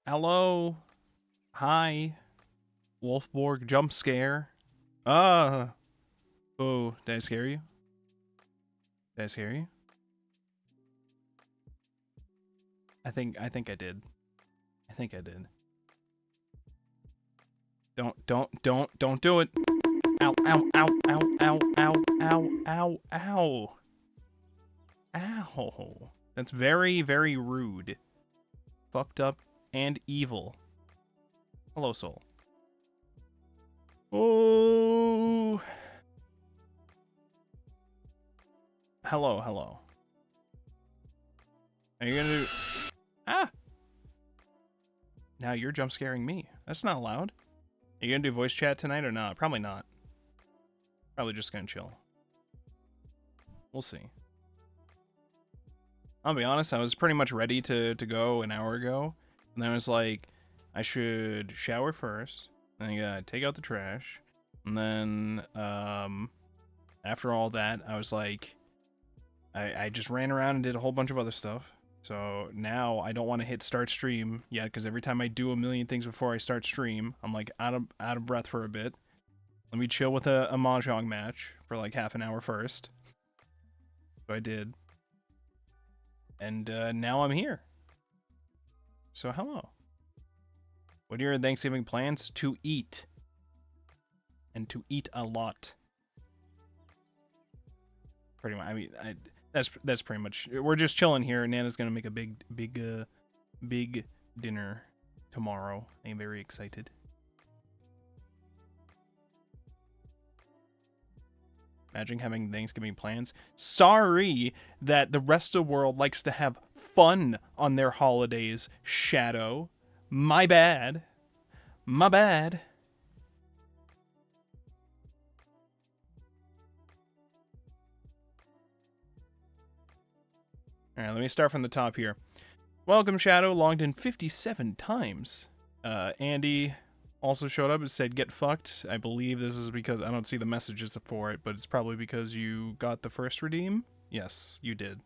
Hello. Hi. Wolfborg jump scare. Oh, did I scare you? Did I scare you? I think I did. I think I did. Don't do it. Ow, ow, ow, ow, ow, ow, ow, ow, ow. Ow. That's very, very rude. Fucked up and evil. Hello, soul. Oh. Hello, hello. Are you gonna do... Ah! Now you're jump scaring me. That's not allowed. Are you gonna do voice chat tonight or not? Probably not. Probably just gonna chill. We'll see. I'll be honest, I was pretty much ready to go an hour ago. And then I was like, I should shower first. Then I gotta take out the trash. And then, after all that, I was like, I just ran around and did a whole bunch of other stuff. So now I don't want to hit start stream yet, because every time I do a million things before I start stream, I'm like out of breath for a bit. Let me chill with a mahjong match for like half an hour first. So I did. And now I'm here. So hello. What are your Thanksgiving plans? To eat. And to eat a lot. Pretty much. I mean, that's pretty much. We're just chilling here. Nana's gonna make a big dinner tomorrow. I'm very excited. Imagine having Thanksgiving plans. Sorry that the rest of the world likes to have fun on their holidays, Shadow. My bad. My bad. Alright, let me start from the top here. Welcome, Shadow. Logged in 57 times. Andy also showed up and said, get fucked. I believe this is because I don't see the messages for it, but it's probably because you got the first redeem. Yes, you did.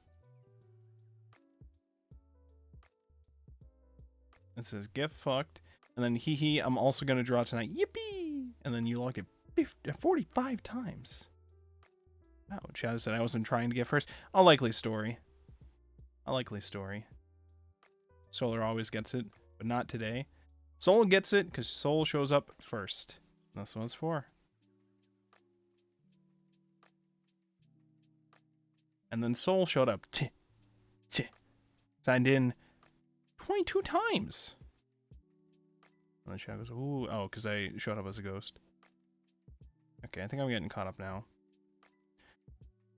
It says, get fucked. And then, hee hee, I'm also going to draw tonight. Yippee! And then you logged it 45 times. Wow, Shadow said I wasn't trying to get first. A likely story. A likely story. Solar always gets it, but not today. Soul gets it because Soul shows up first. That's what it's for. And then Soul showed up. Signed in 22 times. And then Shadow goes, ooh, oh, because I showed up as a ghost. Okay, I think I'm getting caught up now.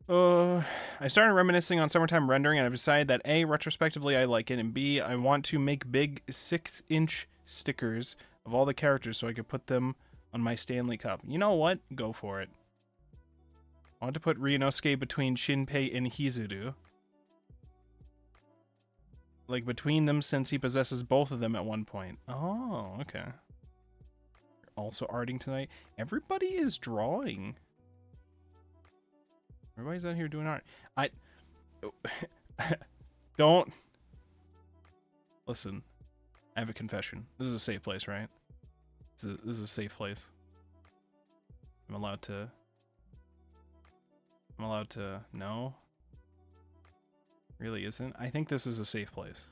I started reminiscing on summertime rendering, and I've decided that A, retrospectively I like it, and B, I want to make big 6-inch stickers of all the characters so I could put them on my Stanley Cup. You know what? Go for it. I want to put Ryunosuke between Shinpei and Hizuru. Like, between them, since he possesses both of them at one point. Oh, okay. You're also arting tonight. Everybody is drawing. Everybody's out here doing art. Don't. Listen, I have a confession. This is a safe place, right? This is a safe place. I'm allowed to. No. Really isn't. I think this is a safe place.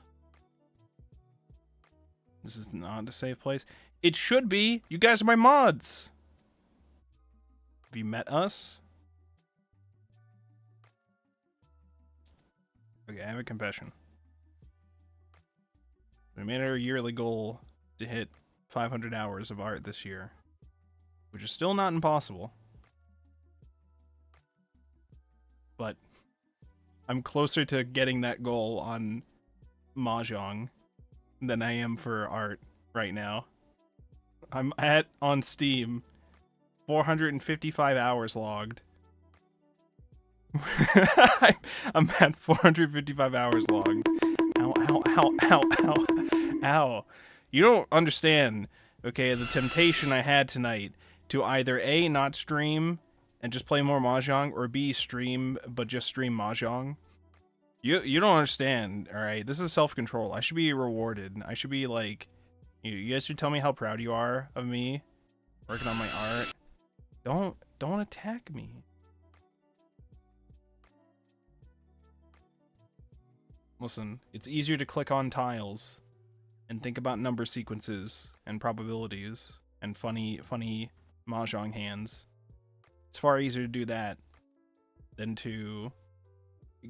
This is not a safe place. It should be. You guys are my mods. Have you met us? Okay, I have a confession. We made our yearly goal to hit 500 hours of art this year, which is still not impossible. But I'm closer to getting that goal on Mahjong than I am for art right now. I'm at, on Steam, 455 hours logged. I'm at 455 hours logged. Ow, ow, ow, ow, ow, ow. You don't understand, okay, the temptation I had tonight to either A, not stream and just play more Mahjong, or B, stream but just stream Mahjong. You don't understand, alright? This is self-control. I should be rewarded. I should be, like, You guys should tell me how proud you are of me working on my art. Don't attack me. Listen, it's easier to click on tiles and think about number sequences and probabilities and funny mahjong hands. It's far easier to do that than to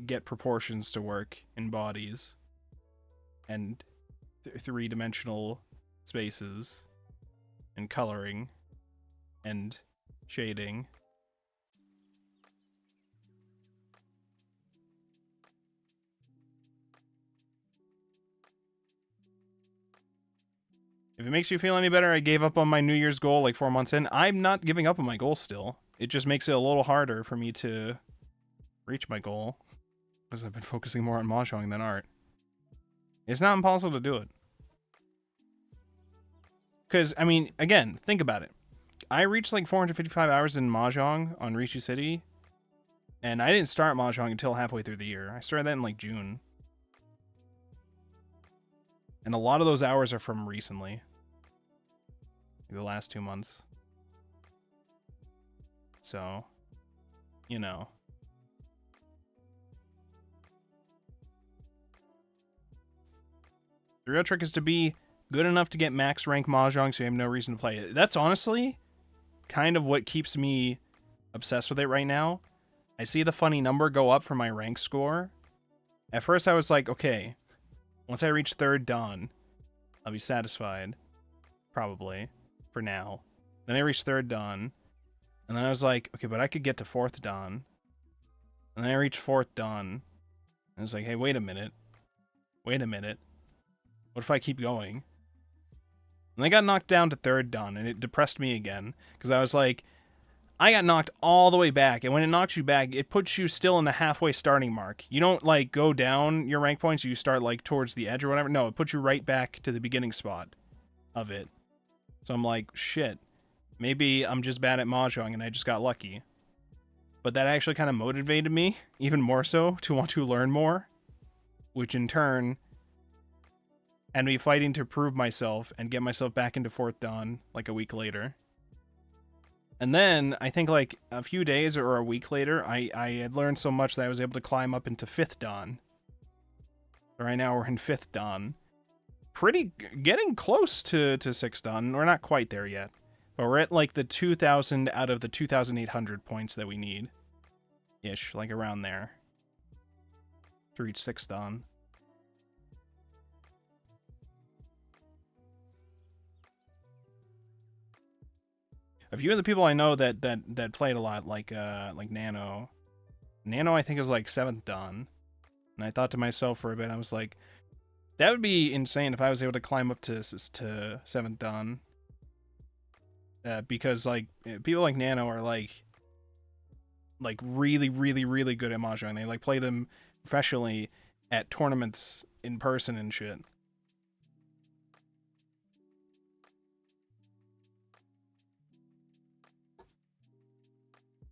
get proportions to work in bodies and three-dimensional spaces and coloring and shading. If it makes you feel any better, I gave up on my New Year's goal like 4 months in. I'm not giving up on my goal still. It just makes it a little harder for me to reach my goal because I've been focusing more on mahjong than art. It's not impossible to do it. Because, I mean, again, think about it. I reached like 455 hours in mahjong on Rishi City, and I didn't start mahjong until halfway through the year. I started that in like June. And a lot of those hours are from recently. The last 2 months. So, you know. The real trick is to be good enough to get max rank mahjong so you have no reason to play it. That's honestly kind of what keeps me obsessed with it right now. I see the funny number go up for my rank score. At first I was like, okay, once I reach 3rd Dan, I'll be satisfied. Probably. For now. Then I reached 3rd Dan. And then I was like, okay, but I could get to 4th Dan. And then I reached 4th Dan. And I was like, hey, wait a minute. Wait a minute. What if I keep going? And I got knocked down to 3rd Dan, and it depressed me again. Because I was like, I got knocked all the way back. And when it knocks you back, it puts you still in the halfway starting mark. You don't, like, go down your rank points. You start, like, towards the edge or whatever. No, it puts you right back to the beginning spot of it. So I'm like, shit. Maybe I'm just bad at mahjong and I just got lucky. But that actually kind of motivated me, even more so, to want to learn more. Which in turn had me fighting to prove myself and get myself back into 4th Dan like a week later. And then, I think like a few days or a week later, I had learned so much that I was able to climb up into 5th Dan. Right now we're in 5th Dan. Getting close to 6th Dan. We're not quite there yet. But we're at like the 2,000 out of the 2,800 points that we need. Ish, like around there. To reach 6th Dan. A few of the people I know that played a lot, like Nano. Nano, I think, is like 7th Dan. And I thought to myself for a bit, I was like, that would be insane if I was able to climb up to 7th Dan. Because, like, people like Nano are, like really, really, really good at mahjong. They, like, play them professionally at tournaments in person and shit.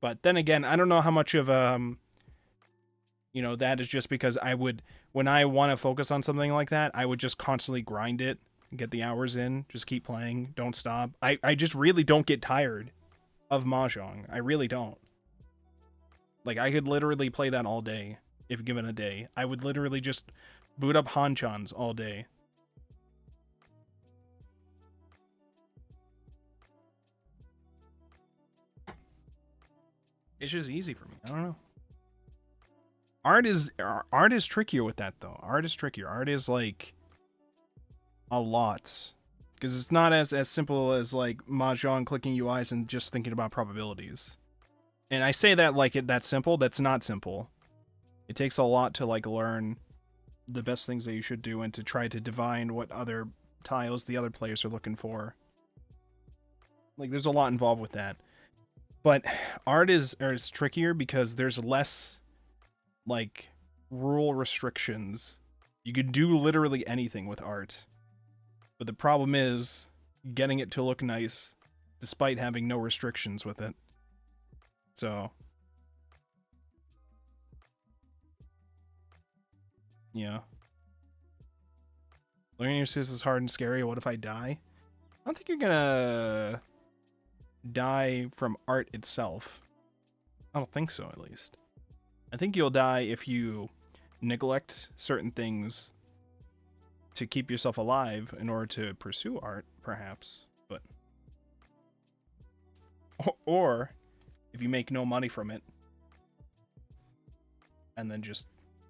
But then again, I don't know how much of you know, that is just because when I want to focus on something like that, I would just constantly grind it, get the hours in, just keep playing, don't stop. I just really don't get tired of mahjong. I really don't. Like, I could literally play that all day, if given a day. I would literally just boot up Hanchans all day. It's just easy for me. I don't know. Art is trickier with that though. Art is trickier. Art is like a lot. Because it's not as simple as like mahjong, clicking UIs, and just thinking about probabilities. And I say that like that's simple. That's not simple. It takes a lot to like learn the best things that you should do and to try to divine what other tiles the other players are looking for. Like, there's a lot involved with that. But art is trickier because there's less like rule restrictions. You could do literally anything with art. But the problem is getting it to look nice despite having no restrictions with it. So, yeah. Learning your skills is hard and scary. What if I die? I don't think you're gonna die from art itself. I don't think so, at least. I think you'll die if you neglect certain things to keep yourself alive in order to pursue art, perhaps. But or if you make no money from it and then just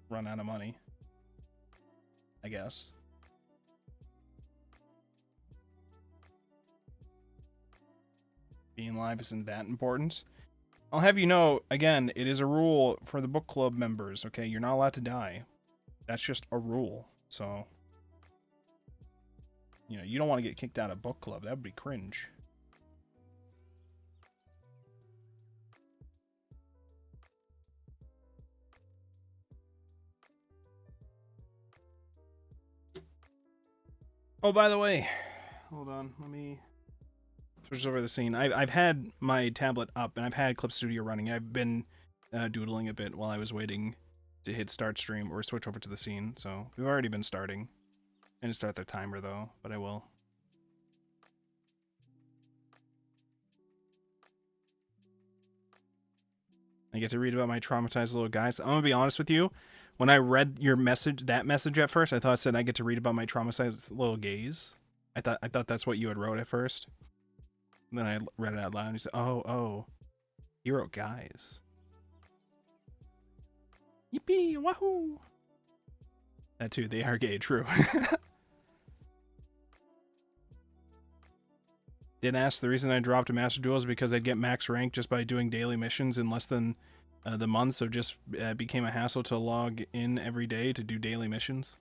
run out of money, I guess. Being alive isn't that important. I'll have you know, again, it is a rule for the book club members, okay? You're not allowed to die. That's just a rule. So, you know, you don't want to get kicked out of book club. That would be cringe. Oh, by the way, hold on. Let me switch over the scene. I've had my tablet up, and I've had Clip Studio running. I've been doodling a bit while I was waiting to hit start stream or switch over to the scene. So we've already been starting. I didn't start the timer, though, but I will. I get to read about my traumatized little guys. I'm gonna be honest with you. When I read your message, that message at first, I thought it said I get to read about my traumatized little gays. I thought that's what you had wrote at first. And then I read it out loud and you said, "Oh, you wrote guys." Yippee! Wahoo! That too. They are gay. True. Did ask the reason I dropped a Master Duel is because I'd get max rank just by doing daily missions in less than the month, so just became a hassle to log in every day to do daily missions.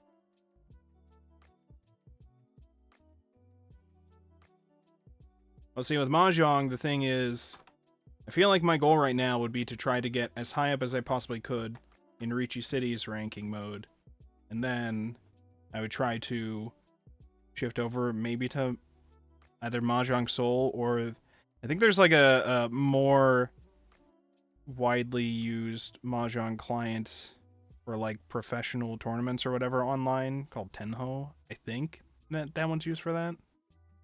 Well, see, with Mahjong, the thing is, I feel like my goal right now would be to try to get as high up as I possibly could in Ricci City's ranking mode, and then I would try to shift over maybe to either Mahjong Soul or I think there's like a more widely used Mahjong client for like professional tournaments or whatever online called Tenho. I think that one's used for that.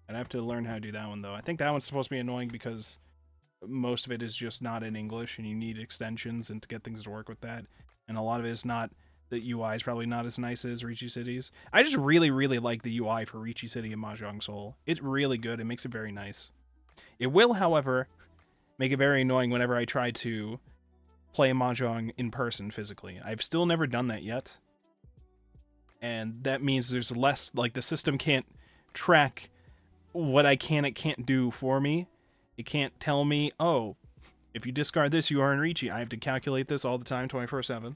I'd have to learn how to do that one though. I think that one's supposed to be annoying because most of it is just not in English and you need extensions and to get things to work with that. And a lot of it is not, the UI is probably not as nice as Ricci City's. I just really, really like the UI for Ricci City and Mahjong Soul. It's really good. It makes it very nice. It will, however, make it very annoying whenever I try to play Mahjong in person physically. I've still never done that yet. And that means there's less, like, the system can't track what I can and can't do for me. It can't tell me, oh, if you discard this, you are in Ricci. I have to calculate this all the time, 24/7.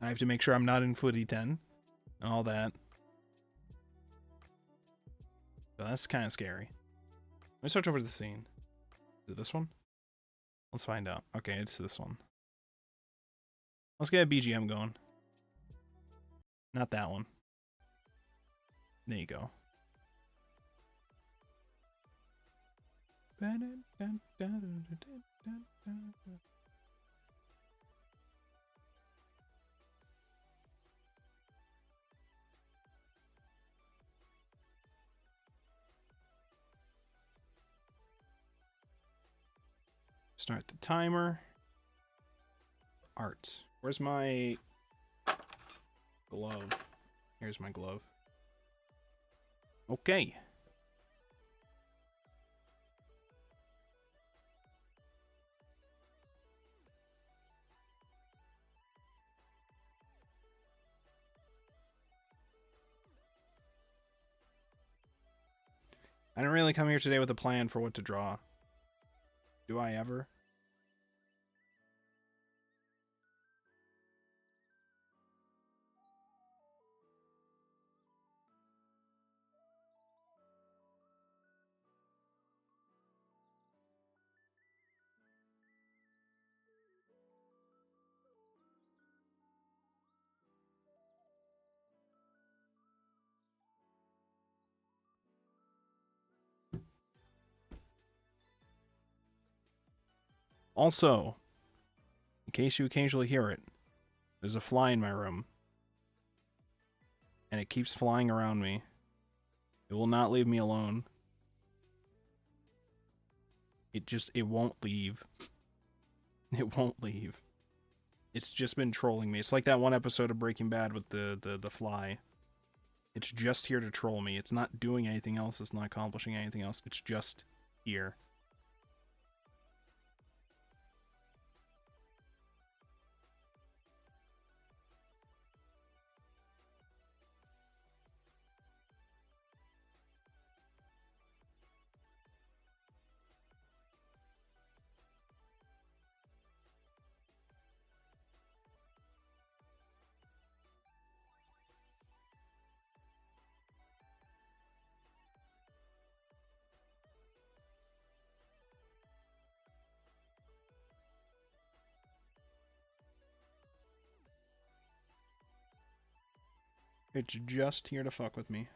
I have to make sure I'm not in Footy 10 and all that. So that's kind of scary. Let me switch over to the scene. Is it this one? Let's find out. Okay, it's this one. Let's get a BGM going. Not that one. There you go. Start the timer. Art. Where's my glove? Here's my glove. Okay. I didn't really come here today with a plan for what to draw. Do I ever? Also, in case you occasionally hear it, there's a fly in my room. and it keeps flying around me. It will not leave me alone. It won't leave. It won't leave. It's just been trolling me. It's like that one episode of Breaking Bad with the fly. It's just here to troll me. It's not doing anything else. It's not accomplishing anything else. It's just here. It's just here to fuck with me.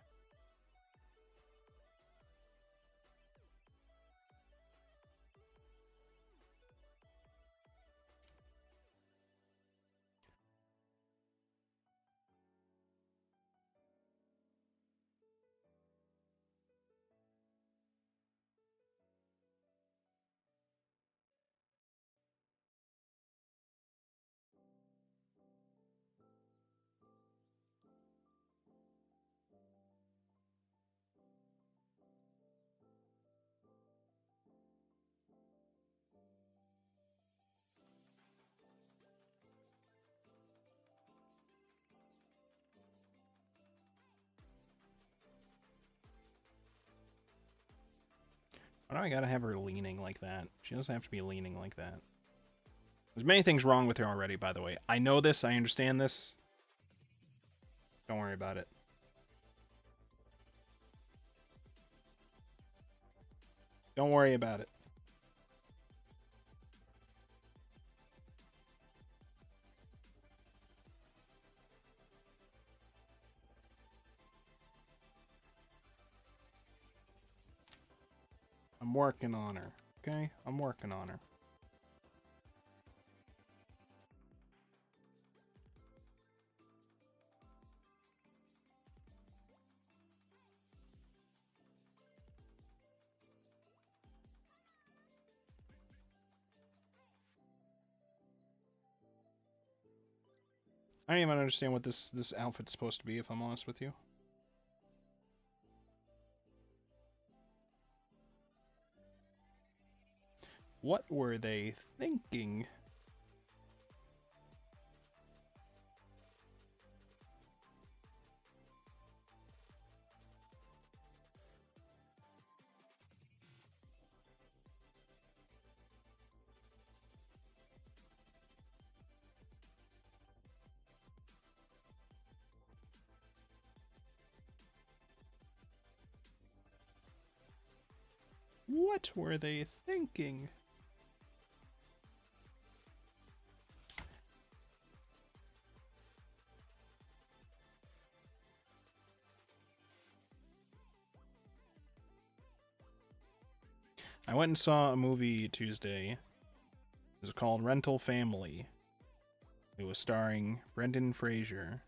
Why do I gotta have her leaning like that? She doesn't have to be leaning like that. There's many things wrong with her already, by the way. I know this. I understand this. Don't worry about it. Don't worry about it. I'm working on her. Okay? I'm working on her. I don't even understand what this outfit's supposed to be, if I'm honest with you. What were they thinking? What were they thinking? I went and saw a movie Tuesday. It was called Rental Family. It was starring Brendan Fraser.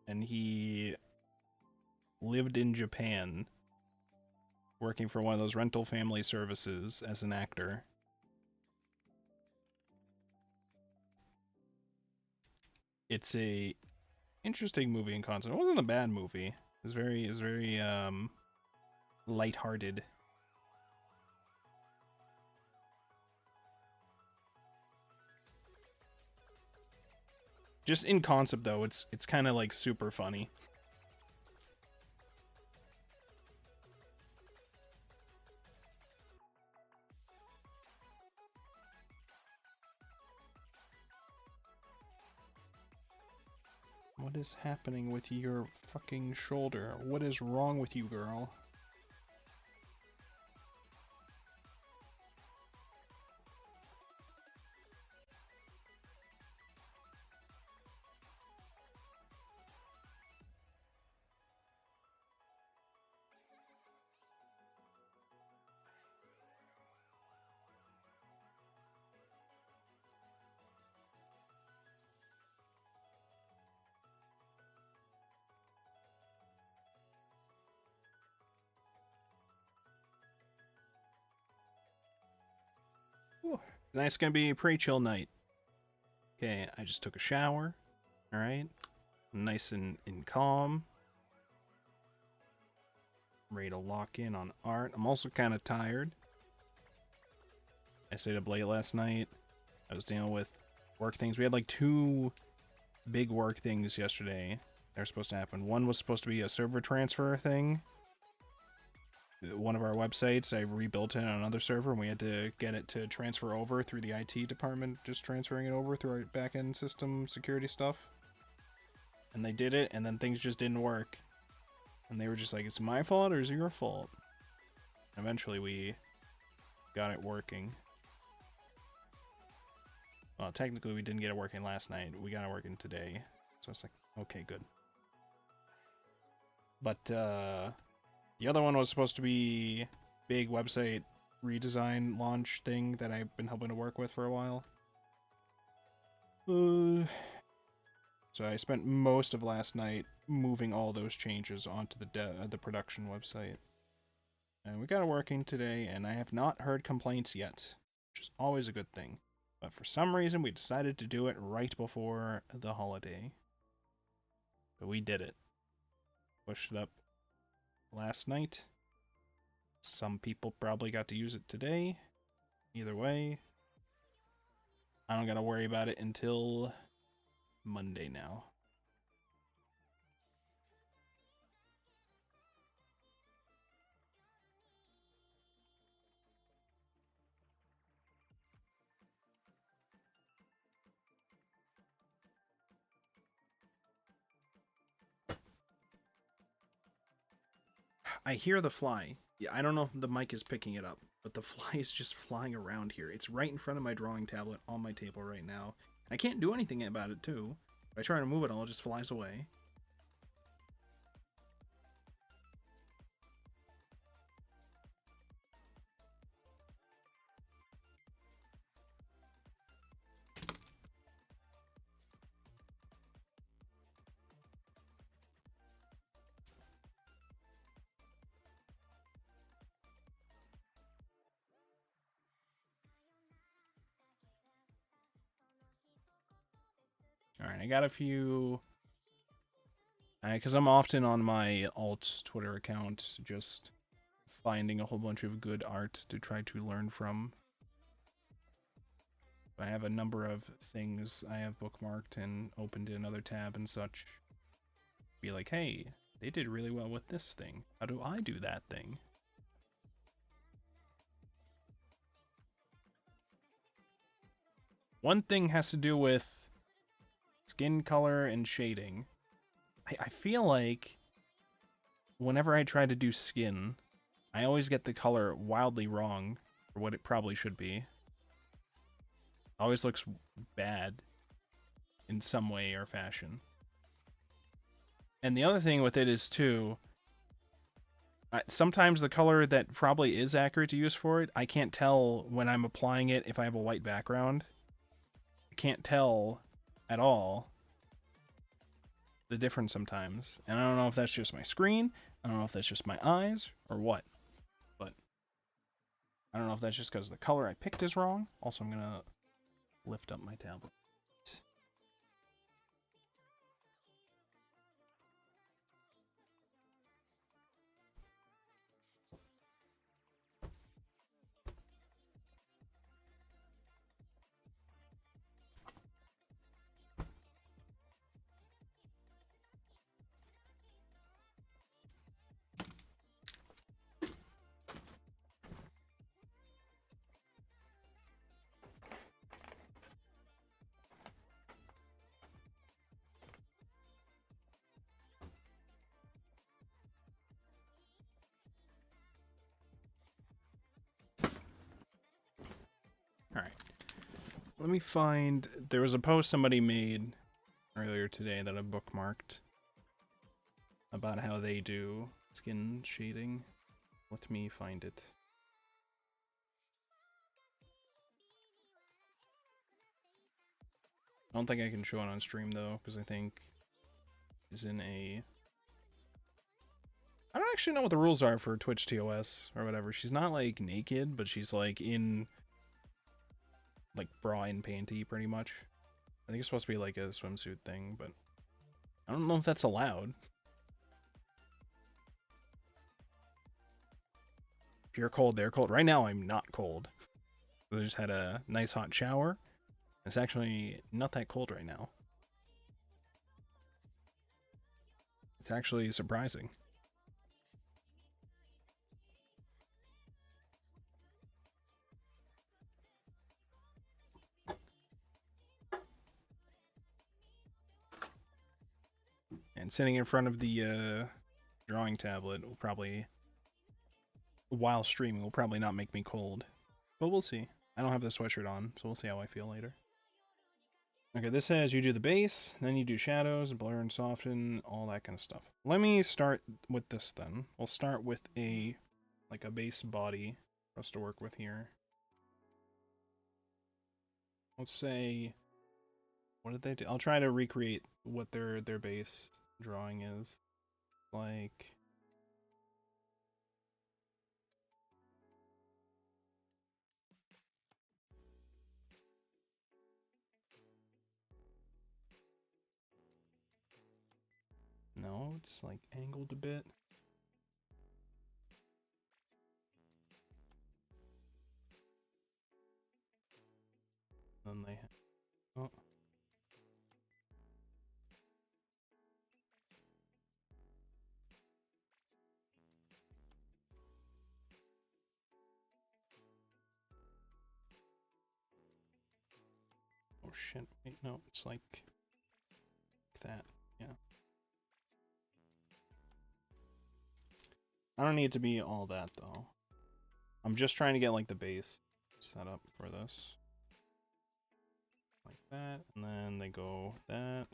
And he lived in Japan, working for one of those rental family services as an actor. It's a interesting movie in concept. It wasn't a bad movie. It's very lighthearted. Just in concept though, it's kind of like super funny. What is happening with your fucking shoulder? What is wrong with you, girl? Tonight's gonna be a pretty chill night. Okay, I just took a shower. Alright. Nice and calm. Ready to lock in on art. I'm also kind of tired. I stayed up late last night. I was dealing with work things. We had like 2 big work things yesterday that were supposed to happen. One was supposed to be a server transfer thing. One of our websites, I rebuilt it on another server, and we had to get it to transfer over through the IT department, just transferring it over through our back-end system security stuff. And they did it, and then things just didn't work. And they were just like, it's my fault or is it your fault? And eventually we got it working. Well, technically we didn't get it working last night. We got it working today. So it's like, okay, good. But the other one was supposed to be big website redesign launch thing that I've been helping to work with for a while. So I spent most of last night moving all those changes onto the production website. And we got it working today, and I have not heard complaints yet, which is always a good thing. But for some reason, we decided to do it right before the holiday. But we did it. Pushed it up last night. Some people probably got to use it today. Either way, I don't gotta worry about it until Monday now. I hear the fly. Yeah, I don't know if the mic is picking it up, but the fly is just flying around here. It's right in front of my drawing tablet on my table right now. I can't do anything about it, too. If I try to move it all, it just flies away. Alright, I got a few... Because I'm often on my alt Twitter account, just finding a whole bunch of good art to try to learn from. I have a number of things I have bookmarked and opened in another tab and such. Be like, hey, they did really well with this thing. How do I do that thing? One thing has to do with skin color and shading. I feel like whenever I try to do skin, I always get the color wildly wrong for what it probably should be. It always looks bad in some way or fashion. And the other thing with it is, too, sometimes the color that probably is accurate to use for it, I can't tell when I'm applying it if I have a white background. I can't tell at all the difference sometimes. And I don't know if that's just my screen, I don't know if that's just my eyes, or what. But I don't know if that's just because the color I picked is wrong. Also, I'm going to lift up my tablet. Alright. Let me find... There was a post somebody made earlier today that I bookmarked about how they do skin shading. Let me find it. I don't think I can show it on stream, though, because I think it's in a... I don't actually know what the rules are for Twitch TOS or whatever. She's not, like, naked, but she's, like, in like bra and panty pretty much. I think it's supposed to be like a swimsuit thing, but I don't know if that's allowed. If you're cold, they're cold. Right now, I'm not cold. I just had a nice hot shower. It's actually not that cold right now. It's actually surprising. And sitting in front of the drawing tablet will probably, while streaming, will probably not make me cold. But we'll see. I don't have the sweatshirt on, so we'll see how I feel later. Okay, this says you do the base, then you do shadows, blur and soften, all that kind of stuff. Let me start with this then. We'll start with a base body for us to work with here. Let's say, what did they do? I'll try to recreate what their base drawing is. Like, no, it's like angled a bit. Then they have, oh. Oh shit, wait, no, it's like that, yeah. I don't need it to be all that though. I'm just trying to get like the base set up for this. Like that, and then they go that.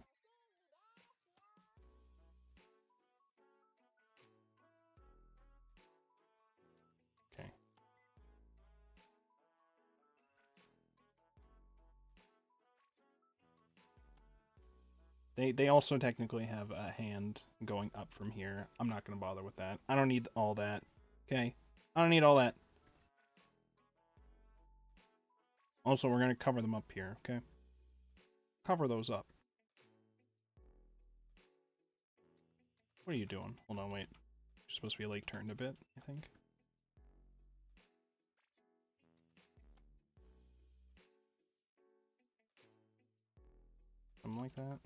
Okay. They also technically have a hand going up from here. I'm not gonna bother with that. I don't need all that. Okay. I don't need all that. Also, we're gonna cover them up here, okay? Cover those up. What are you doing? Hold on, wait. You're supposed to be like turned a bit, I think. Something like that.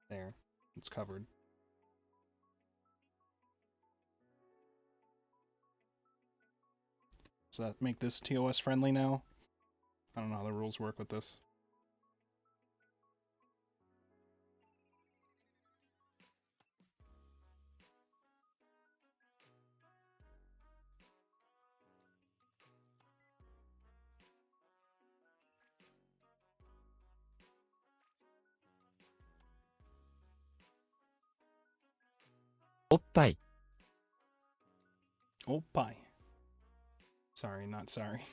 There. It's covered. Does that make this TOS friendly now? I don't know how the rules work with this. Oppai. Oh, pie. Sorry, not sorry.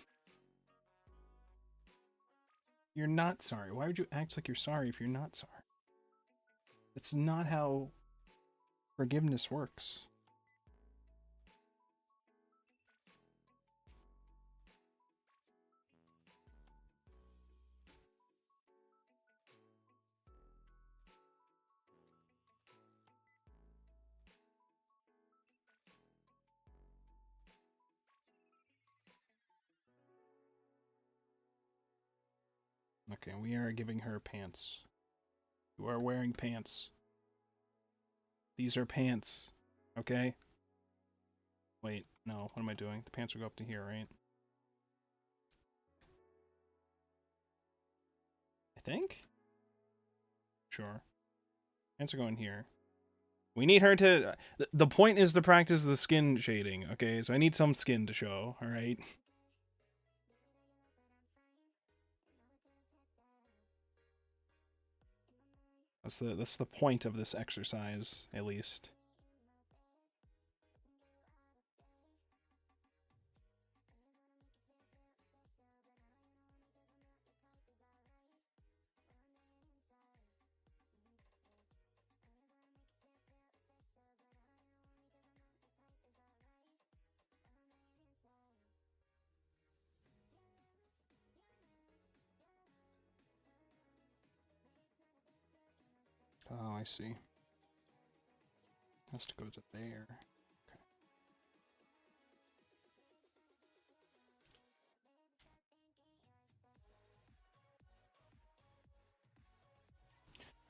You're not sorry. Why would you act like you're sorry if you're not sorry? That's not how forgiveness works. Okay, we are giving her pants. You are wearing pants. These are pants. Okay? Wait, no, what am I doing? The pants will go up to here, right? I think? Sure. Pants are going here. We need her to... The point is to practice the skin shading, okay? So I need some skin to show, alright? That's the point of this exercise, at least. Oh, I see. Has to go to there. Okay.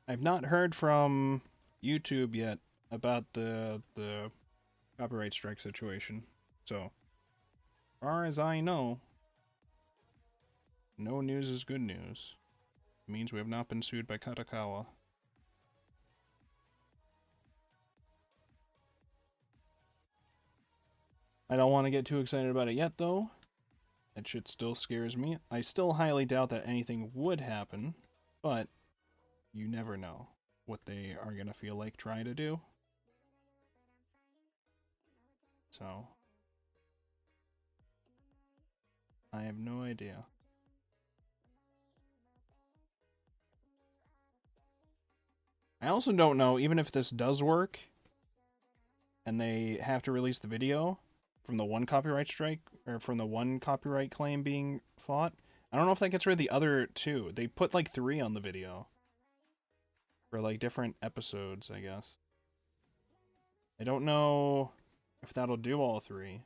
I've not heard from YouTube yet about the copyright strike situation. So, as far as I know, no news is good news. It means we have not been sued by Katakawa. I don't want to get too excited about it yet, though. That shit still scares me. I still highly doubt that anything would happen, but you never know what they are going to feel like trying to do. So, I have no idea. I also don't know, even if this does work, and they have to release the video from the one copyright strike, or from the one copyright claim being fought, I don't know if that gets rid of the other two. They put like 3 on the video. For like different episodes, I guess. I don't know if that'll do all 3.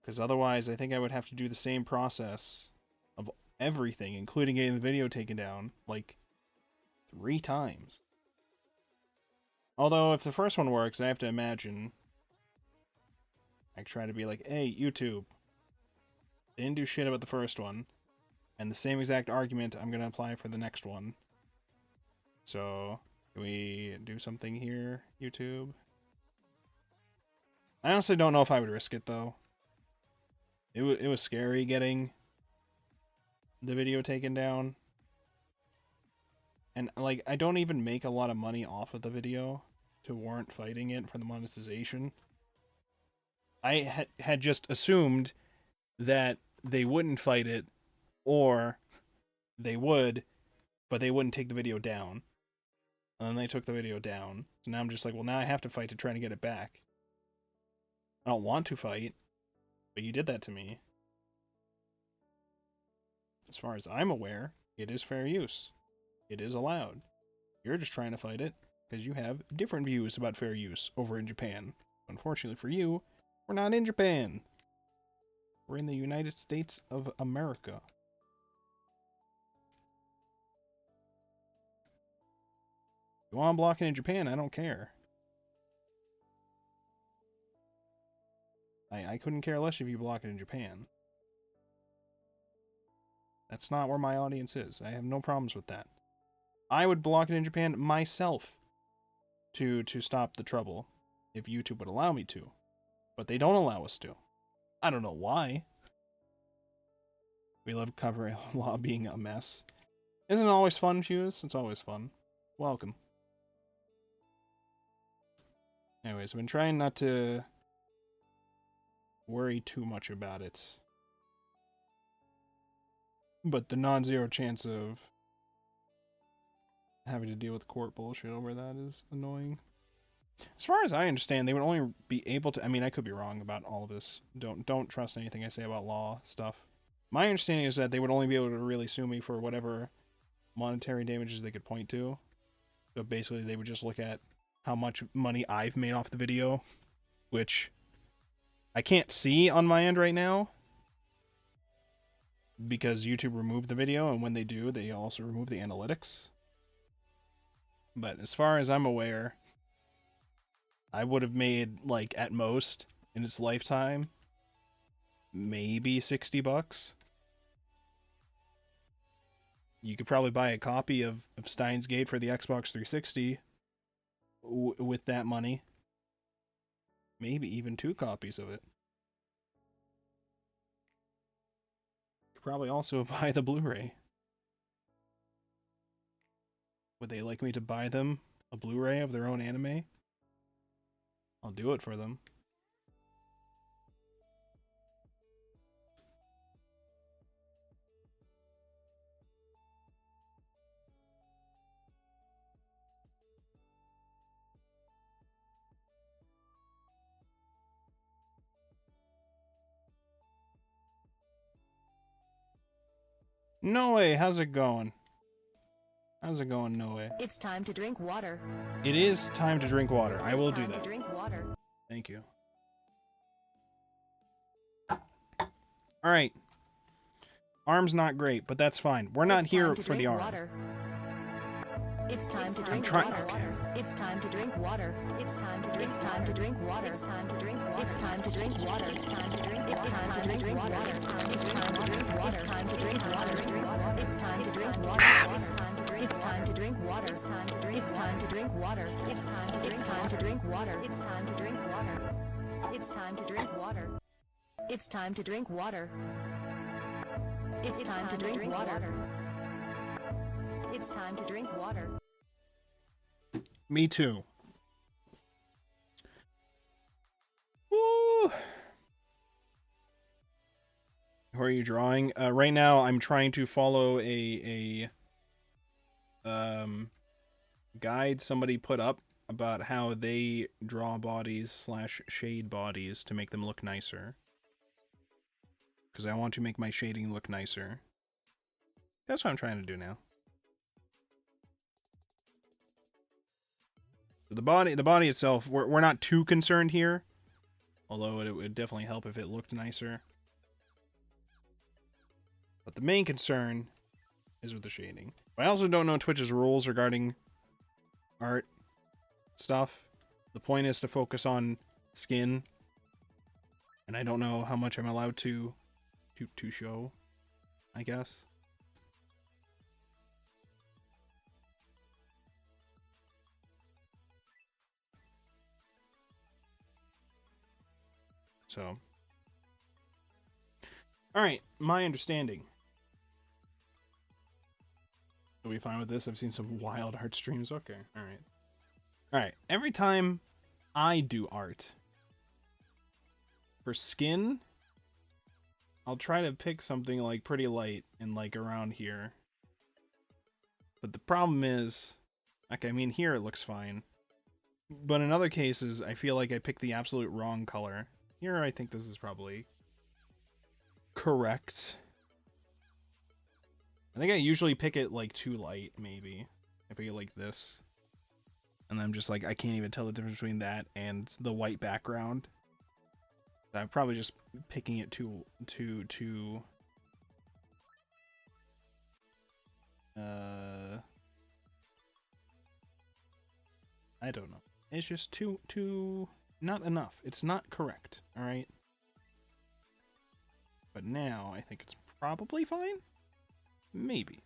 Because otherwise, I think I would have to do the same process of everything, including getting the video taken down, like 3 times. Although, if the first one works, I have to imagine I try to be like, hey, YouTube, they didn't do shit about the first one, and the same exact argument I'm going to apply for the next one. So, can we do something here, YouTube? I honestly don't know if I would risk it, though. It was scary getting the video taken down. And, like, I don't even make a lot of money off of the video to warrant fighting it for the monetization. I had just assumed that they wouldn't fight it, or they would, but they wouldn't take the video down. And then they took the video down. So now I'm just like, well, now I have to fight to try to get it back. I don't want to fight, but you did that to me. As far as I'm aware, it is fair use. It is allowed. You're just trying to fight it because you have different views about fair use over in Japan. Unfortunately for you, we're not in Japan. We're in the United States of America. If you want to block it in Japan, I don't care. I couldn't care less if you block it in Japan. That's not where my audience is. I have no problems with that. I would block it in Japan myself to stop the trouble if YouTube would allow me to. But they don't allow us to. I don't know why. We love copyright law being a mess. Isn't it always fun, Fuse? It's always fun. Welcome. Anyways, I've been trying not to worry too much about it. But the non-zero chance of having to deal with court bullshit over that is annoying. As far as I understand, they would only be able to... I mean, I could be wrong about all of this. Don't trust anything I say about law stuff. My understanding is that they would only be able to really sue me for whatever monetary damages they could point to. So basically, they would just look at how much money I've made off the video, which I can't see on my end right now because YouTube removed the video, and when they do, they also remove the analytics. But as far as I'm aware, I would have made, like, at most, in its lifetime, maybe $60. You could probably buy a copy of Steins Gate for the Xbox 360 with that money. Maybe even 2 copies of it. You could probably also buy the Blu-ray. Would they like me to buy them a Blu-ray of their own anime? I'll do it for them. No way, how's it going? How's it going? No way. It's time to drink water. It is time to drink water. I will do It's time that. to drink water. Thank you. Alright. Arm's not great, but that's fine. We're not It's here time to for the drink arm. water. It's time to I'm drink trying. water. Okay. It's time to drink water. It's time to drink. It's time to drink water. It's time to drink water. It's time to drink water. It's time to drink. It's time to drink water. It's time to drink water. It's time to drink water. It's time to drink water. It's time to drink. It's time to drink water. It's time to drink. It's time to drink water. It's time to. It's time to drink water. It's time to drink water. It's time to drink water. It's time to drink water. It's time to drink water. It's time to drink water. Me too. Woo! Who are you drawing? Right now, I'm trying to follow a guide somebody put up about how they draw bodies / shade bodies to make them look nicer. Because I want to make my shading look nicer. That's what I'm trying to do now. The body itself, we're not too concerned here. Although it would definitely help if it looked nicer. But the main concern is with the shading. I also don't know Twitch's rules regarding art stuff. The point is to focus on skin. And I don't know how much I'm allowed to show, I guess. So, alright, my understanding. Are we fine with this? I've seen some wild art streams. Okay, alright. Alright, every time I do art, for skin, I'll try to pick something like pretty light and like around here. But the problem is, like, I mean, here it looks fine. But in other cases, I feel like I picked the absolute wrong color. Here, I think this is probably correct. I think I usually pick it like too light, maybe. I pick it like this. And I'm just like, I can't even tell the difference between that and the white background. I'm probably just picking it too I don't know. It's just too not enough. It's not correct, alright? But now I think it's probably fine? Maybe.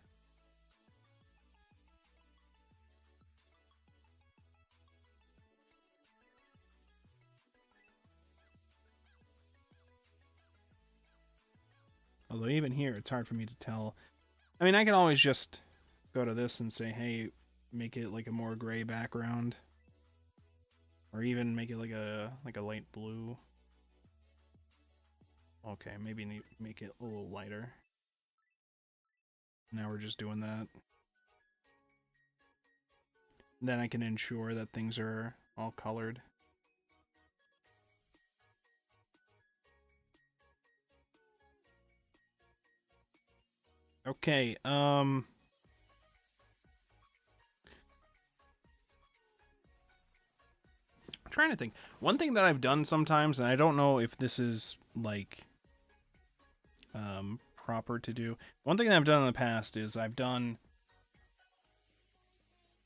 Although even here, it's hard for me to tell. I mean, I can always just go to this and say, hey, make it like a more gray background. Or even make it like a light blue. Okay, maybe make it a little lighter. Now we're just doing that. Then I can ensure that things are all colored. Okay, I'm trying to think. One thing that I've done sometimes, and I don't know if this is like proper to do. One thing that I've done in the past is I've done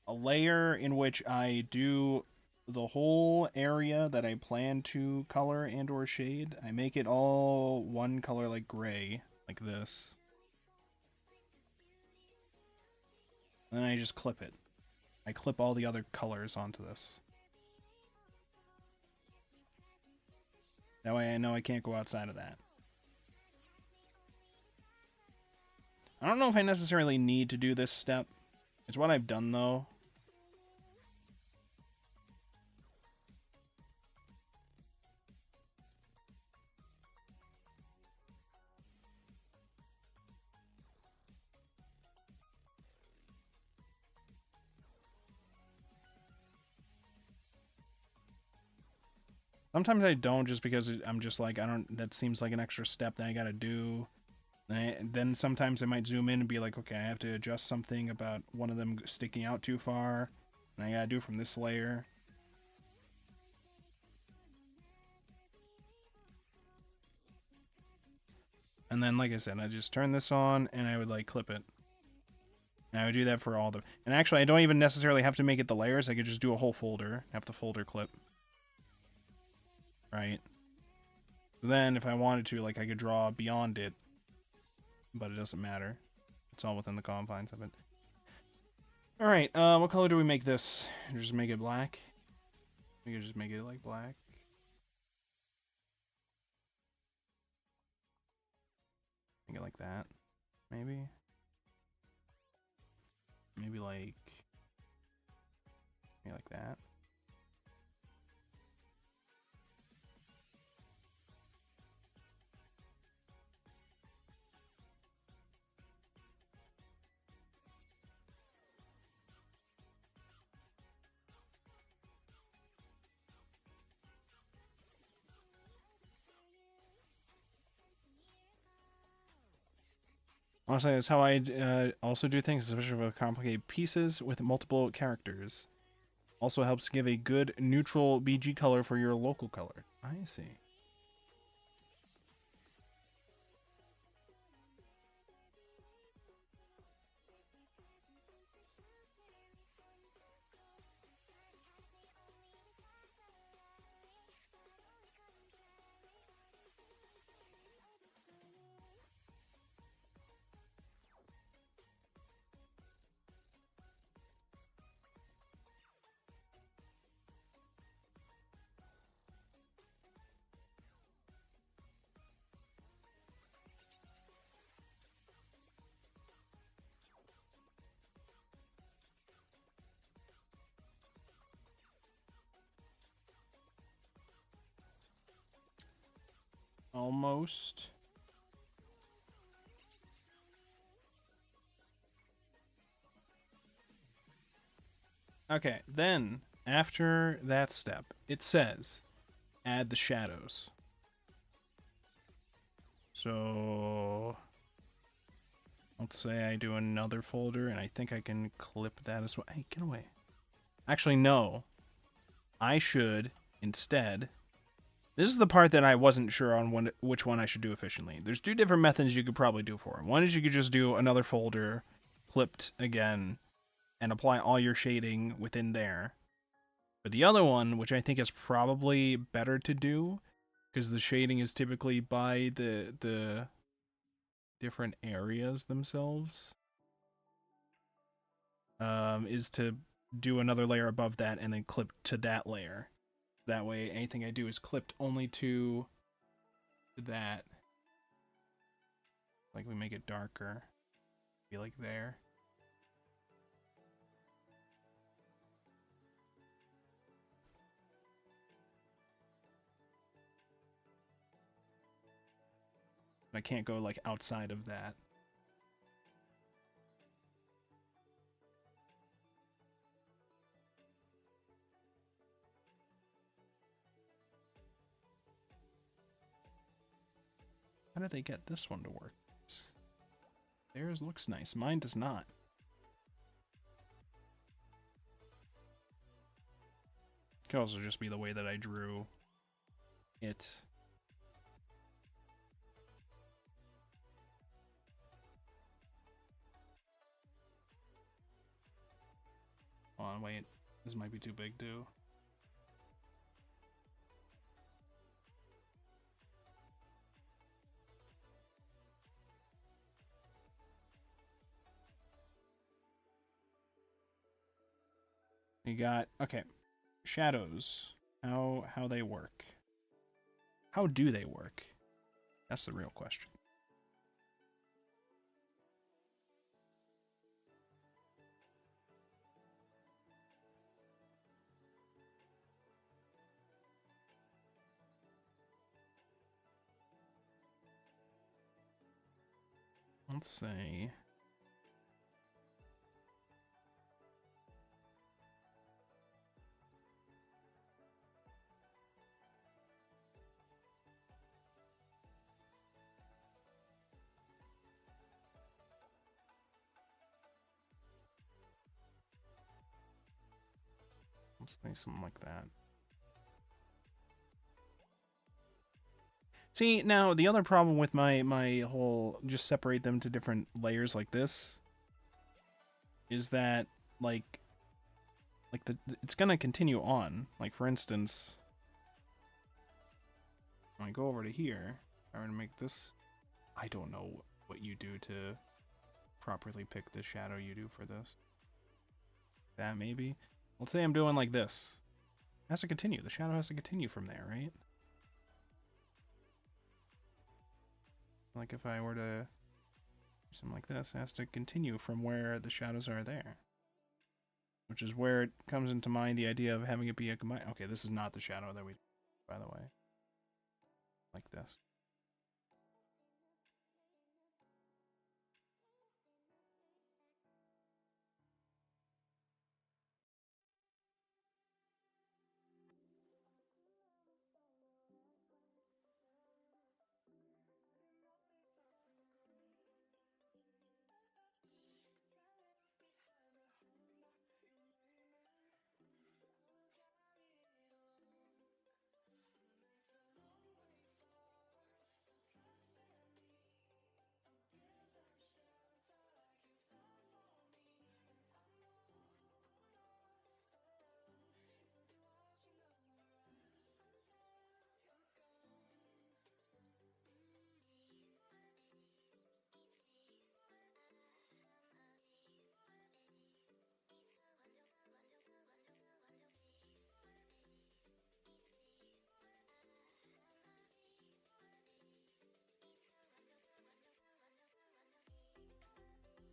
a layer in which I do the whole area that I plan to color and or shade. I make it all one color, like gray, like this. And then I just clip it. I clip all the other colors onto this. That way I know I can't go outside of that. I don't know if I necessarily need to do this step. It's what I've done, though. Sometimes I don't, just because I'm just like, that seems like an extra step that I gotta do. And then sometimes I might zoom in and be like, okay, I have to adjust something about one of them sticking out too far. And I gotta do it from this layer. And then, like I said, I just turn this on and I would like clip it. And I would do that for all the... And actually, I don't even necessarily have to make it the layers. I could just do a whole folder, have the folder clip. Right? So then, if I wanted to, like, I could draw beyond it. But it doesn't matter. It's all within the confines of it. Alright, what color do we make this? Just make it black? We could just make it, like, black. Make it like that. Maybe? Maybe like that. Honestly, that's how I also do things, especially with complicated pieces with multiple characters. Also helps give a good neutral BG color for your local color. I see. Almost. Okay, then, after that step, it says, add the shadows. So, let's say I do another folder, and I think I can clip that as well. Hey, get away. Actually, no. I should, instead... This is the part that I wasn't sure on which one I should do efficiently. There's two different methods you could probably do for it. One is you could just do another folder, clipped again, and apply all your shading within there. But the other one, which I think is probably better to do, because the shading is typically by the different areas themselves, is to do another layer above that and then clip to that layer. That way, anything I do is clipped only to that. Like, we make it darker. Be like there. I can't go, like, outside of that. How did they get this one to work? Theirs looks nice. Mine does not. Could also just be the way that I drew it. Hold on, wait. This might be too big, too. You got, okay, shadows. How they work. How do they work? That's the real question. Let's say... Let's say something like that. See, now the other problem with my whole just separate them to different layers like this is that like it's gonna continue on. Like for instance, when I go over to here, I'm gonna make this. I don't know what you do to properly pick the shadow you do for this. That maybe. Let's say I'm doing like this. It has to continue. The shadow has to continue from there, right? Like if I were to do something like this, it has to continue from where the shadows are there. Which is where it comes into mind the idea of having it be a combined. Okay, this is not the shadow that we, by the way. Like this.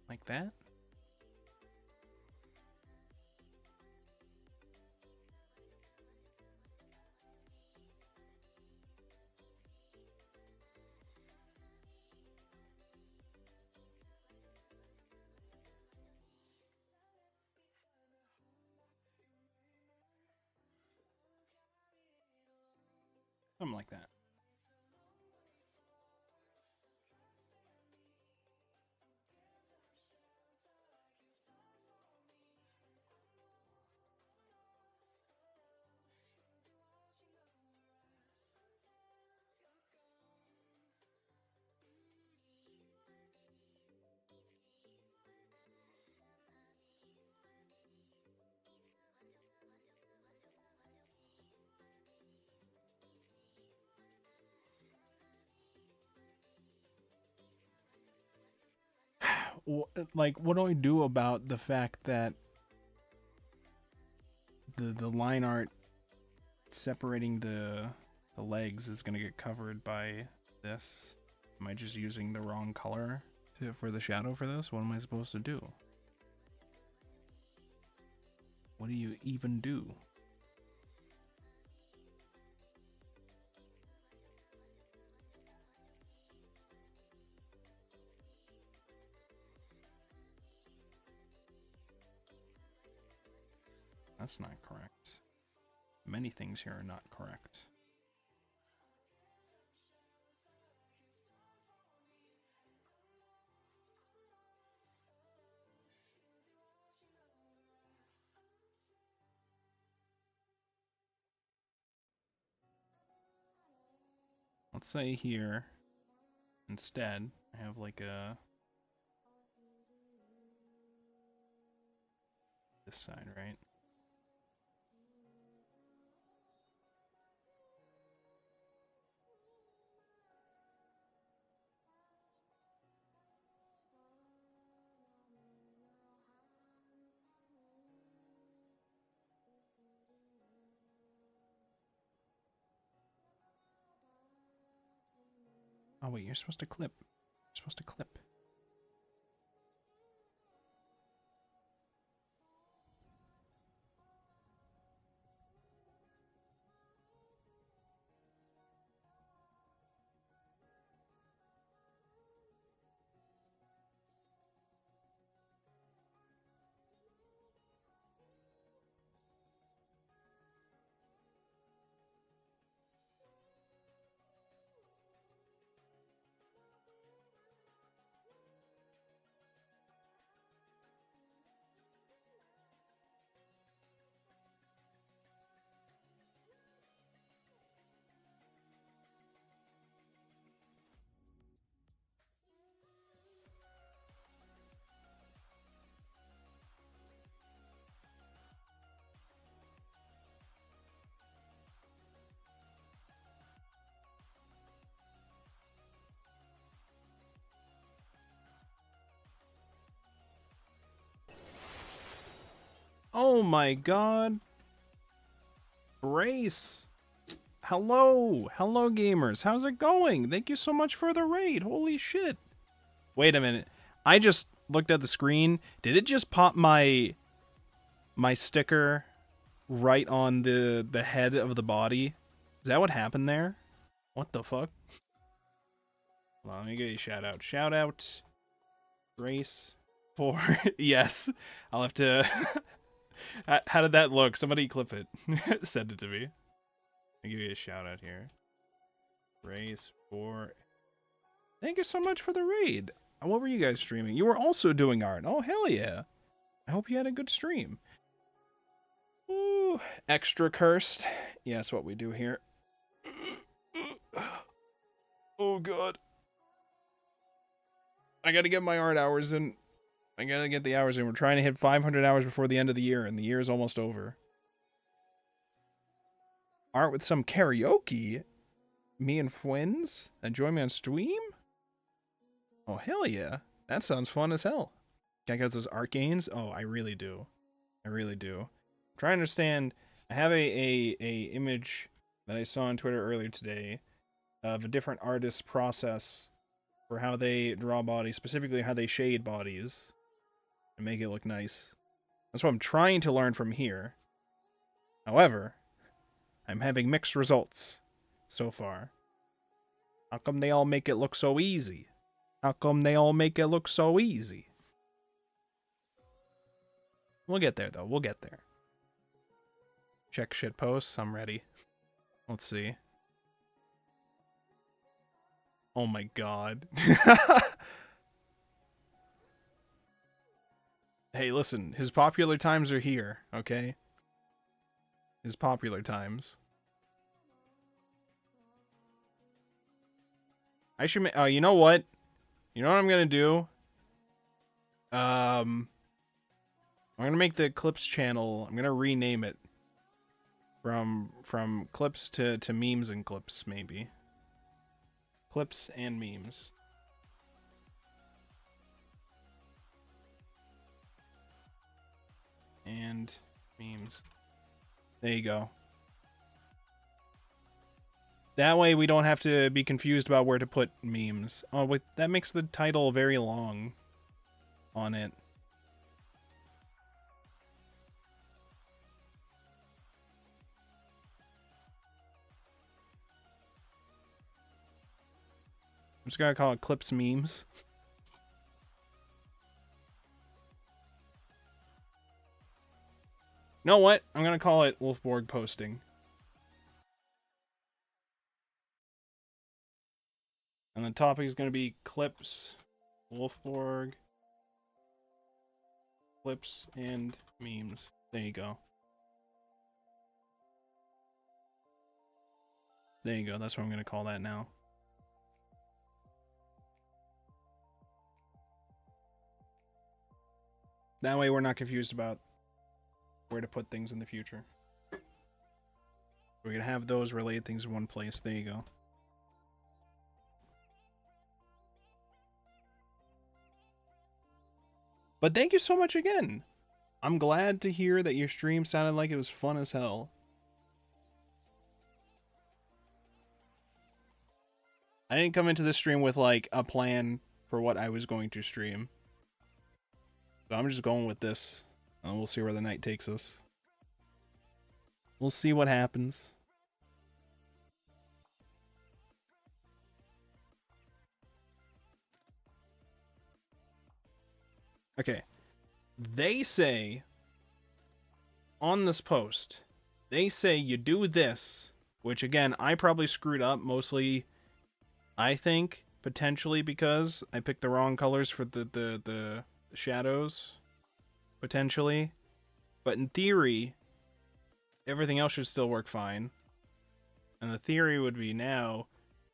Like that? Something like that. Like, what do I do about the fact that the line art separating the legs is gonna get covered by this? Am I just using the wrong color for the shadow for this? What am I supposed to do? What do you even do? That's not correct. Many things here are not correct. Let's say here, instead, I have like a... this side, right? Oh wait, you're supposed to clip. You're supposed to clip. Oh my god. Brace. Hello. Hello, gamers. How's it going? Thank you so much for the raid. Holy shit. Wait a minute. I just looked at the screen. Did it just pop my sticker right on the head of the body? Is that what happened there? What the fuck? Hold on, let me get you a shout out. Shout out. Brace. For yes. I'll have to... How did that look? Somebody clip it. Send it to me. I'll give you a shout out here. Race for... Thank you so much for the raid. What were you guys streaming? You were also doing art. Oh, hell yeah. I hope you had a good stream. Ooh, extra cursed. Yeah, that's what we do here. Oh, God. I gotta get my art hours in. I gotta get the hours in. We're trying to hit 500 hours before the end of the year, and the year is almost over. Art with some karaoke? Me and friends? And join me on stream? Oh, hell yeah. That sounds fun as hell. Check out those art gains? Oh, I really do. I really do. I'm trying to understand. I have a image that I saw on Twitter earlier today of a different artist's process for how they draw bodies, specifically how they shade bodies and make it look nice. That's what I'm trying to learn from here. However, I'm having mixed results so far. How come they all make it look so easy? How come they all make it look so easy? We'll get there, though. We'll get there. Check shit posts. I'm ready. Let's see. Oh my god. Hey, listen. His popular times are here, okay? His popular times. I should make... you know what? You know what I'm gonna do? I'm gonna make the Clips channel... I'm gonna rename it. From Clips to Memes and Clips, maybe. Clips and Memes. And Memes. There you go. That way we don't have to be confused about where to put memes. Oh, wait, that makes the title very long on it. I'm just gonna call it Clips Memes. You know what? I'm gonna call it Wolfborg Posting. And the topic is gonna be Clips, Wolfborg, Clips, and Memes. There you go. There you go. That's what I'm gonna call that now. That way we're not confused about where to put things in the future. We're gonna have those related things in one place. There you go. But thank you so much again. I'm glad to hear that your stream sounded like it was fun as hell. I didn't come into this stream with like a plan for what I was going to stream. So I'm just going with this. And we'll see where the night takes us. We'll see what happens. Okay. They say on this post, they say you do this, which again, I probably screwed up mostly, I think, potentially because I picked the wrong colors for the shadows, potentially. But in theory, everything else should still work fine. And the theory would be now,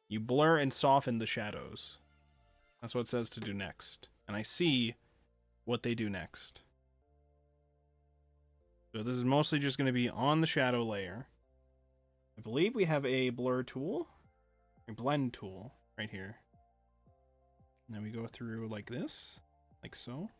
you blur and soften the shadows. That's what it says to do next. And I see what they do next. So this is mostly just going to be on the shadow layer. I believe we have a blur tool, a blend tool right here. And then we go through like this, like so.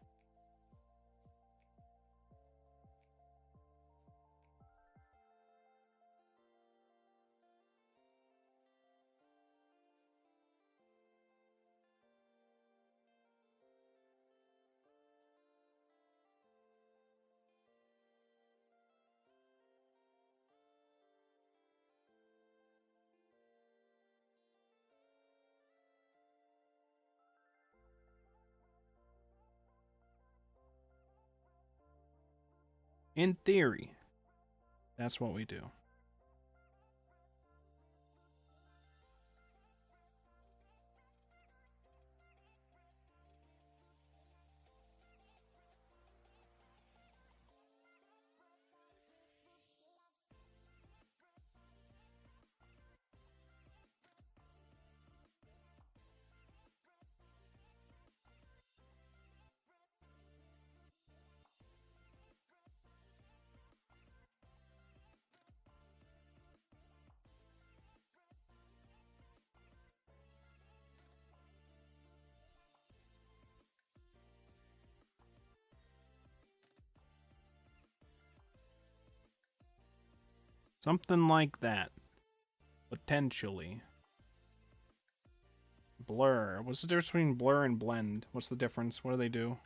In theory, that's what we do. Something like that. Potentially. Blur. What's the difference between blur and blend? What's the difference? What do they do?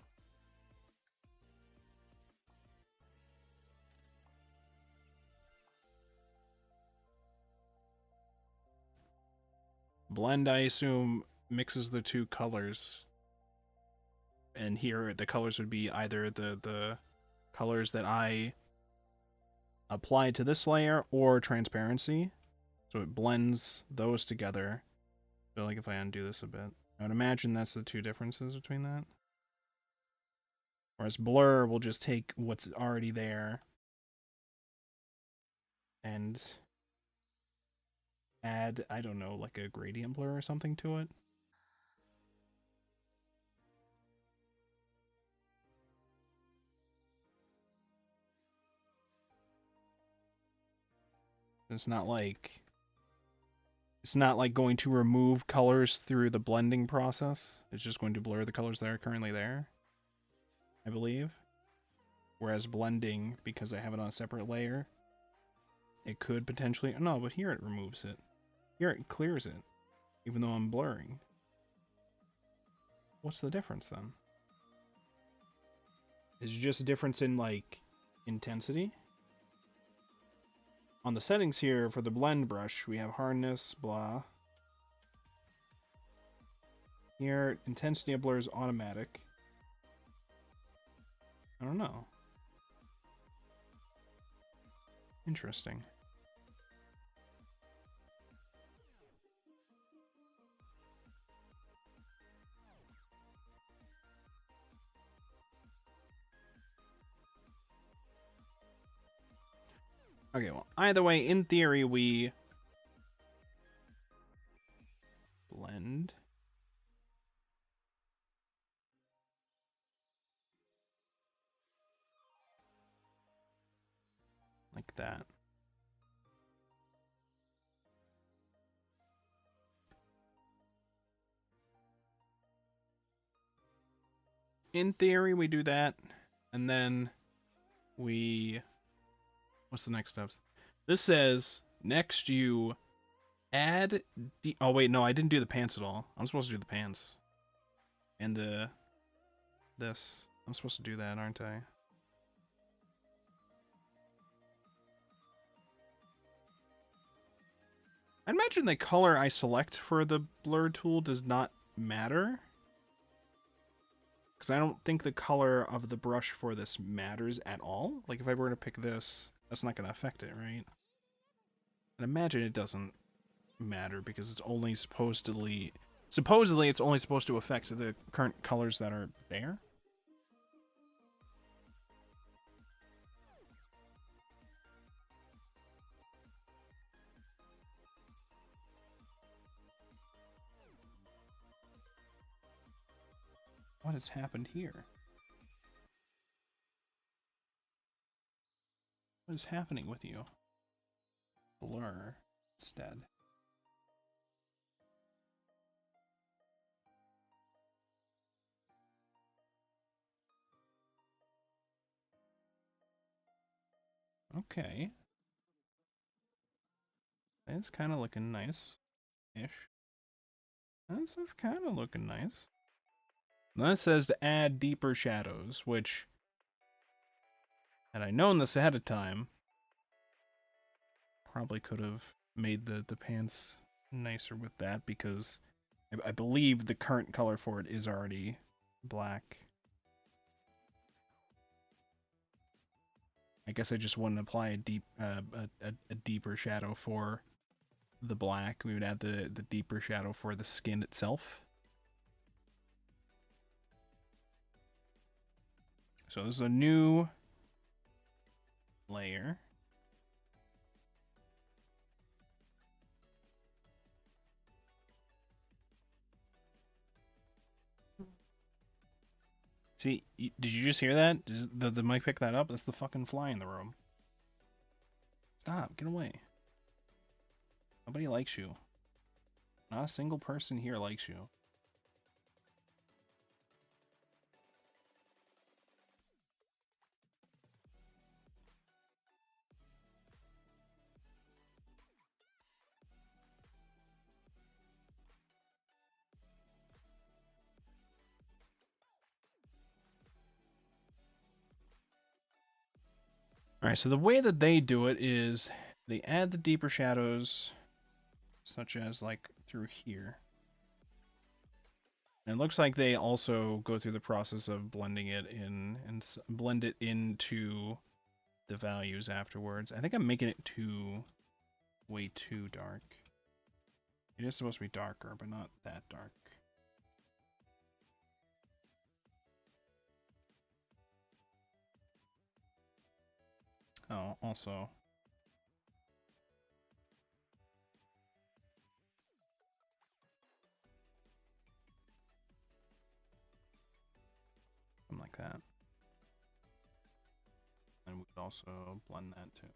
Blend, I assume, mixes the two colors. And here, the colors would be either the colors that I apply to this layer or transparency. So it blends those together. So like if I undo this a bit, I would imagine that's the two differences between that. Whereas blur will just take what's already there and add, I don't know, like a gradient blur or something to it. It's not like going to remove colors through the blending process. It's just going to blur the colors that are currently there, I believe. Whereas blending, because I have it on a separate layer, it could potentially... No, but here it removes it. Here it clears it, even though I'm blurring. What's the difference then? Is it just a difference in, like, intensity? On the settings here for the blend brush, we have hardness, blah. Here, intensity of blur is automatic. I don't know. Interesting. Okay, well, either way, in theory, we blend. Like that. In theory, we do that, and then we... What's the next steps? This says, next you add... Oh, wait, no, I didn't do the pants at all. I'm supposed to do the pants. And this. I'm supposed to do that, aren't I? I imagine the color I select for the blur tool does not matter. Because I don't think the color of the brush for this matters at all. Like, if I were to pick this, that's not going to affect it, right? And imagine it doesn't matter because it's only supposedly it's only supposed to affect the current colors that are there. What has happened here? What is happening with you? Blur instead. Okay. It's kind of looking nice-ish. This is kind of looking nice. Then it says to add deeper shadows, which, had I known this ahead of time, probably could have made the pants nicer with that, because I believe the current color for it is already black. I guess I just wouldn't apply a deeper shadow for the black. We would add the deeper shadow for the skin itself. So this is a new layer. See, did you just hear that? Does the mic pick that up? That's the fucking fly in the room. Stop, get away. Nobody likes you. Not a single person here likes you. Alright, so the way that they do it is they add the deeper shadows, such as like through here. And it looks like they also go through the process of blending it in and blend it into the values afterwards. I think I'm making it way too dark. It is supposed to be darker, but not that dark. Oh, also, something like that. And we could also blend that too.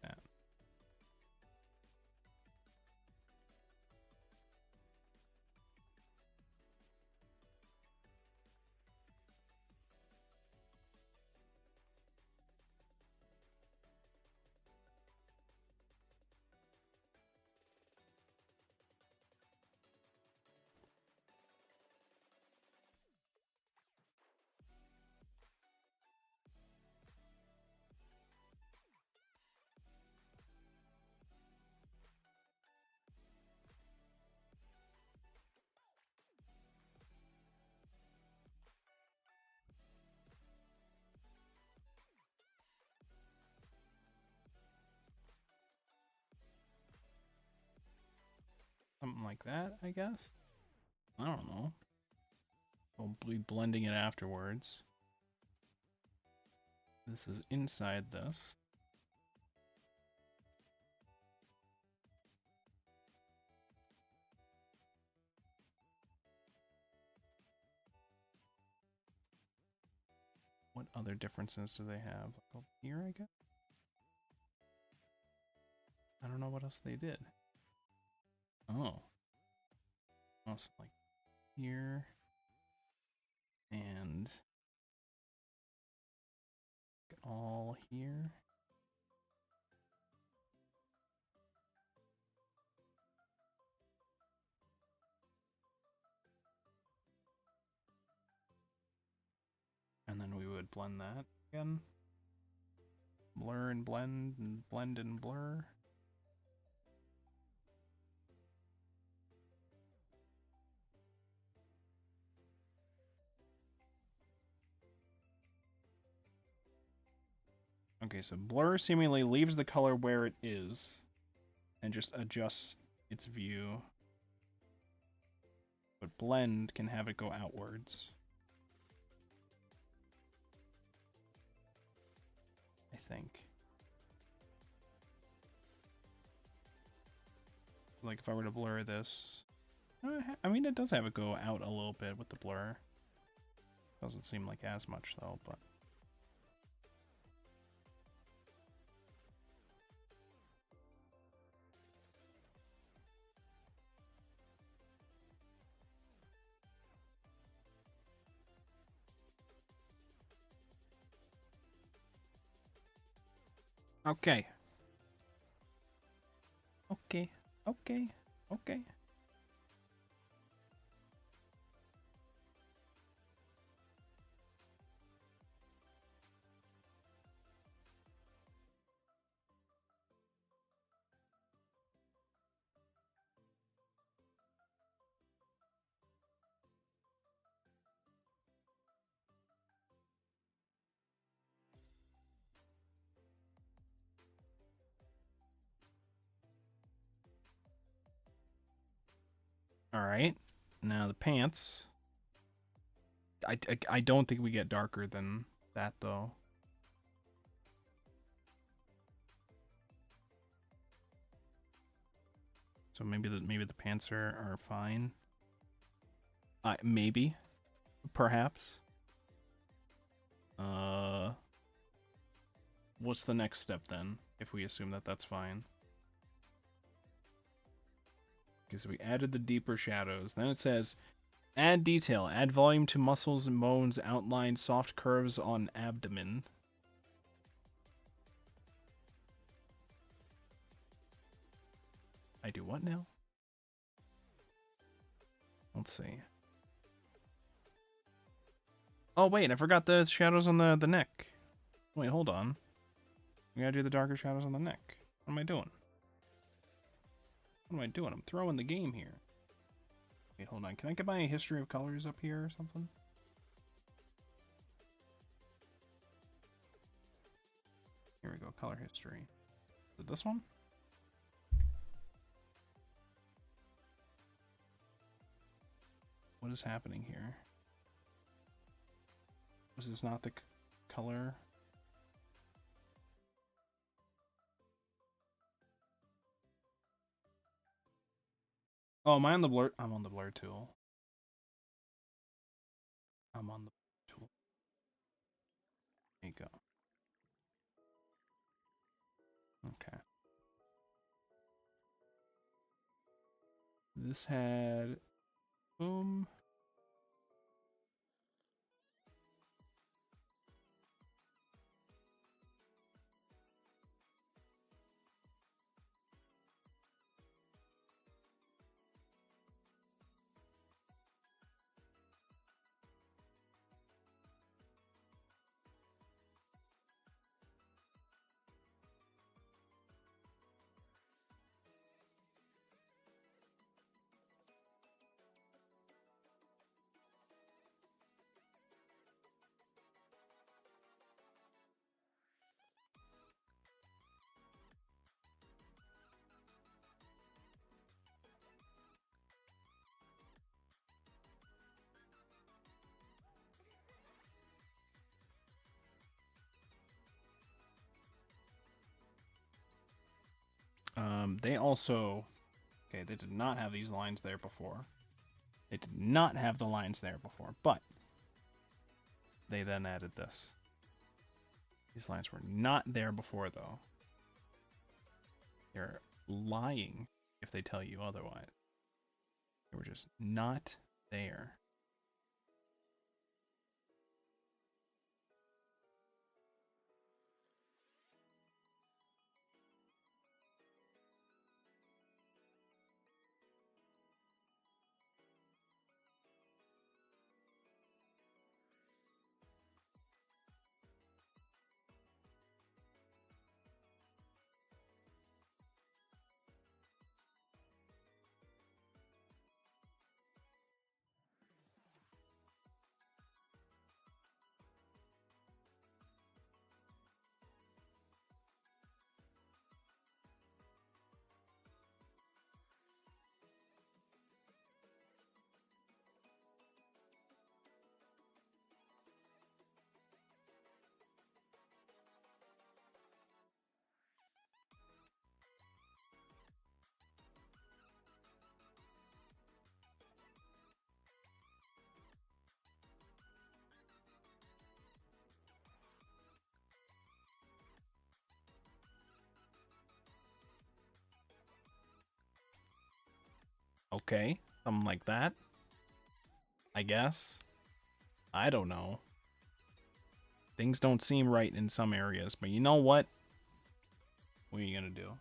That. Something like that, I guess? I don't know. We'll be blending it afterwards. This is inside this. What other differences do they have? Like over here, I guess? I don't know what else they did. Oh. Also, like here. And all here. And then we would blend that again. Blur and blend and blur. Okay, so blur seemingly leaves the color where it is and just adjusts its view. But blend can have it go outwards. I think. Like if I were to blur this, I mean it does have it go out a little bit with the blur. Doesn't seem like as much though, but okay. Okay. Okay. Okay. Alright. Now the pants. I don't think we get darker than that, though. So maybe the pants are fine. Maybe. Perhaps. What's the next step then, if we assume that that's fine? Okay, so we added the deeper shadows. Then it says, add detail. Add volume to muscles and bones. Outline soft curves on abdomen. I do what now? Let's see. Oh, wait, I forgot the shadows on the neck. Wait, hold on. We gotta do the darker shadows on the neck. What am I doing? What am I doing? I'm throwing the game here. Wait, hold on. Can I get my history of colors up here or something? Here we go, color history. Is it this one? What is happening here? Was this not the color? Oh, am I on the blur? I'm on the blur tool. I'm on the tool. There you go. Okay. This had... Boom. They also... Okay, they did not have these lines there before. They did not have the lines there before, but they then added this. These lines were not there before, though. They're lying if they tell you otherwise. They were just not there. Okay, something like that. I guess. I don't know. Things don't seem right in some areas, but you know what? What are you gonna do?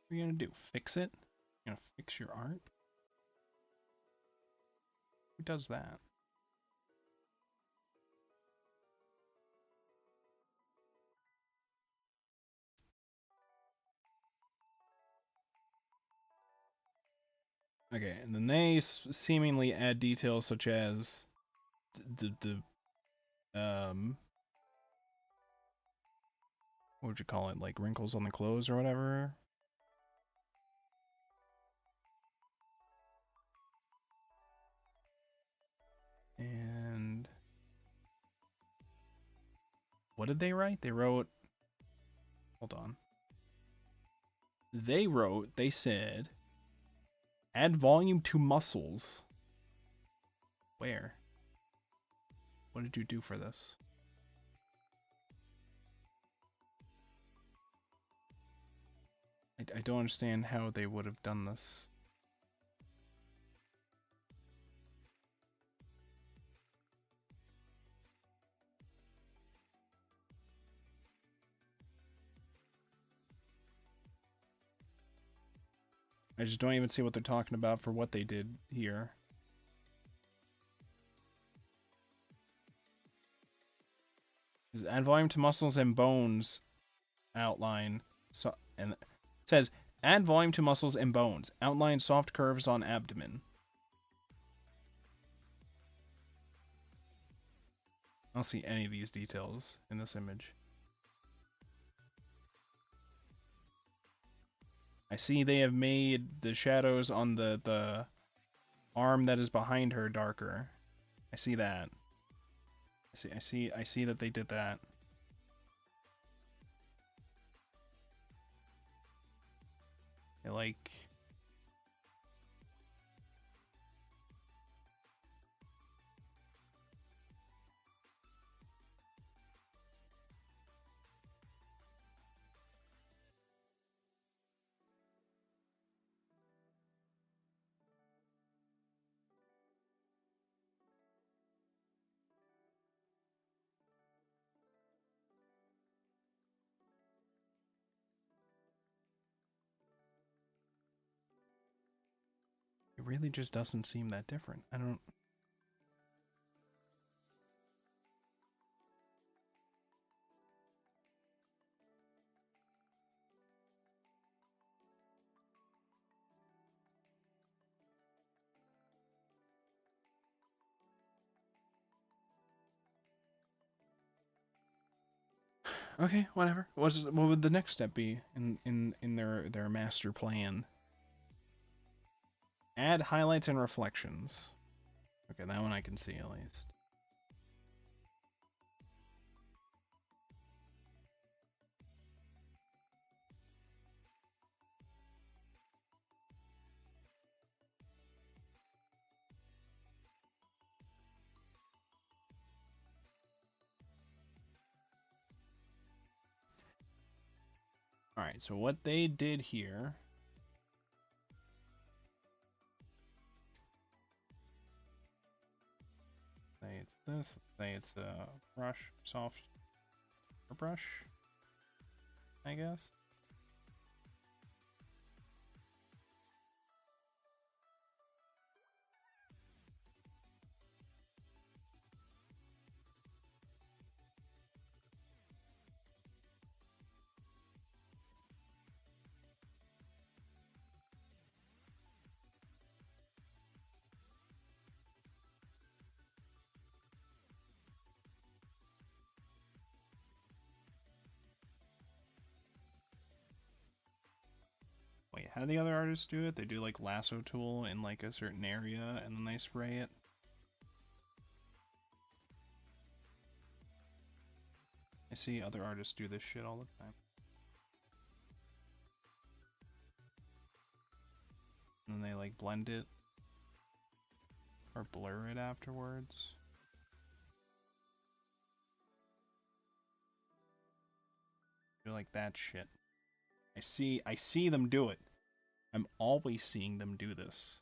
What are you gonna do? Fix it? You gonna fix your art? Who does that? Okay, and then they seemingly add details such as what would you call it? Like wrinkles on the clothes or whatever. And what did they write? They wrote, hold on. They said, add volume to muscles. Where? What did you do for this? I don't understand how they would have done this. I just don't even see what they're talking about for what they did here. Is add volume to muscles and bones outline. So and it says add volume to muscles and bones. Outline soft curves on abdomen. I don't see any of these details in this image. I see they have made the shadows on the arm that is behind her darker. I see that. I see that they did that. They like it really just doesn't seem that different. I don't. Okay, whatever. What would the next step be in their master plan? Add highlights and reflections. Okay, that one I can see at least. Alright, so what they did here. Say it's this, say it's a brush, soft brush, I guess. Wait, how do the other artists do it? They do like lasso tool in like a certain area and then they spray it. I see other artists do this shit all the time. And then they like blend it or blur it afterwards. Do like that shit. I see them do it. I'm always seeing them do this.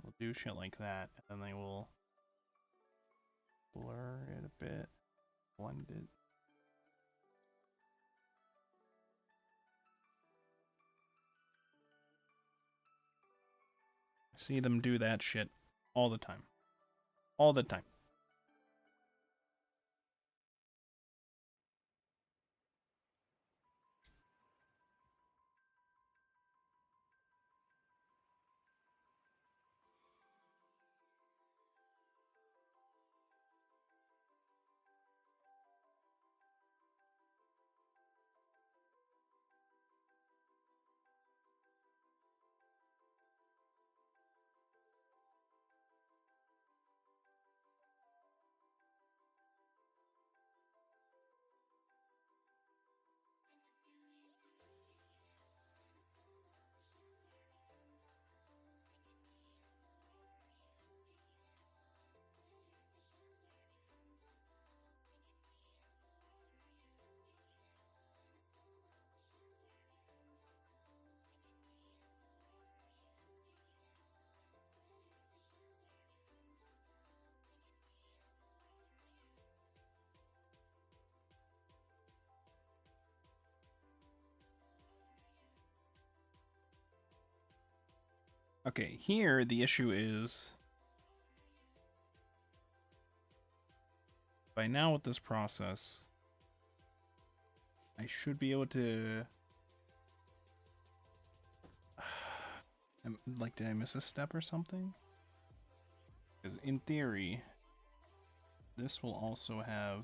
They'll do shit like that, and then they will blur it a bit, blend it. See them do that shit all the time. All the time. Okay, here the issue is by now with this process, I should be able to... Like, did I miss a step or something? Because in theory, this will also have...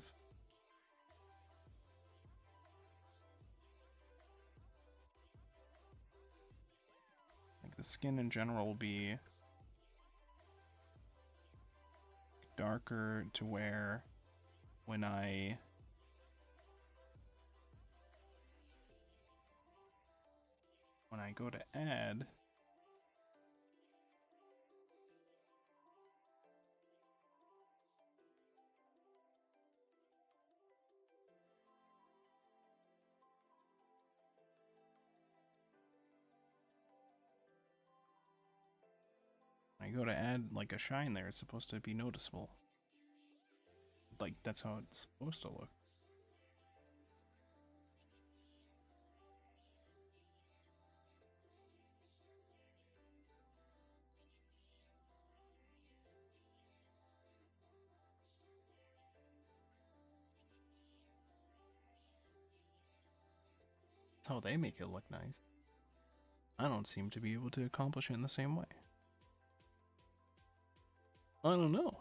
Like, the skin in general will be darker to where when I go to add, like a shine there, it's supposed to be noticeable. Like, that's how it's supposed to look. That's how they make it look nice. I don't seem to be able to accomplish it in the same way. I don't know.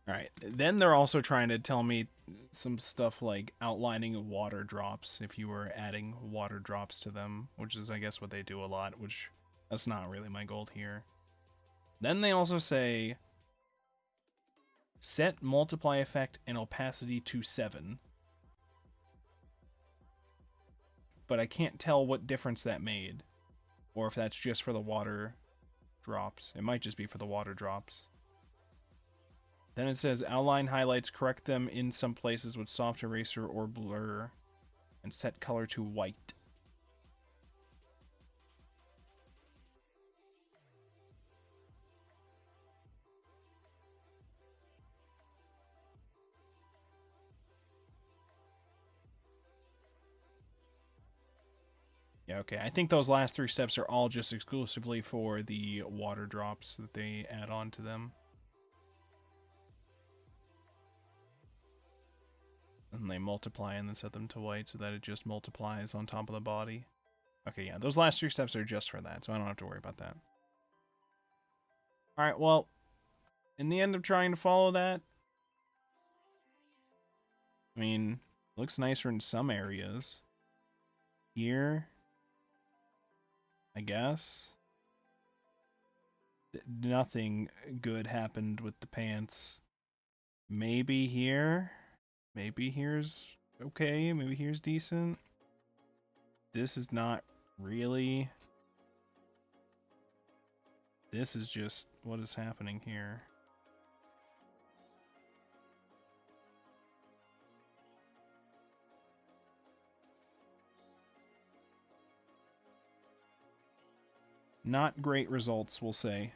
Alright, then they're also trying to tell me some stuff like outlining water drops if you were adding water drops to them, which is, I guess, what they do a lot, which that's not really my goal here. Then they also say set multiply effect and opacity to 7. But I can't tell what difference that made, or if that's just for the water drops. It might just be for the water drops. Then it says outline highlights, correct them in some places with soft eraser or blur, and set color to white. Yeah, okay. I think those last 3 steps are all just exclusively for the water drops that they add on to them. And they multiply and then set them to white so that it just multiplies on top of the body. Okay, yeah, those last 3 steps are just for that, so I don't have to worry about that. Alright, well, in the end of trying to follow that, I mean, looks nicer in some areas. Here, I guess. Nothing good happened with the pants. Maybe here. Maybe here's okay. Maybe here's decent. This is not really. This is just what is happening here. Not great results, we'll say.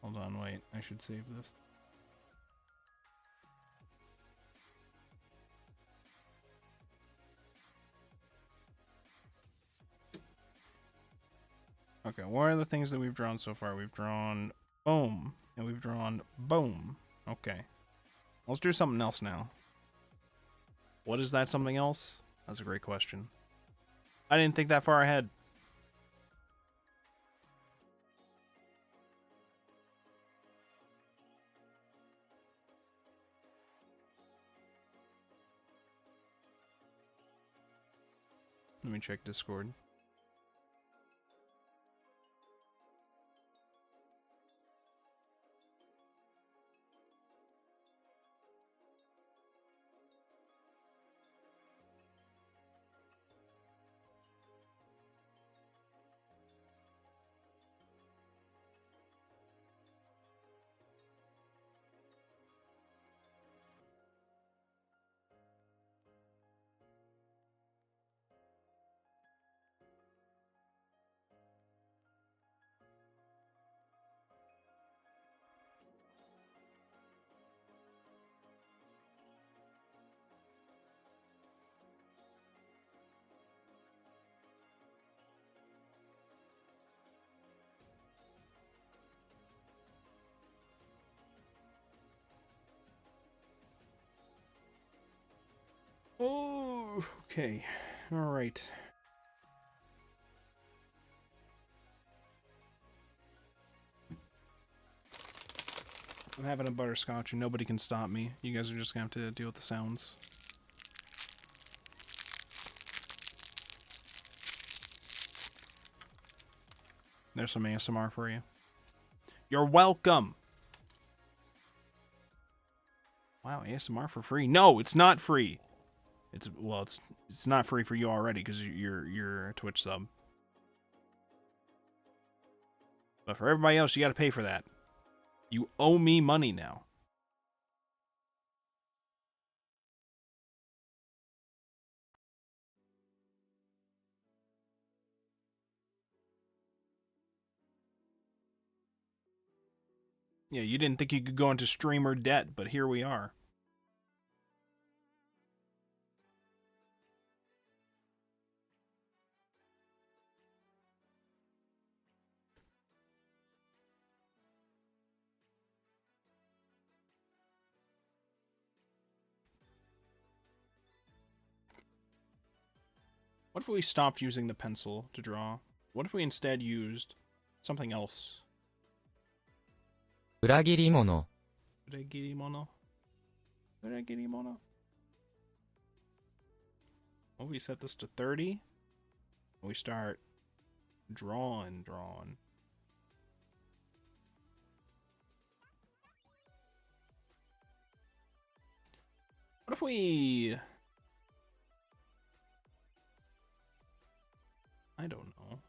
Hold on, on, wait. I should save this. Okay, what are the things that we've drawn so far? We've drawn boom, and we've drawn boom. Okay. Let's do something else now. What is that something else? That's a great question. I didn't think that far ahead. Let me check Discord. Oh, okay. All right. I'm having a butterscotch and nobody can stop me. You guys are just gonna have to deal with the sounds. There's some ASMR for you. You're welcome. Wow, ASMR for free? No, it's not free. It's not free for you already because you're a Twitch sub. But for everybody else, you got to pay for that. You owe me money now. Yeah, you didn't think you could go into streamer debt, but here we are. What if we stopped using the pencil to draw? What if we instead used something else? 裏切り者 Regirimono? Regirimono? What if we set this to 30? We start drawing. What if we... I don't know.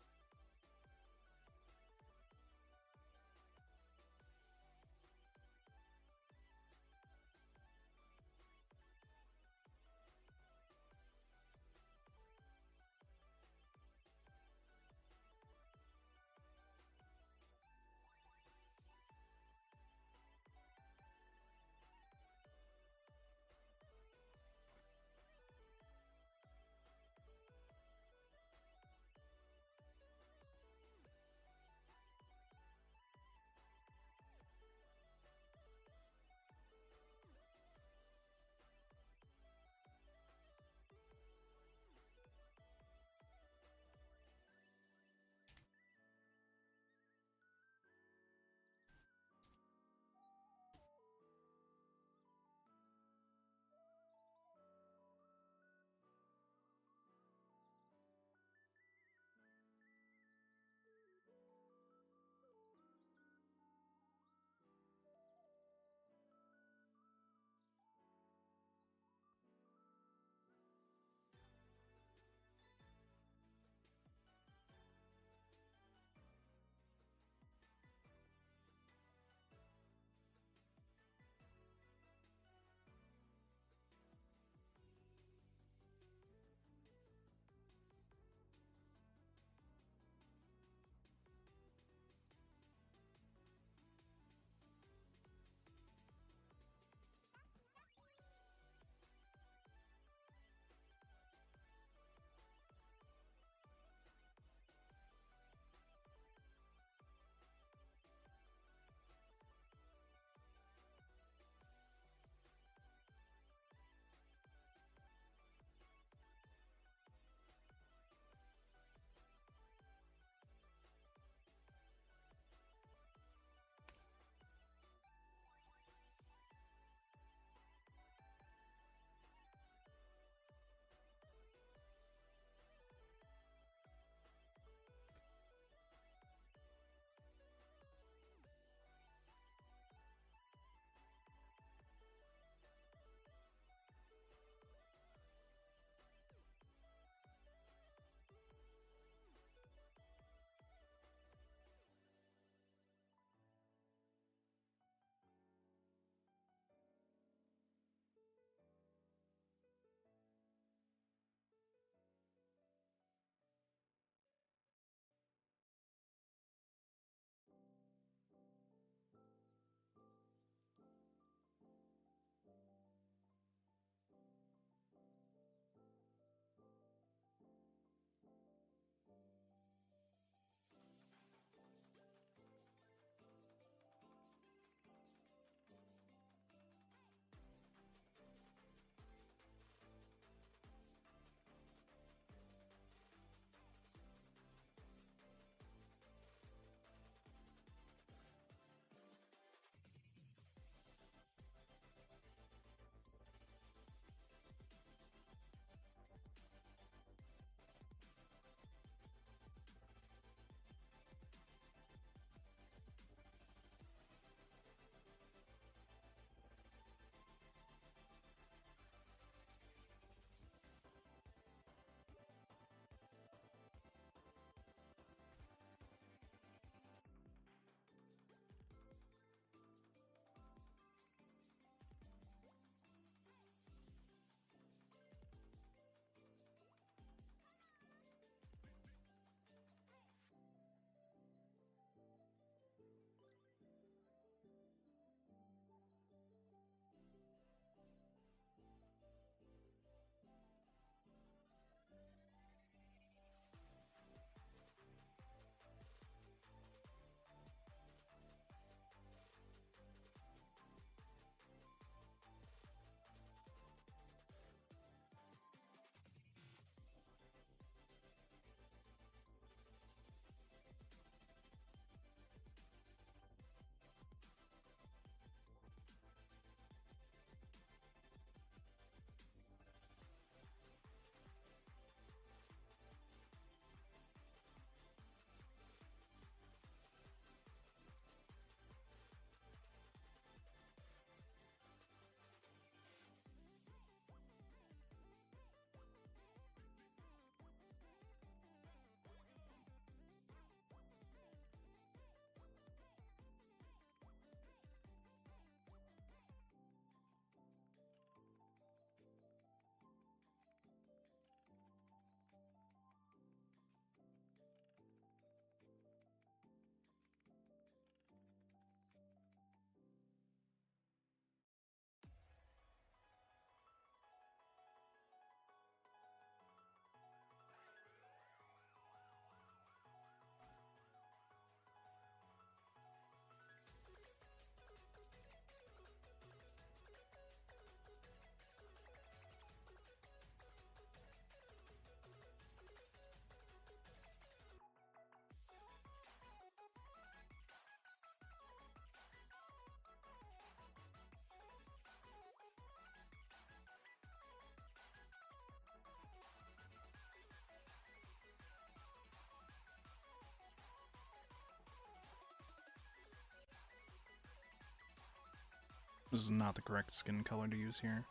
This is not the correct skin color to use here.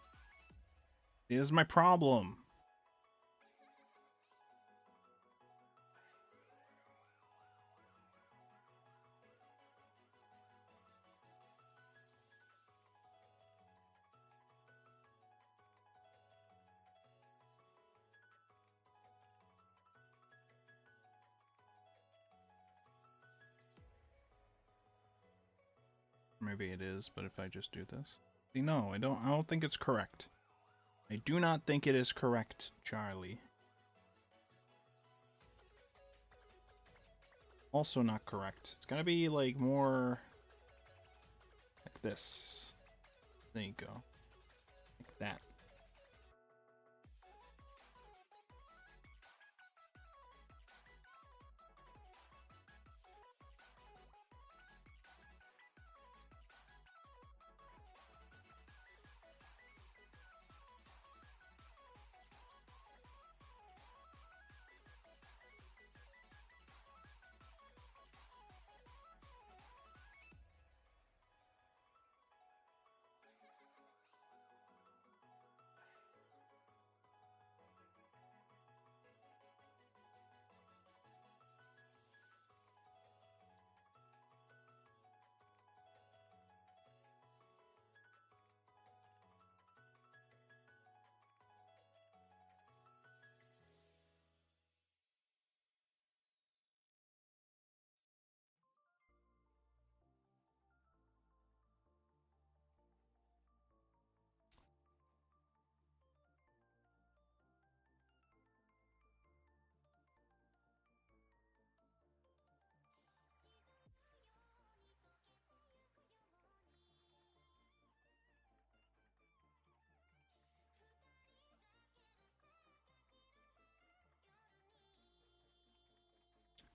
See, this is my problem. Maybe it is, but if I just do this. See, no, I don't think it's correct. I do not think it is correct, Charlie. Also not correct. It's gonna be like more like this. There you go. Like that.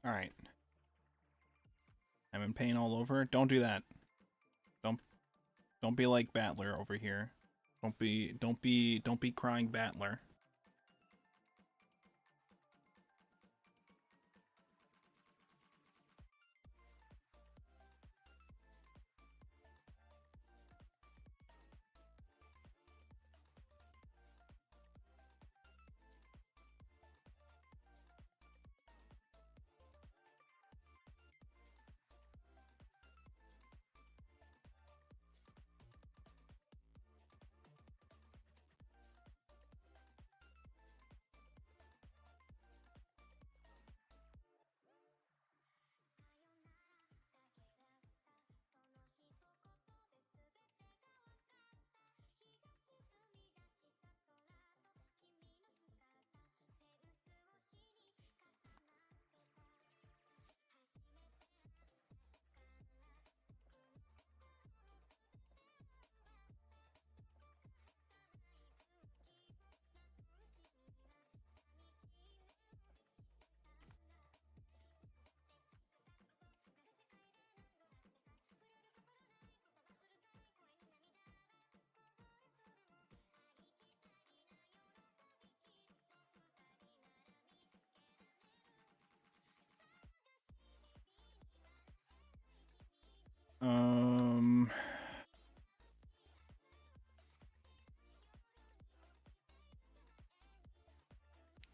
Alright. I'm in pain all over. Don't do that. Don't be like Battler over here. Don't be crying Battler.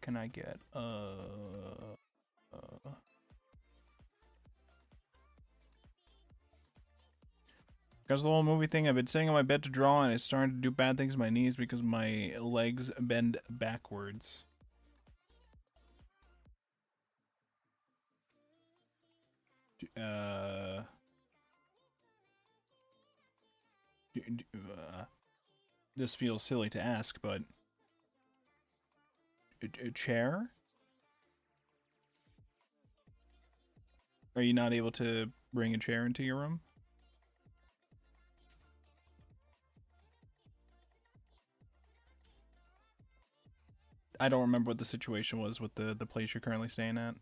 Can I get because of the whole movie thing, I've been sitting on my bed to draw and it's starting to do bad things to my knees because my legs bend backwards. This feels silly to ask, but a chair? Are you not able to bring a chair into your room? I don't remember what the situation was with the place you're currently staying at.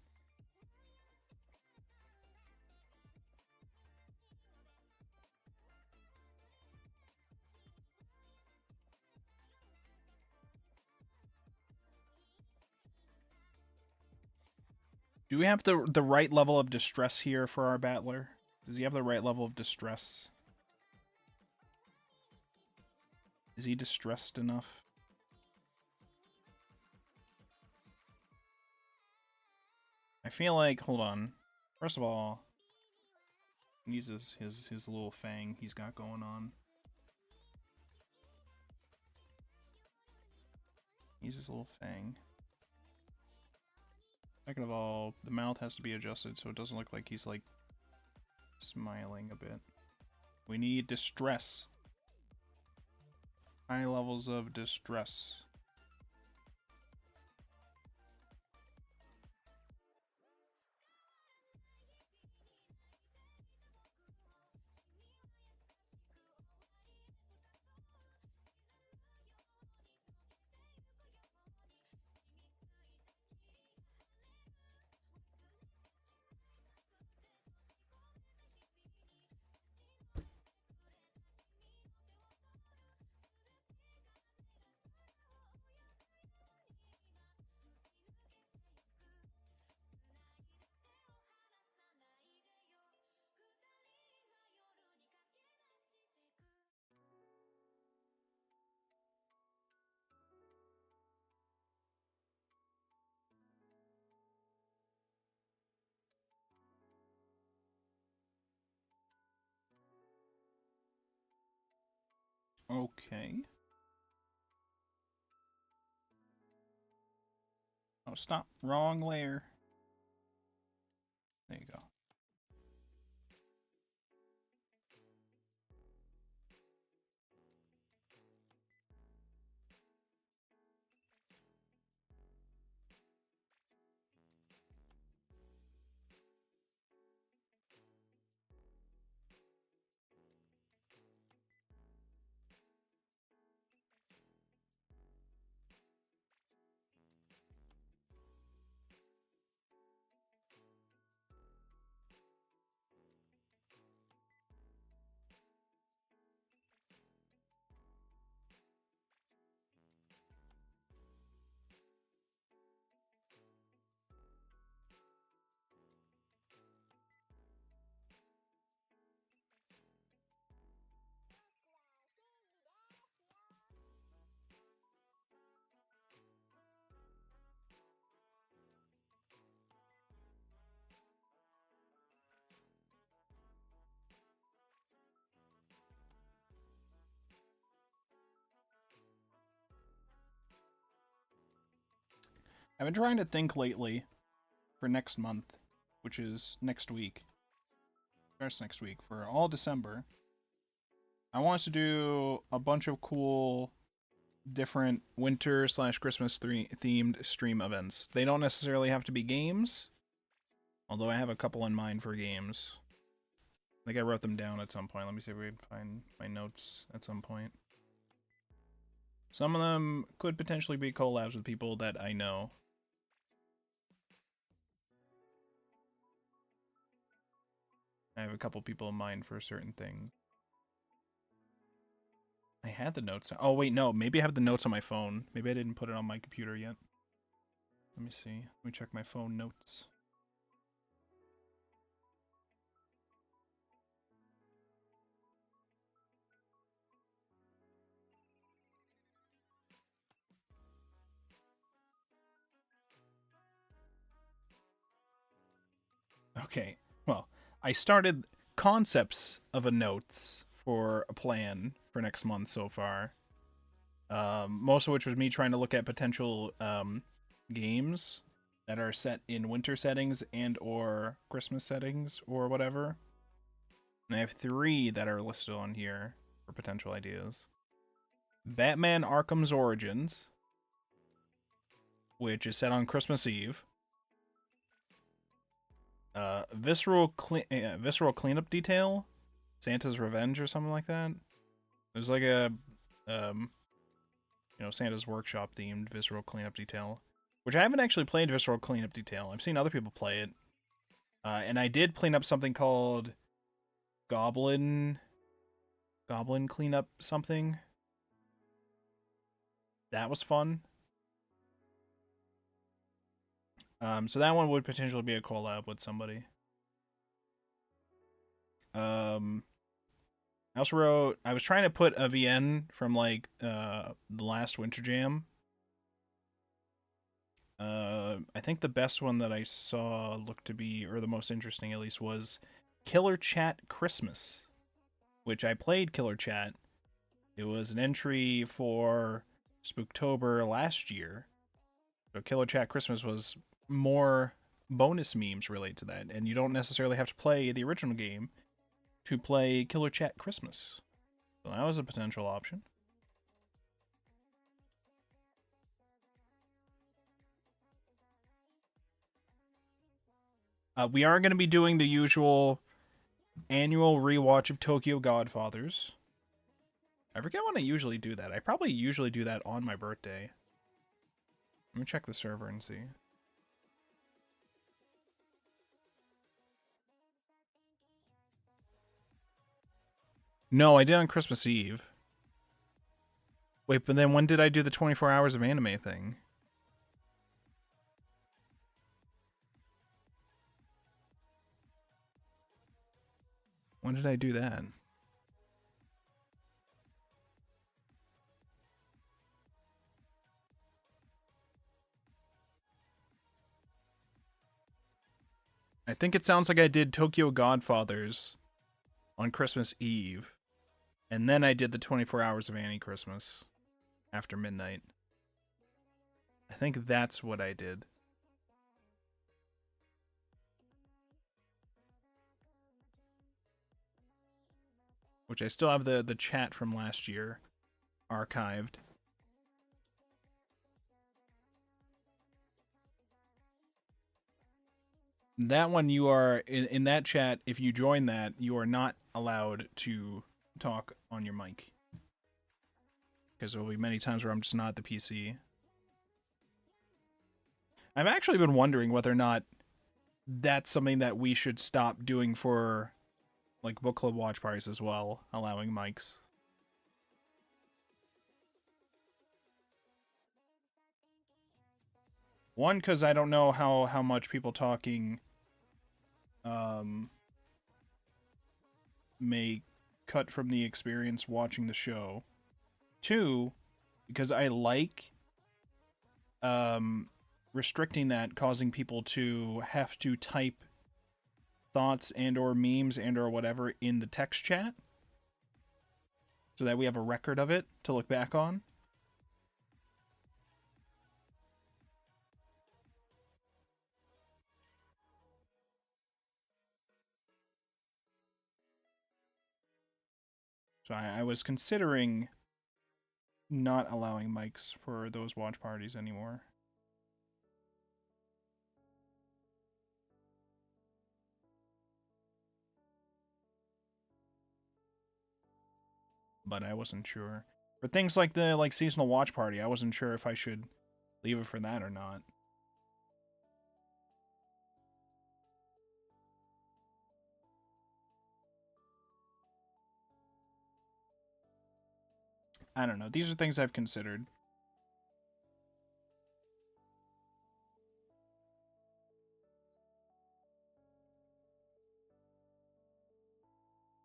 Do we have the right level of distress here for our battler? Does he have the right level of distress? Is he distressed enough? I feel like, hold on. First of all, he uses his little fang he's got going on. Use his little fang. Second of all, the mouth has to be adjusted so it doesn't look like he's like smiling a bit. We need distress. High levels of distress. Okay. Oh, stop. Wrong layer. There you go. I've been trying to think lately for next month, which is next week. Starts next week for all December. I want us to do a bunch of cool different winter / Christmas themed stream events. They don't necessarily have to be games, although I have a couple in mind for games. I think I wrote them down at some point. Let me see if we can find my notes at some point. Some of them could potentially be collabs with people that I know. I have a couple people in mind for a certain thing. I had the notes. Oh, wait, no. Maybe I have the notes on my phone. Maybe I didn't put it on my computer yet. Let me see. Let me check my phone notes. Okay, well, I started concepts of a notes for a plan for next month so far. Most of which was me trying to look at potential games that are set in winter settings and or Christmas settings or whatever. And I have 3 that are listed on here for potential ideas. Batman Arkham's Origins, which is set on Christmas Eve. Visceral Cleanup Detail, Santa's Revenge or something like that. There's like a Santa's Workshop themed Visceral Cleanup Detail, which I haven't actually played Visceral Cleanup Detail. I've seen other people play it. And I did clean up something called Goblin Cleanup something. That was fun. So that one would potentially be a collab with somebody. I also wrote, I was trying to put a VN from like the last Winter Jam. I think the best one that I saw looked to be, or the most interesting at least, was Killer Chat Christmas, which I played Killer Chat. It was an entry for Spooktober last year. So Killer Chat Christmas was more bonus memes related to that, and you don't necessarily have to play the original game to play Killer Chat Christmas. So that was a potential option. We are going to be doing the usual annual rewatch of Tokyo Godfathers. I forget when I usually do that. I probably usually do that on my birthday. Let me check the server and see. No, I did on Christmas Eve. Wait, but then when did I do the 24 hours of anime thing? When did I do that? I think it sounds like I did Tokyo Godfathers on Christmas Eve, and then I did the 24 hours of Annie Christmas after midnight. I think that's what I did. Which I still have the chat from last year archived. That one, you are in that chat. If you join that, you are not allowed to talk on your mic, because there will be many times where I'm just not at the PC. I've actually been wondering whether or not that's something that we should stop doing for like book club watch parties as well, allowing mics. One, because I don't know how much people talking may cut from the experience watching the show. Two, because I like restricting that, causing people to have to type thoughts and or memes and or whatever in the text chat, so that we have a record of it to look back on. So I was considering not allowing mics for those watch parties anymore. But I wasn't sure. For things like the seasonal watch party, I wasn't sure if I should leave it for that or not. I don't know. These are things I've considered.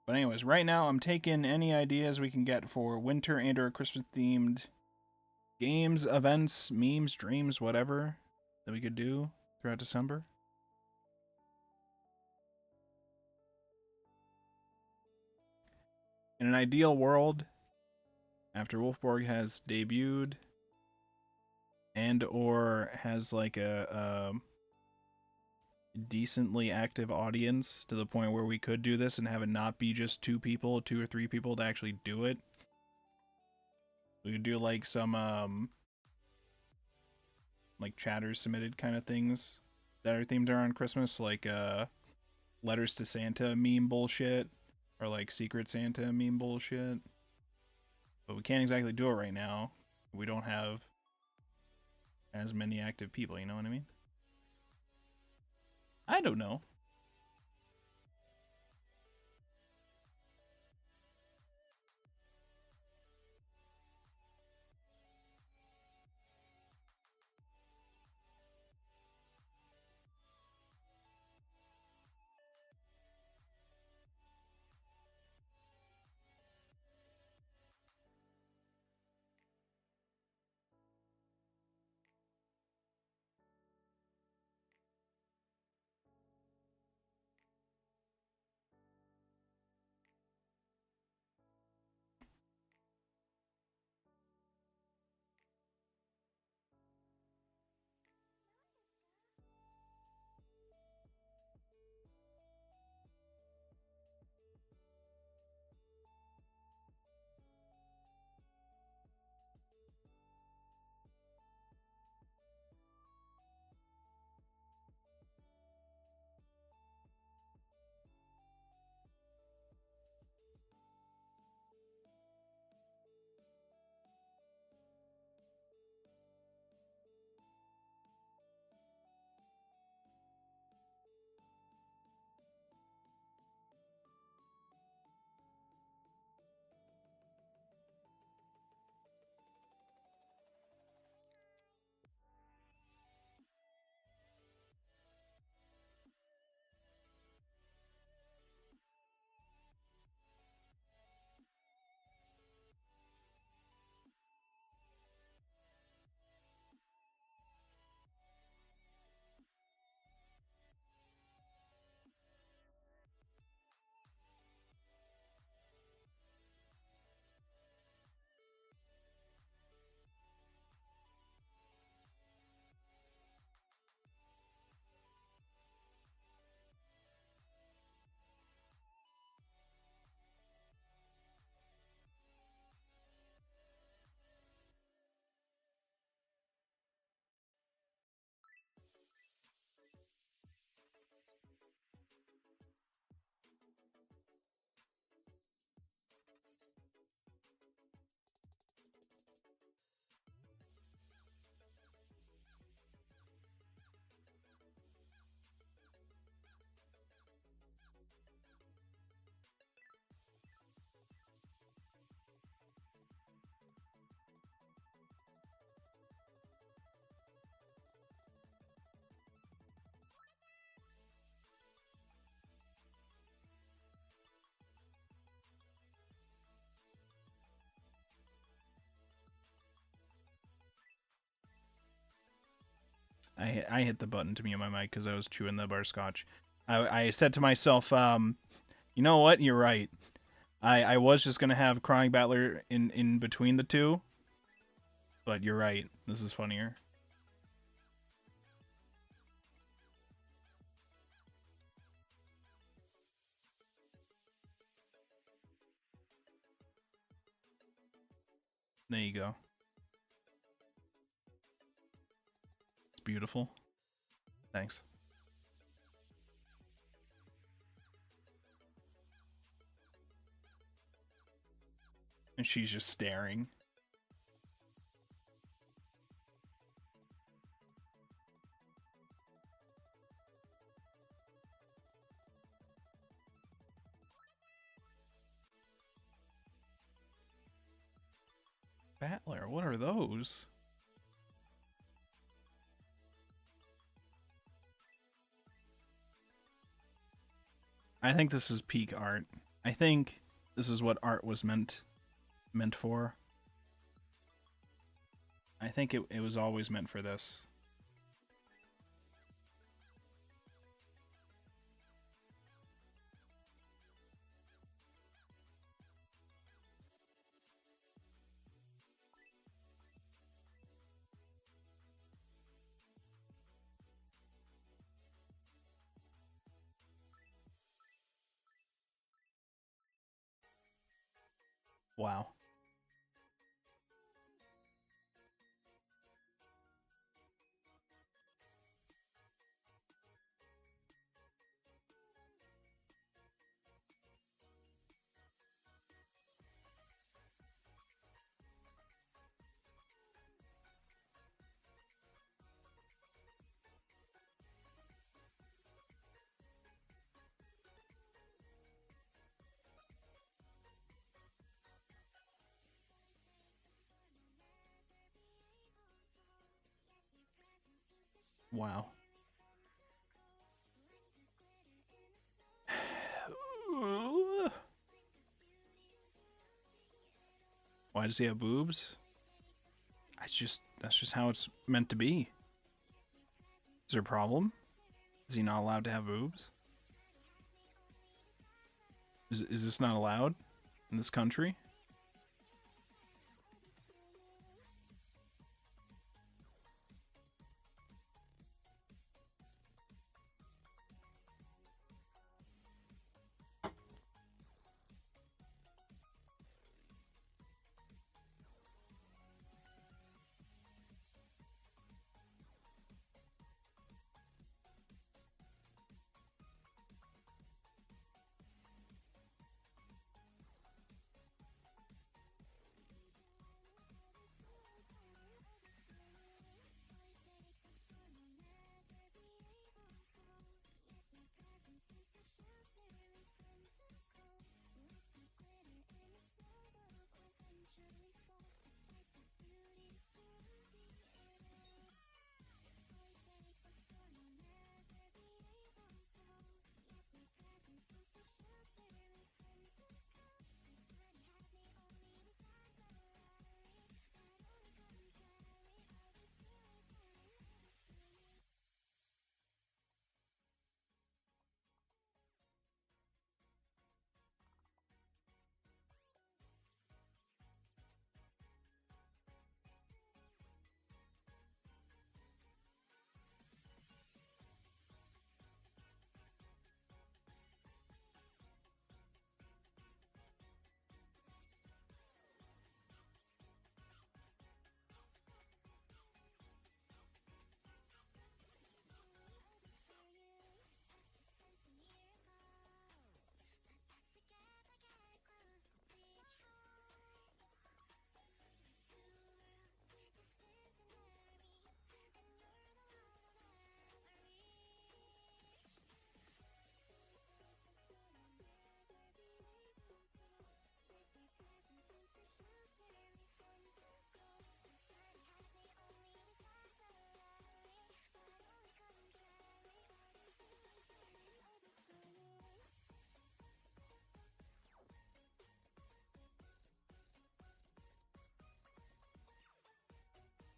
But anyways, right now I'm taking any ideas we can get for winter and or Christmas themed games, events, memes, dreams, whatever that we could do throughout December. In an ideal world, after Wolfborg has debuted and or has like a decently active audience to the point where we could do this and have it not be just two or three people to actually do it, we could do like some like chatters submitted kind of things that are themed around Christmas, like letters to Santa meme bullshit, or like Secret Santa meme bullshit. But we can't exactly do it right now. We don't have as many active people, you know what I mean? I don't know. I hit the button to mute my mic because I was chewing the butterscotch. I said to myself, you know what? You're right. I was just gonna have Crying Battler in between the two, but you're right. This is funnier. There you go. It's beautiful. Thanks. And she's just staring. Battler, what are those? I think this is peak art. I think this is what art was meant for. I think it was always meant for this. Wow. Wow. Why does he have boobs? That's just how it's meant to be. Is there a problem? Is he not allowed to have boobs? Is this not allowed in this country?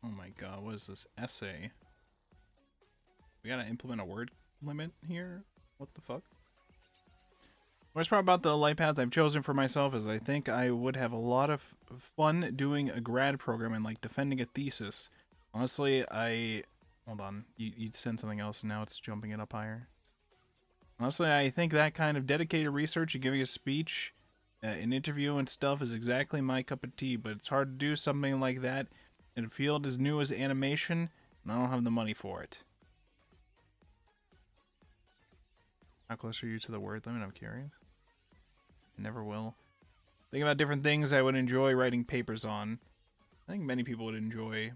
Oh my god, what is this essay? We gotta implement a word limit here? What the fuck? What's part about the life path I've chosen for myself is I think I would have a lot of fun doing a grad program and like defending a thesis. Honestly, hold on. You sent something else and now it's jumping it up higher. Honestly, I think that kind of dedicated research and giving a speech, an interview and stuff is exactly my cup of tea, but it's hard to do something like that in a field as new as animation, and I don't have the money for it. How close are you to the word limit? I'm curious. I never will. Think about different things I would enjoy writing papers on. I think many people would enjoy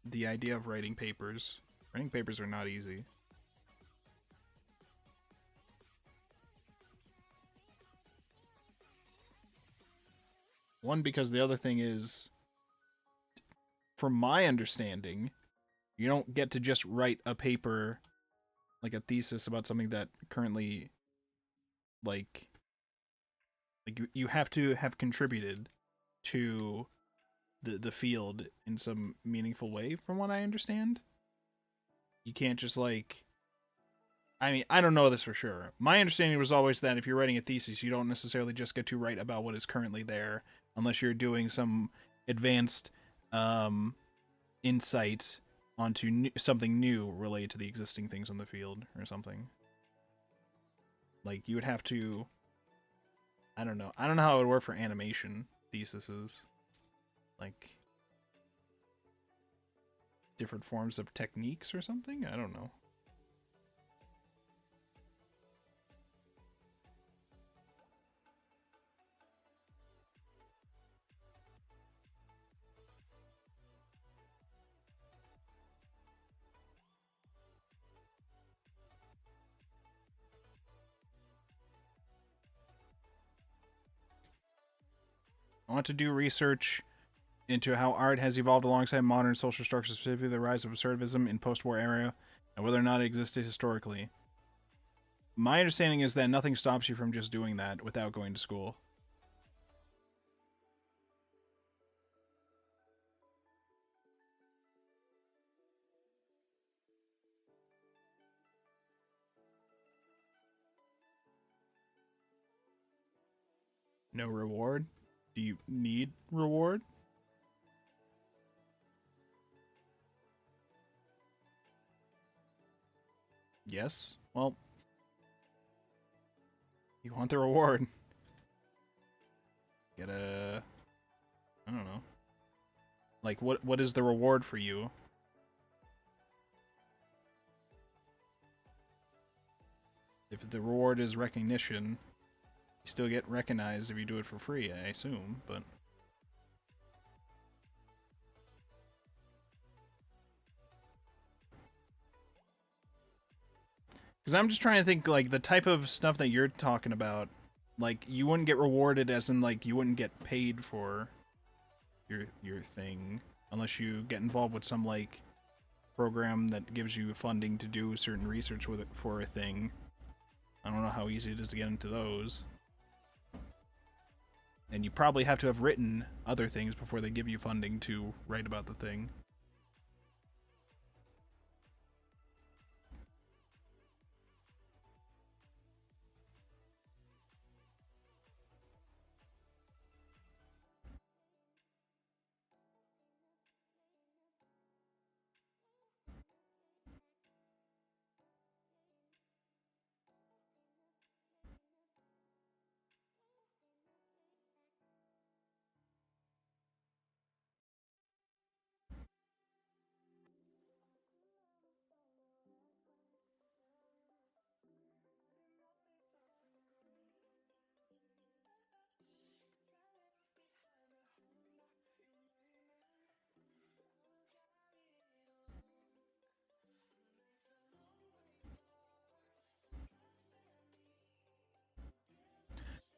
the idea of writing papers. Writing papers are not easy. One, because the other thing is, from my understanding, you don't get to just write a paper, like a thesis about something that currently, like you have to have contributed to the field in some meaningful way, from what I understand. You can't just like, I mean, I don't know this for sure. My understanding was always that if you're writing a thesis, you don't necessarily just get to write about what is currently there, unless you're doing some advanced insight onto something new related to the existing things in the field or something. Like, you would have to, I don't know how it would work for animation theses. Like, different forms of techniques or something? I don't know. I want to do research into how art has evolved alongside modern social structures, specifically the rise of absurdism in post-war era, and whether or not it existed historically. My understanding is that nothing stops you from just doing that without going to school. No reward? Do you need reward? Yes. Well, you want the reward. Get a... I don't know. Like, what is the reward for you? If the reward is recognition, you still get recognized if you do it for free, I assume, but... Because I'm just trying to think, like, the type of stuff that you're talking about, like, you wouldn't get rewarded as in, like, you wouldn't get paid for your thing unless you get involved with some, like, program that gives you funding to do certain research with it for a thing. I don't know how easy it is to get into those. And you probably have to have written other things before they give you funding to write about the thing.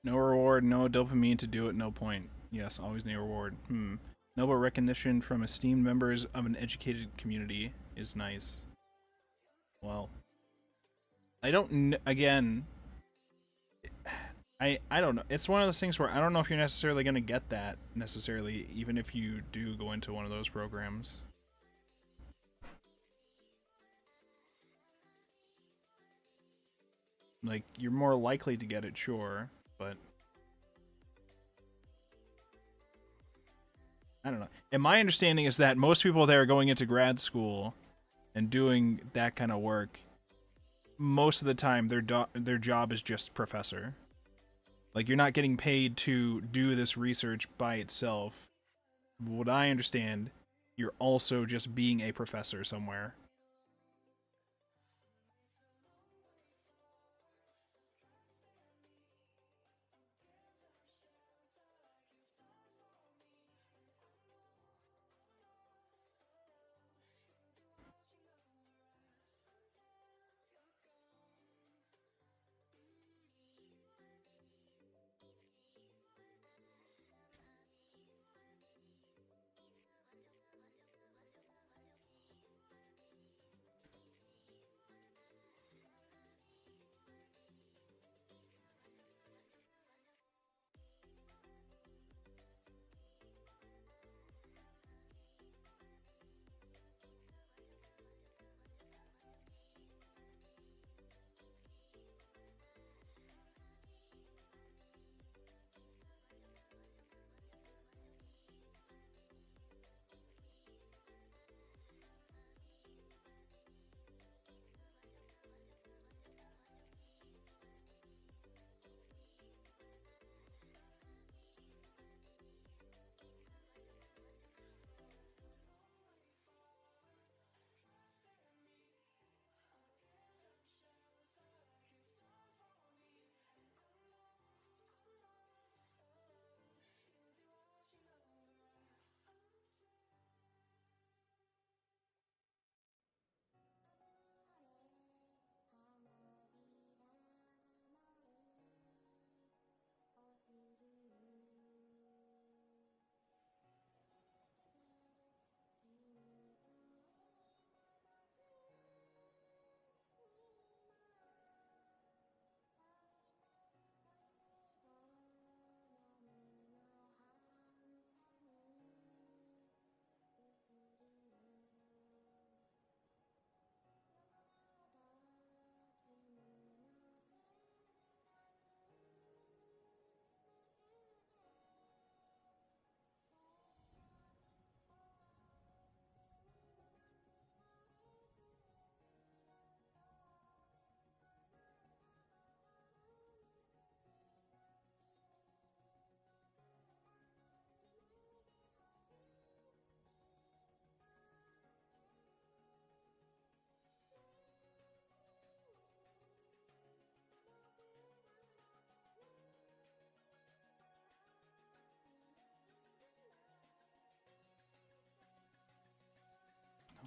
No reward, no dopamine to do it, no point. Yes, always no reward. Noble recognition from esteemed members of an educated community is nice. Well, I don't, again, I don't know. It's one of those things where I don't know if you're necessarily going to get that, necessarily, even if you do go into one of those programs. Like, you're more likely to get it, sure, but I don't know. And my understanding is that most people that are going into grad school and doing that kind of work, most of the time their job is just professor. Like, you're not getting paid to do this research by itself. What I understand, you're also just being a professor somewhere.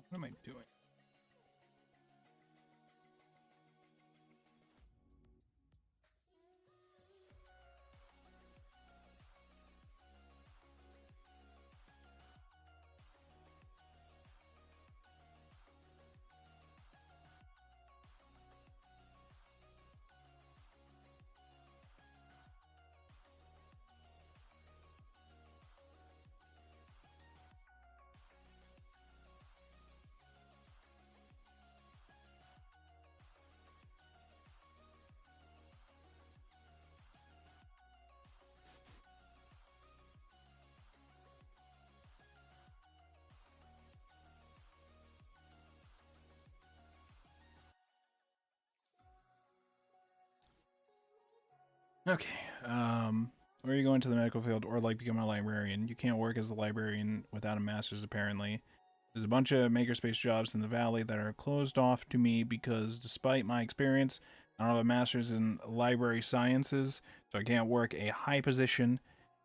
What am I doing? Okay. Or you go into the medical field or like become a librarian. You can't work as a librarian without a master's, apparently. There's a bunch of makerspace jobs in the valley that are closed off to me because despite my experience, I don't have a master's in library sciences, so I can't work a high position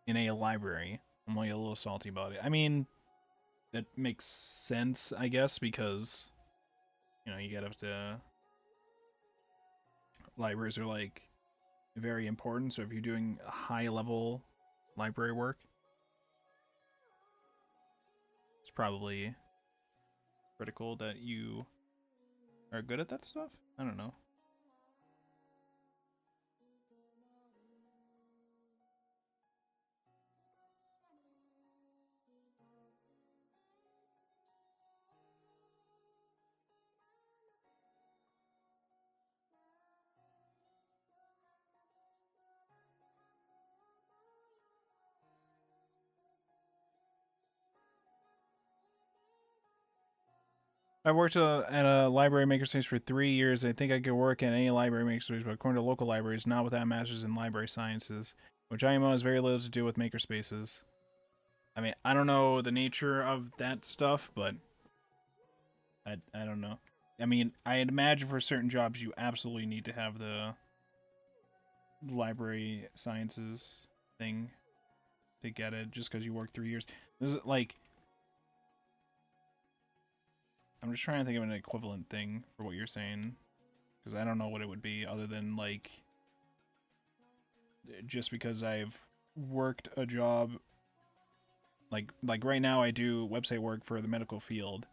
in a library. I'm like a little salty about it. I mean, that makes sense, I guess, because, you know, you gotta have to... Libraries are like very important, so if you're doing high level library work, it's probably critical that you are good at that stuff. I don't know. I worked at a library makerspace for 3 years. I think I could work at any library makerspace, but according to local libraries, not without a master's in library sciences, which IMO has very little to do with makerspaces. I mean, I don't know the nature of that stuff, but I don't know. I mean, I'd imagine for certain jobs you absolutely need to have the library sciences thing to get it, just because you work 3 years. This is like, I'm just trying to think of an equivalent thing for what you're saying, because I don't know what it would be other than like, just because I've worked a job, like right now I do website work for the medical field.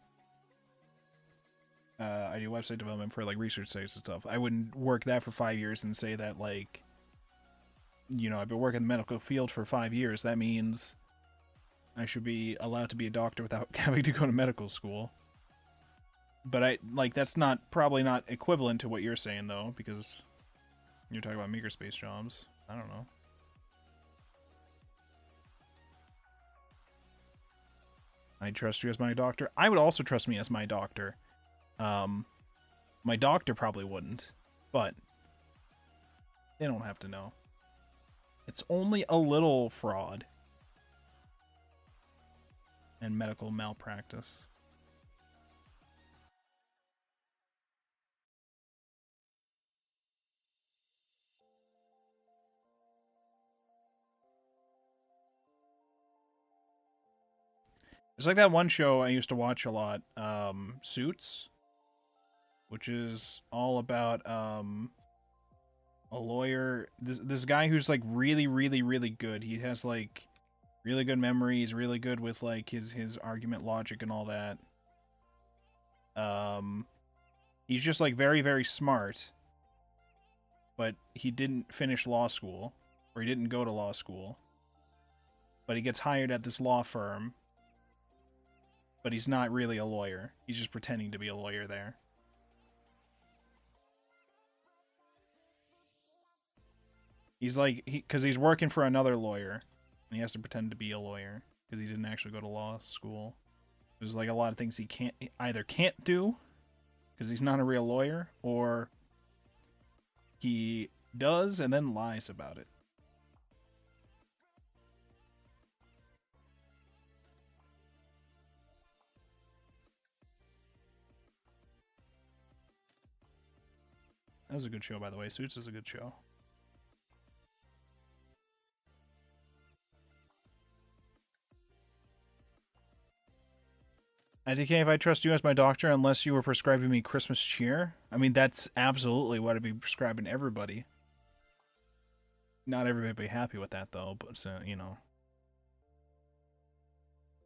I do website development for like research sites and stuff. I wouldn't work that for 5 years and say that like, you know, I've been working in the medical field for 5 years. That means I should be allowed to be a doctor without having to go to medical school. But I like that's not probably not equivalent to what you're saying though, because you're talking about makerspace jobs. I don't know. I trust you as my doctor. I would also trust me as my doctor. My doctor probably wouldn't, but they don't have to know. It's only a little fraud and medical malpractice. It's like that one show I used to watch a lot, Suits, which is all about a lawyer. This guy who's like really good. He has like really good memory. He's really good with like his argument logic and all that. He's just like very smart, but he didn't finish law school, or he didn't go to law school. But he gets hired at this law firm, but he's not really a lawyer. He's just pretending to be a lawyer there. He's like, because he's working for another lawyer, and he has to pretend to be a lawyer because he didn't actually go to law school. There's like a lot of things he either can't do because he's not a real lawyer, or he does and then lies about it. That was a good show, by the way. Suits is a good show. IDK, if I trust you as my doctor unless you were prescribing me Christmas cheer? I mean, that's absolutely what I'd be prescribing everybody. Not everybody would be happy with that, though, but, you know.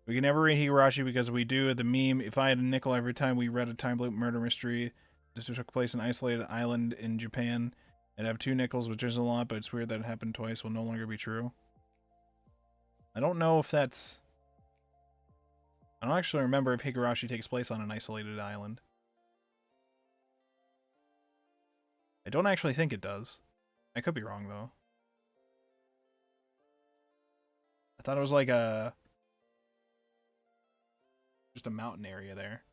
We can never read Higurashi because we do the meme. If I had a nickel every time we read a time loop murder mystery, this took place in an isolated island in Japan, and have 2 nickels, which isn't a lot, but it's weird that it happened twice, will no longer be true. I don't know if that's... I don't actually remember if Higurashi takes place on an isolated island. I don't actually think it does. I could be wrong, though. I thought it was like just a mountain area there.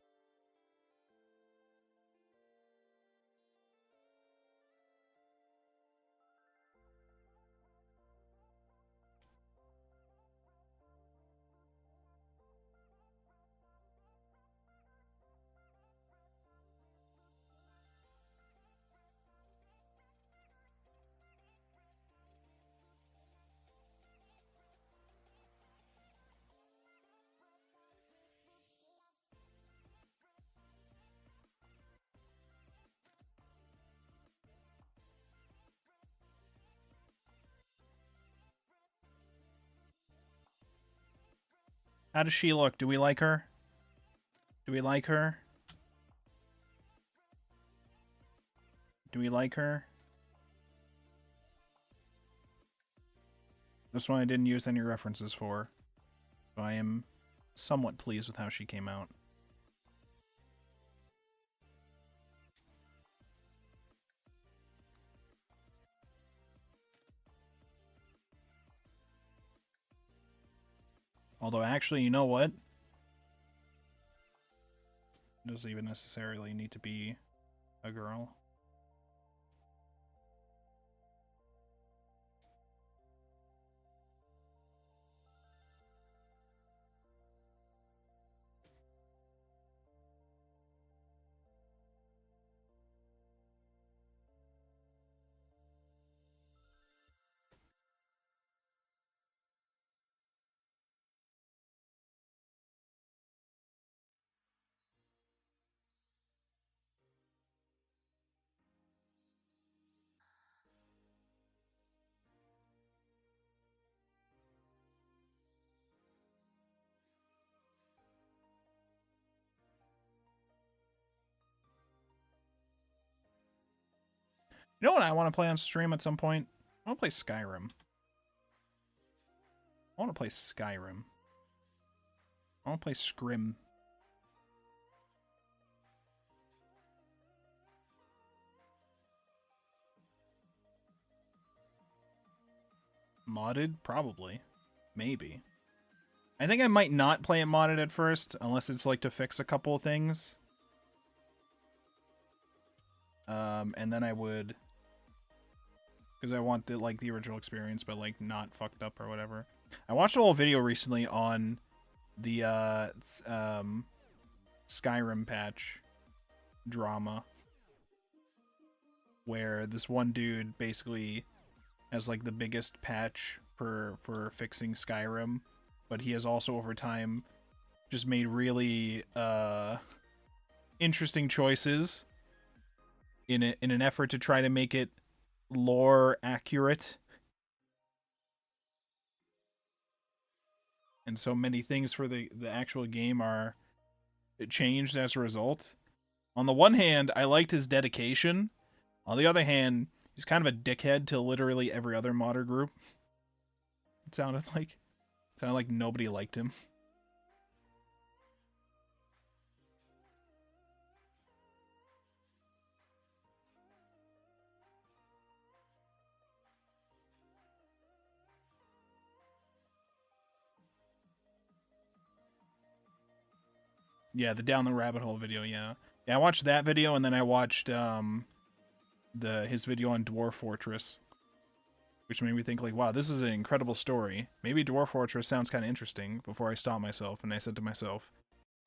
How does she look? Do we like her? Do we like her? Do we like her? This one I didn't use any references for. So I am somewhat pleased with how she came out. Although, actually, you know what? It doesn't even necessarily need to be a girl. You know what I want to play on stream at some point? I want to play Skyrim. I want to play Skyrim. I want to play Scrim. Modded? Probably. Maybe. I think I might not play it modded at first, unless it's like to fix a couple of things. And then I would... Because I want the, like, the original experience, but, like, not fucked up or whatever. I watched a whole video recently on the, Skyrim patch drama. Where this one dude basically has, like, the biggest patch for fixing Skyrim. But he has also, over time, just made really, interesting choices in an effort to try to make it lore accurate. And so many things for the actual game are changed as a result. On the one hand, I liked his dedication. On the other hand, he's kind of a dickhead to literally every other modder group. It sounded like nobody liked him. Yeah, the down the rabbit hole video, yeah. Yeah, I watched that video, and then I watched his video on Dwarf Fortress, which made me think, like, wow, this is an incredible story. Maybe Dwarf Fortress sounds kind of interesting, before I stopped myself, and I said to myself,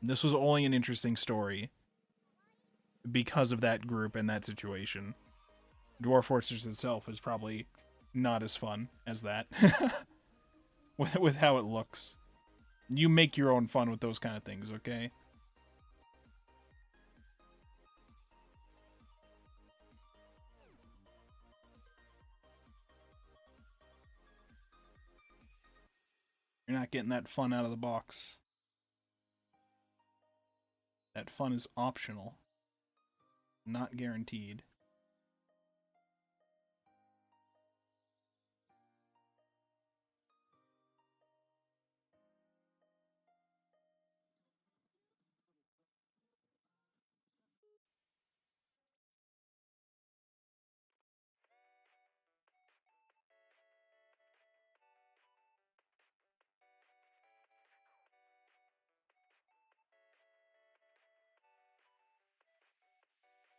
this was only an interesting story because of that group and that situation. Dwarf Fortress itself is probably not as fun as that, with how it looks. You make your own fun with those kind of things, okay? You're not getting that fun out of the box. That fun is optional. Not guaranteed.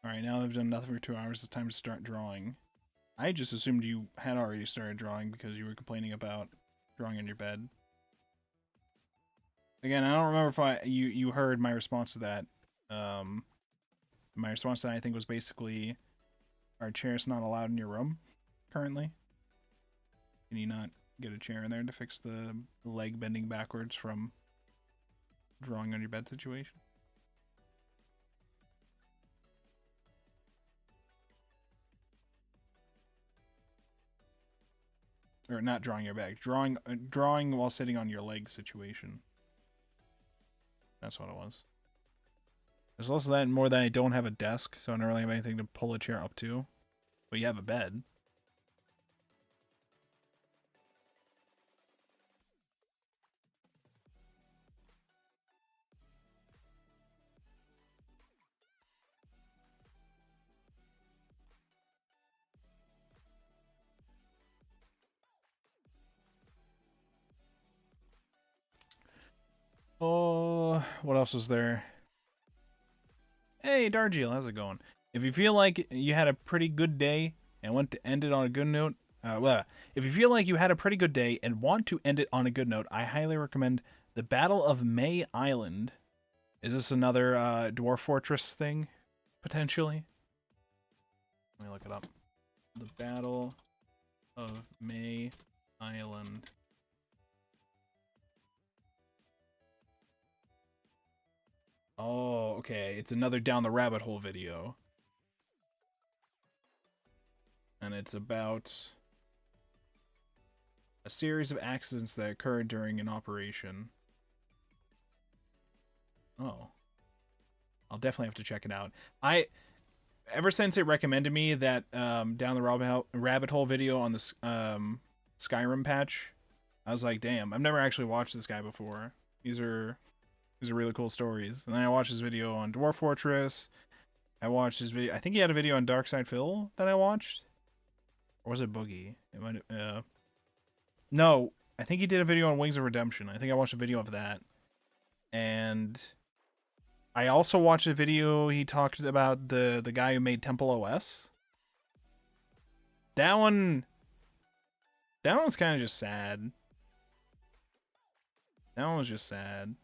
Alright, now I've done nothing for 2 hours, it's time to start drawing. I just assumed you had already started drawing because you were complaining about drawing in your bed. Again, I don't remember if you heard my response to that. My response to that, I think, was basically, are chairs not allowed in your room currently? Can you not get a chair in there to fix the leg bending backwards from drawing on your bed situation? Or not drawing your back, drawing while sitting on your leg situation. That's what it was. There's less of that and more that I don't have a desk, so I don't really have anything to pull a chair up to. But you have a bed. Oh, what else was there? Hey, Darjeel, how's it going? If you feel like you had a pretty good day and want to end it on a good note, if you feel like you had a pretty good day and want to end it on a good note, I highly recommend the Battle of May Island. Is this another Dwarf Fortress thing, potentially? Let me look it up. The Battle of May Island. Oh, okay. It's another Down the Rabbit Hole video. And it's about a series of accidents that occurred during an operation. Oh. I'll definitely have to check it out. Ever since it recommended me that Down the Rabbit Hole video on the Skyrim patch, I was like, damn, I've never actually watched this guy before. These are really cool stories. And then I watched his video on Dwarf Fortress. I watched his video. I think he had a video on Darkside Phil that I watched. Or was it Boogie? It might. No, I think he did a video on Wings of Redemption. I think I watched a video of that. And I also watched a video he talked about the guy who made Temple OS. That one was kind of just sad. That one was just sad.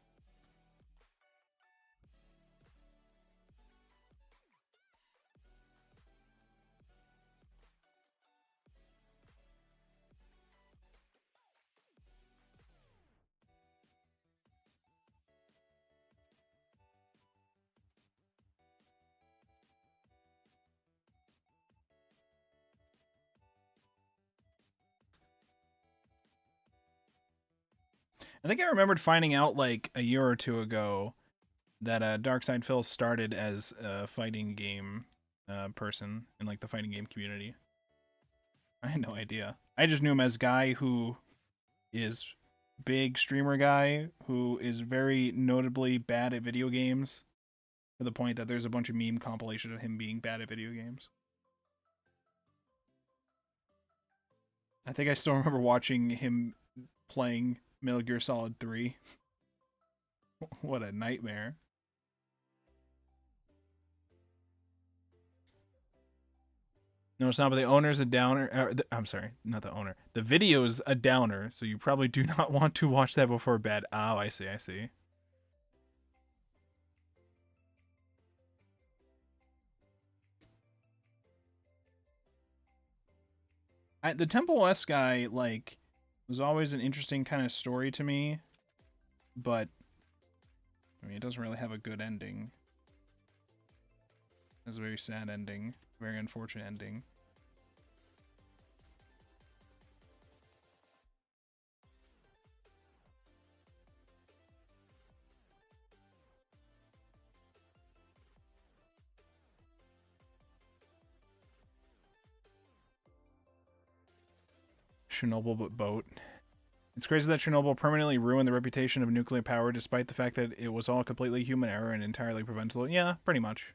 I think I remembered finding out like a year or two ago that Darkside Phil started as a fighting game person in like the fighting game community. I had no idea. I just knew him as a guy who is big streamer guy who is very notably bad at video games to the point that there's a bunch of meme compilation of him being bad at video games. I think I still remember watching him playing Metal Gear Solid 3. What a nightmare. No, it's not, but the owner's a downer. I'm sorry, not the owner. The video's a downer, so you probably do not want to watch that before bed. Oh, I see, I see. The Temple OS guy, like, was always an interesting kind of story to me, but, I mean, it doesn't really have a good ending. It has a very sad ending. Very unfortunate ending. Chernobyl boat. It's crazy that Chernobyl permanently ruined the reputation of nuclear power despite the fact that it was all completely human error and entirely preventable. Yeah, pretty much.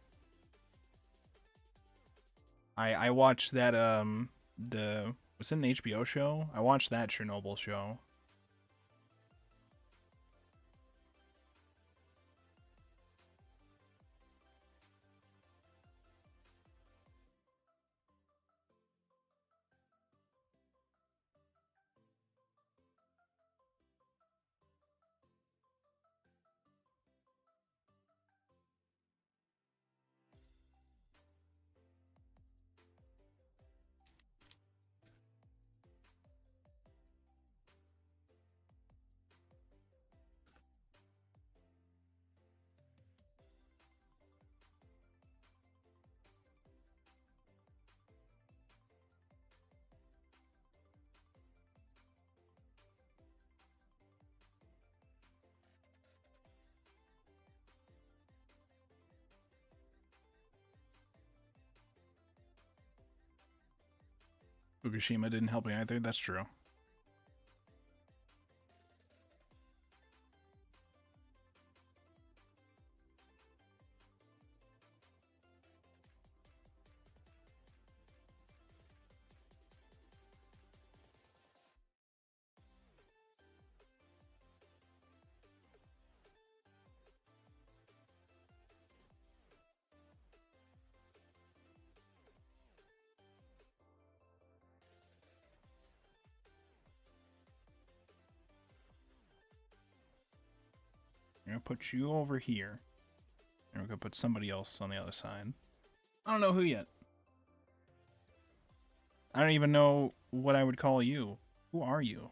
I watched that was it an HBO show? I watched that Chernobyl show. Fukushima didn't help me either, that's true. gonna put you over here. And we're gonna put somebody else on the other side. I don't know who yet. I don't even know what I would call you. Who are you?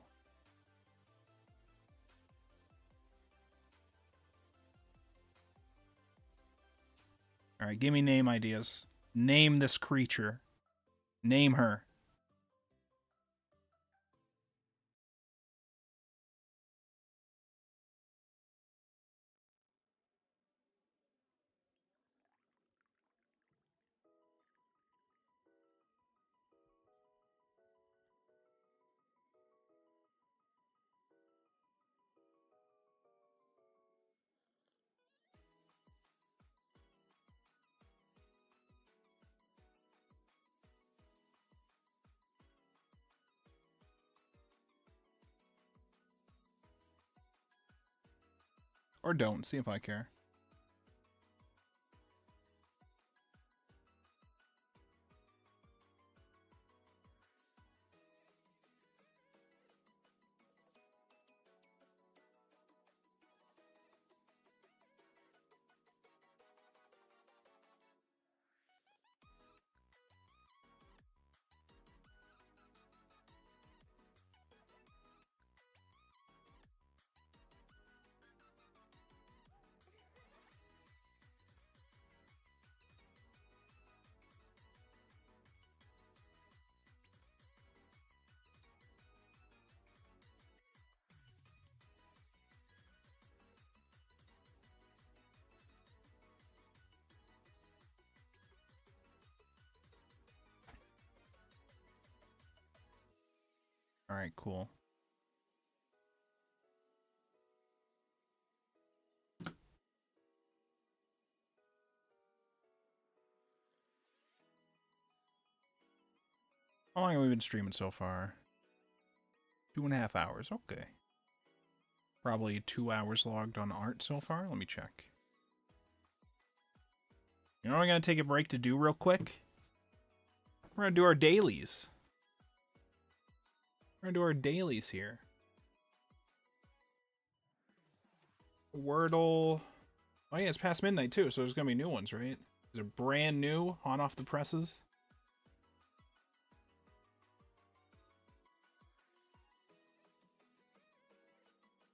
Alright, give me name ideas. Name this creature. Name her. Or don't. See if I care. Alright, cool. How long have we been streaming so far? 2.5 hours. Okay. Probably 2 hours logged on art so far. Let me check. You know what I'm going to take a break to do real quick? We're going to do our dailies. We're going to do our dailies here. Wordle. Oh yeah, it's past midnight too, so there's going to be new ones, right? These are brand new, hot off the presses.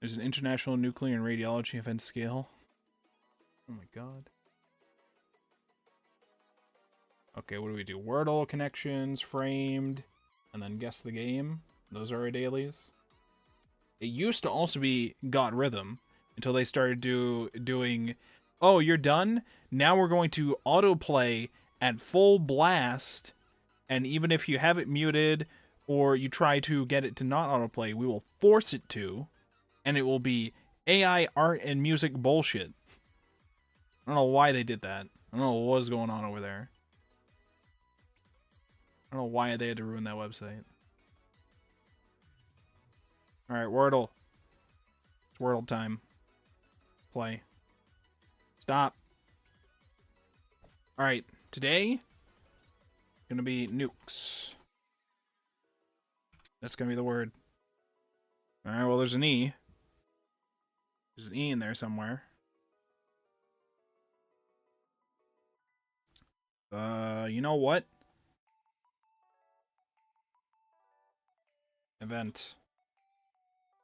There's an international nuclear and radiology event scale. Oh my god. Okay, what do we do? Wordle, connections, framed, and then guess the game. Those are our dailies. It used to also be Got Rhythm until they started doing, oh, you're done? Now we're going to autoplay at full blast, and even if you have it muted or you try to get it to not autoplay, we will force it to, and it will be AI art and music bullshit. I don't know why they did that. I don't know what was going on over there. I don't know why they had to ruin that website. Alright, Wordle. It's Wordle time. Play. Stop. Alright, today, gonna be nukes. That's gonna be the word. Alright, well, there's an E. There's an E in there somewhere. You know what? Event.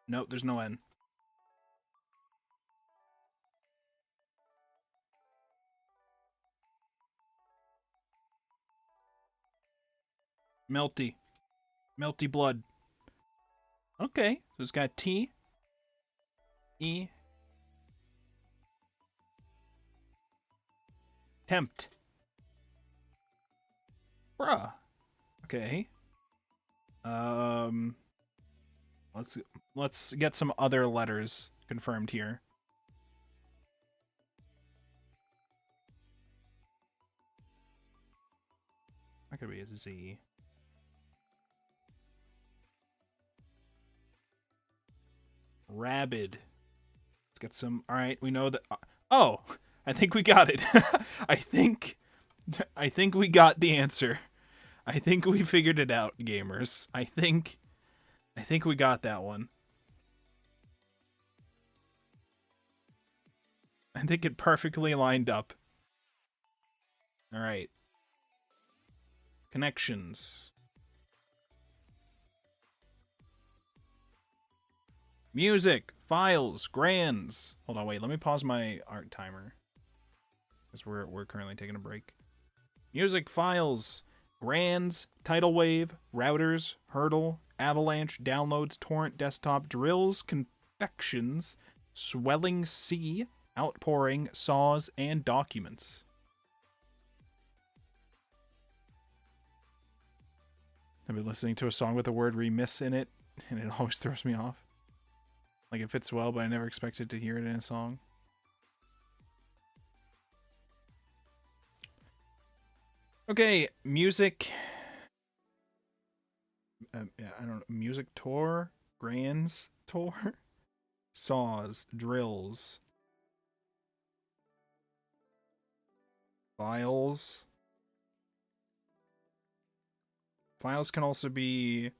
Nope, there's no N. Melty. Melty blood. Okay, so it's got T. E. Tempt. Bruh. Okay. Let's get some other letters confirmed here. That could be a Z. Rabid. Let's get some. All right, we know that. Oh, I think we got it. I think we got the answer. I think we figured it out, gamers. I think we got that one. I think it perfectly lined up. All right. Connections. Music, files, grands. Hold on, wait. Let me pause my art timer because we're currently taking a break. Music, files, grands, tidal wave, routers, hurdle, avalanche, downloads, torrent, desktop, drills, confections, swelling sea, outpouring, saws, and documents. I've been listening to a song with the word remiss in it, and it always throws me off. Like, it fits well, but I never expected to hear it in a song. Okay, music. Yeah, I don't know. Music tour? Grands tour? Saws, drills. Files. Files can also be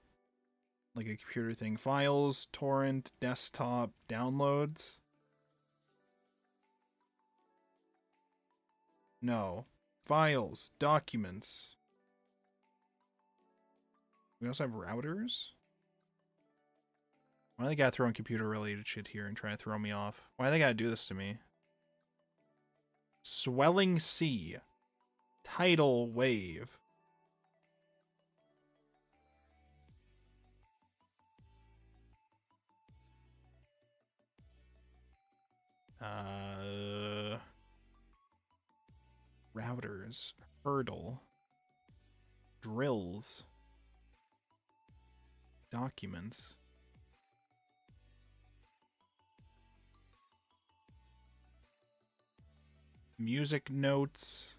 like a computer thing. Files, torrent, desktop, downloads. No. Files, documents. We also have routers. Why do they gotta throw in computer related shit here and try to throw me off? Why do they gotta do this to me? Swelling sea. Tidal wave. Routers. Hurdle. Drills. Documents. Music notes.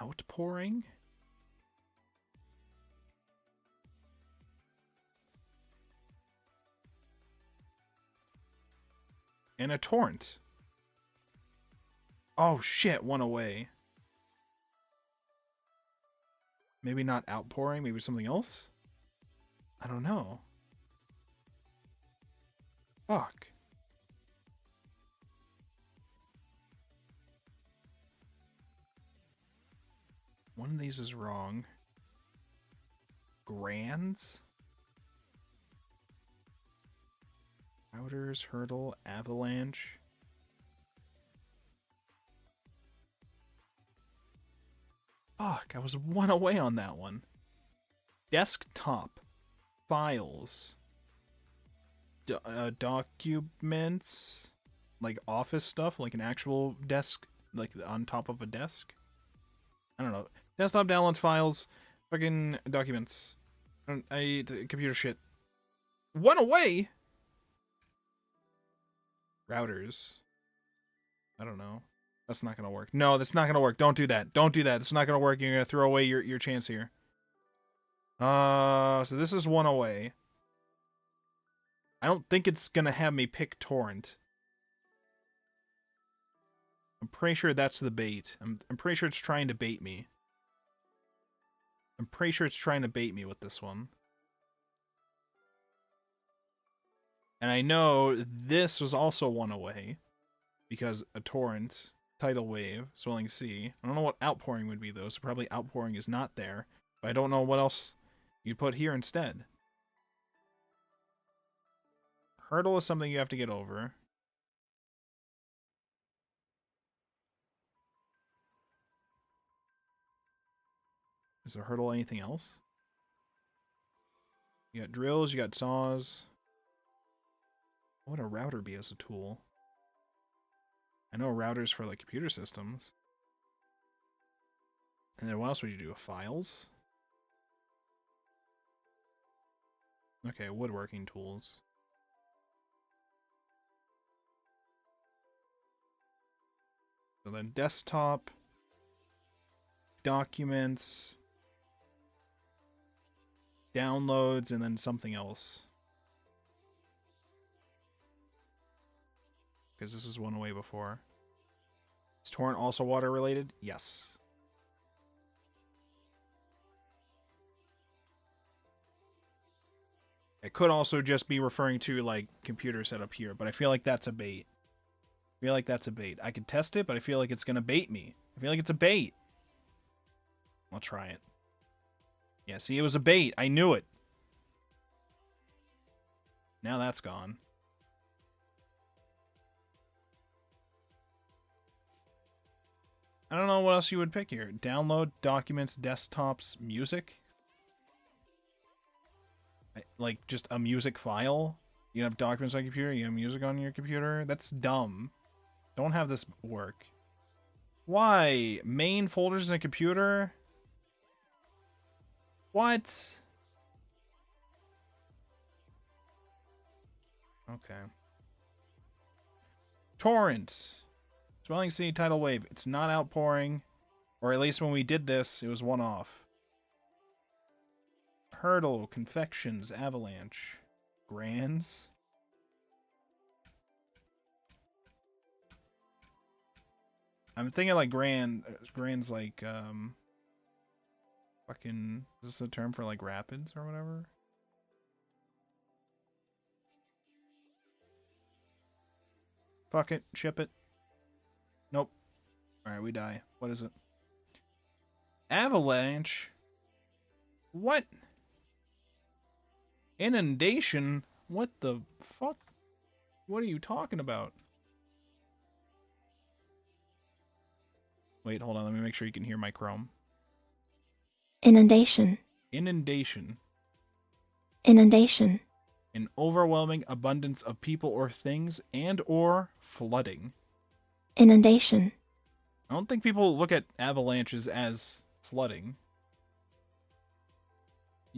Outpouring? And a torrent. Oh shit, one away. Maybe not outpouring, maybe something else? I don't know. Fuck. One of these is wrong. Grands? Routers, hurdle, avalanche. Fuck, I was one away on that one. Desktop. Files. Documents. Like office stuff, like an actual desk, like on top of a desk. I don't know. Desktop downloads, files, fucking documents. I need computer shit. One away? Routers. I don't know. That's not gonna work. No, that's not gonna work. Don't do that. Don't do that. It's not gonna work. You're gonna throw away your chance here. So this is one away. I don't think it's gonna have me pick torrent. I'm pretty sure that's the bait. I'm pretty sure it's trying to bait me. I'm pretty sure it's trying to bait me with this one. And I know this was also one away. Because a torrent, tidal wave, swelling sea. I don't know what outpouring would be though, so probably outpouring is not there. But I don't know what else you'd put here instead. Hurdle is something you have to get over. Is the hurdle anything else? You got drills, you got saws. What would a router be as a tool? I know routers for like computer systems. And then what else would you do? Files? Okay, woodworking tools. So then desktop, documents, downloads, and then something else. Because this is one away before. Is torrent also water related? Yes. could also just be referring to, like, computer setup here, but I feel like that's a bait. I could test it, but I feel like it's gonna bait me. I feel like it's a bait. I'll try it. Yeah, see, it was a bait. I knew it. Now that's gone. I don't know what else you would pick here. Download, documents, desktops, music? Like, just a music file? You have documents on your computer, you have music on your computer? That's dumb. Don't have this work. Why? Main folders in a computer? What? Okay. Torrent. Swelling sea, tidal wave. It's not outpouring. Or at least when we did this, it was one-off. Hurdle, confections, avalanche. Grands. I'm thinking like grand's like, fucking, is this a term for like rapids or whatever? Fuck it, ship it. Nope. Alright, we die. What is it? Avalanche? What? Inundation? What the fuck? What are you talking about? Wait, hold on. Let me make sure you can hear my Chrome. Inundation. Inundation. Inundation. An overwhelming abundance of people or things and or flooding. Inundation. I don't think people look at avalanches as flooding.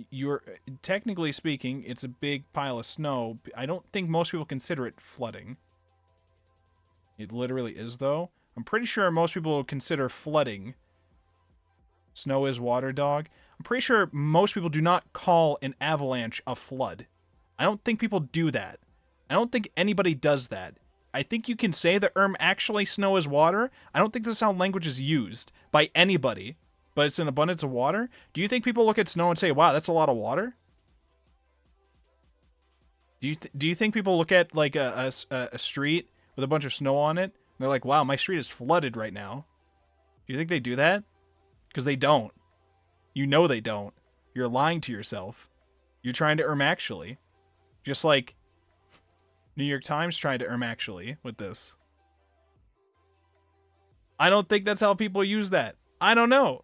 You're technically speaking, it's a big pile of snow. I don't think most people consider it flooding. It literally is, though. I'm pretty sure most people consider flooding. Snow is water, dog. I'm pretty sure most people do not call an avalanche a flood. I don't think people do that. I don't think anybody does that. I think you can say the actually snow is water. I don't think this is how language is used by anybody, but it's an abundance of water. Do you think people look at snow and say, wow, that's a lot of water? Do you think people look at like a street with a bunch of snow on it? They're like, wow, my street is flooded right now. Do you think they do that? Because they don't. You know they don't. You're lying to yourself. You're trying to actually. Just like New York Times tried to actually with this. I don't think that's how people use that. I don't know.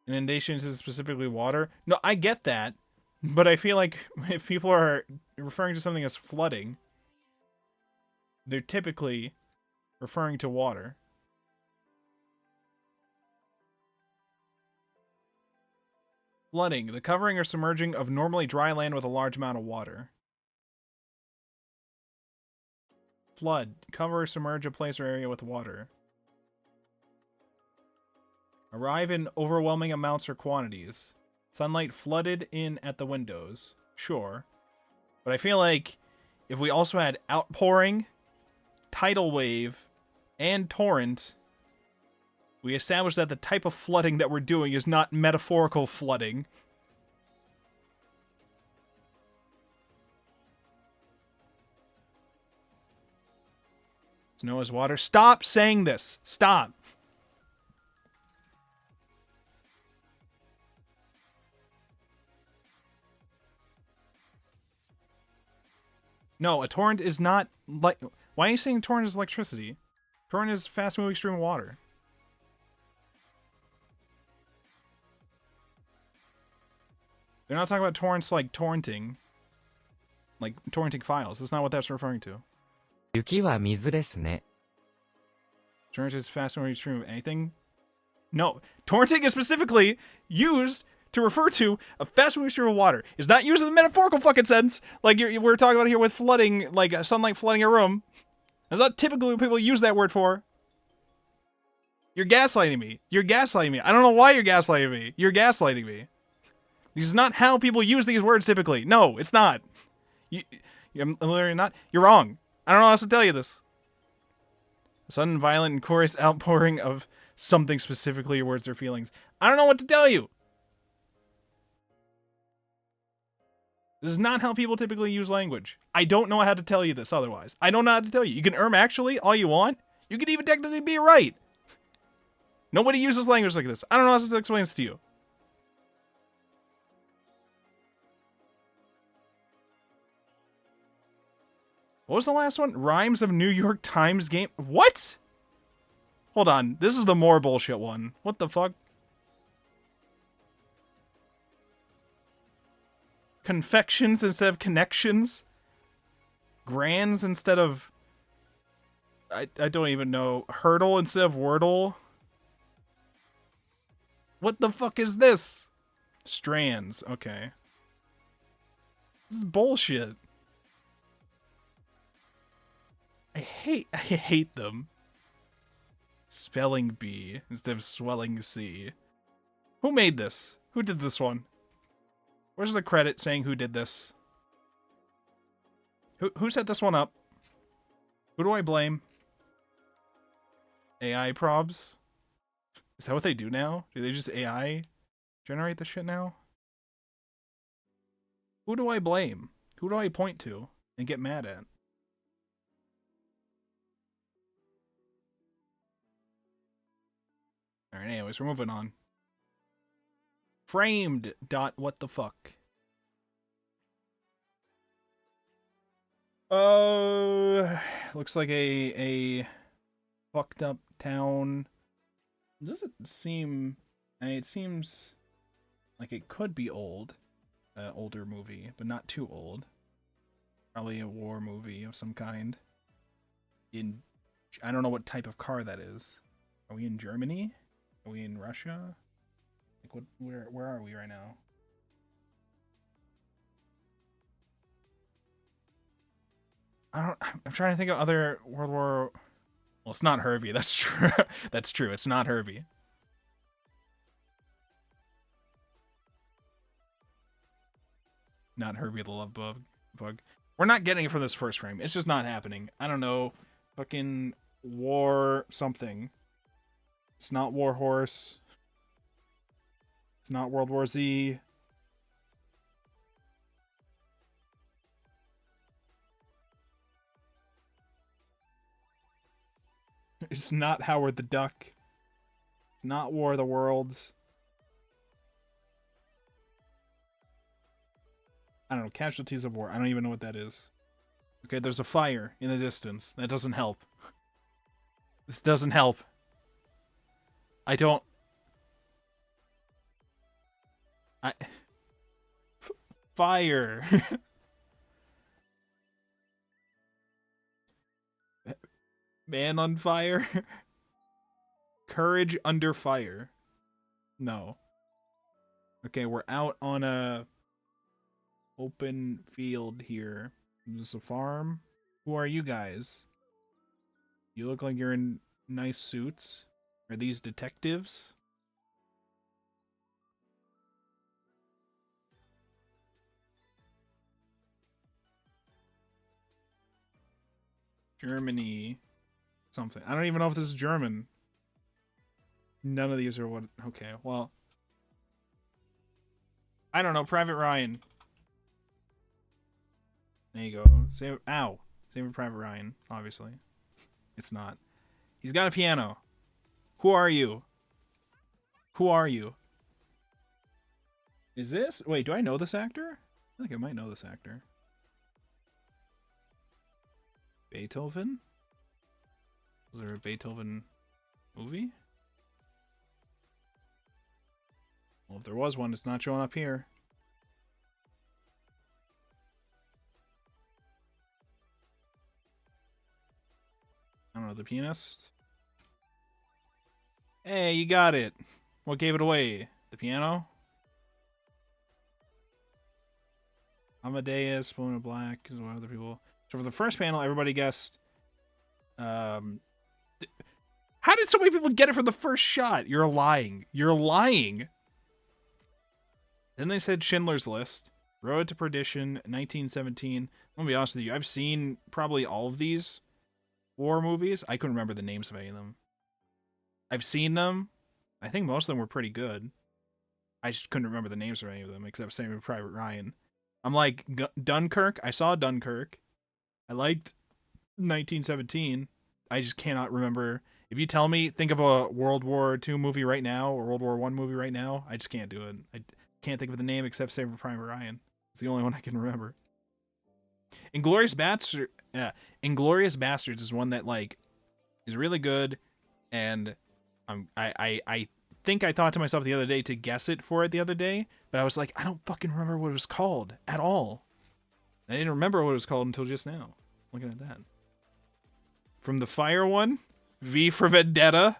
Inundations is specifically water. No, I get that. But I feel like if people are referring to something as flooding, they're typically referring to water. Flooding, the covering or submerging of normally dry land with a large amount of water. Flood, cover or submerge a place or area with water. Arrive in overwhelming amounts or quantities. Sunlight flooded in at the windows. Sure. But I feel like if we also had outpouring, tidal wave, and torrent, we established that the type of flooding that we're doing is not metaphorical flooding. Snow is water. Stop saying this. Stop. No, a torrent is not like... Why are you saying torrent is electricity? Torrent is fast-moving stream of water. They're not talking about torrents like torrenting. Like torrenting files. That's not what that's referring to. 雪は水ですね。 Torrent is fast-moving stream of anything? No. Torrenting is specifically used to refer to a fast-moving stream of water. It's not used in the metaphorical fucking sense, like we're talking about here with flooding, like sunlight flooding a room. That's not typically what people use that word for. You're gaslighting me. You're gaslighting me. I don't know why you're gaslighting me. You're gaslighting me. This is not how people use these words typically. No, it's not. I'm literally not. You're wrong. I don't know how else to tell you this. A sudden violent and chorus outpouring of something specifically words or feelings. I don't know what to tell you. This is not how people typically use language. I don't know how to tell you this otherwise. I don't know how to tell you. You can actually all you want. You could even technically be right. Nobody uses language like this. I don't know how to explain this to you. What was the last one? Rhymes of New York Times game. What? Hold on. This is the more bullshit one. What the fuck? Confections instead of connections. Grands instead of... I don't even know. Hurdle instead of Wordle. What the fuck is this? Strands. Okay. This is bullshit. I hate them. Spelling bee instead of swelling C. Who made this? Who did this one? Where's the credit saying who did this? Who set this one up? Who do I blame? AI probs? Is that what they do now? Do they just AI generate this shit now? Who do I blame? Who do I point to and get mad at? Alright, anyways, we're moving on. Framed dot what the fuck. Oh, looks like a fucked up town. Doesn't seem... I mean, it seems like it could be old. Older movie, but not too old. Probably a war movie of some kind. I don't know what type of car that is. Are we in Germany? Are we in Russia? Like what? Where are we right now? I'm trying to think of other World War. Well, it's not Herbie. That's true. That's true. It's not Herbie. Not Herbie the Love Bug. We're not getting it from this first frame. It's just not happening. I don't know. Fucking war something. It's not War Horse. It's not World War Z. It's not Howard the Duck. It's not War of the Worlds. I don't know. Casualties of War. I don't even know what that is. Okay, there's a fire in the distance. That doesn't help. This doesn't help. I don't... Fire. Man on fire? Courage under fire. No. Okay, we're out on a open field here. Is this a farm? Who are you guys? You look like you're in nice suits. Are these detectives? Germany. Something. I don't even know if this is German. None of these are what... Okay, well... I don't know. Private Ryan. There you go. Save... Ow. Save for Private Ryan, obviously. It's not. He's got a piano. Who are you? Who are you? Is this... Wait, do I know this actor? I think I might know this actor. Beethoven? Was there a Beethoven movie? Well, if there was one, it's not showing up here. I don't know, The Pianist? Hey, you got it. What gave it away? The piano? Amadeus, Woman in Black, is one of other people. So for the first panel, everybody guessed. How did so many people get it from the first shot? You're lying. You're lying. Then they said Schindler's List, Road to Perdition, 1917. I'm gonna be honest with you. I've seen probably all of these. war movies. I couldn't remember the names of any of them. I've seen them. I think most of them were pretty good. I just couldn't remember the names of any of them except Saving Private Ryan. I'm like Dunkirk. I saw Dunkirk. I liked 1917. I just cannot remember. If you tell me, think of a World War II movie right now or World War I movie right now, I just can't do it. I can't think of the name except Saving Private Ryan. It's the only one I can remember. Inglorious Bastards is one that like is really good, and I think I thought to myself the other day to guess it for it the other day, but I was like, I don't fucking remember what it was called at all. I didn't remember what it was called until just now. Looking at that. From the Fire one, V for Vendetta.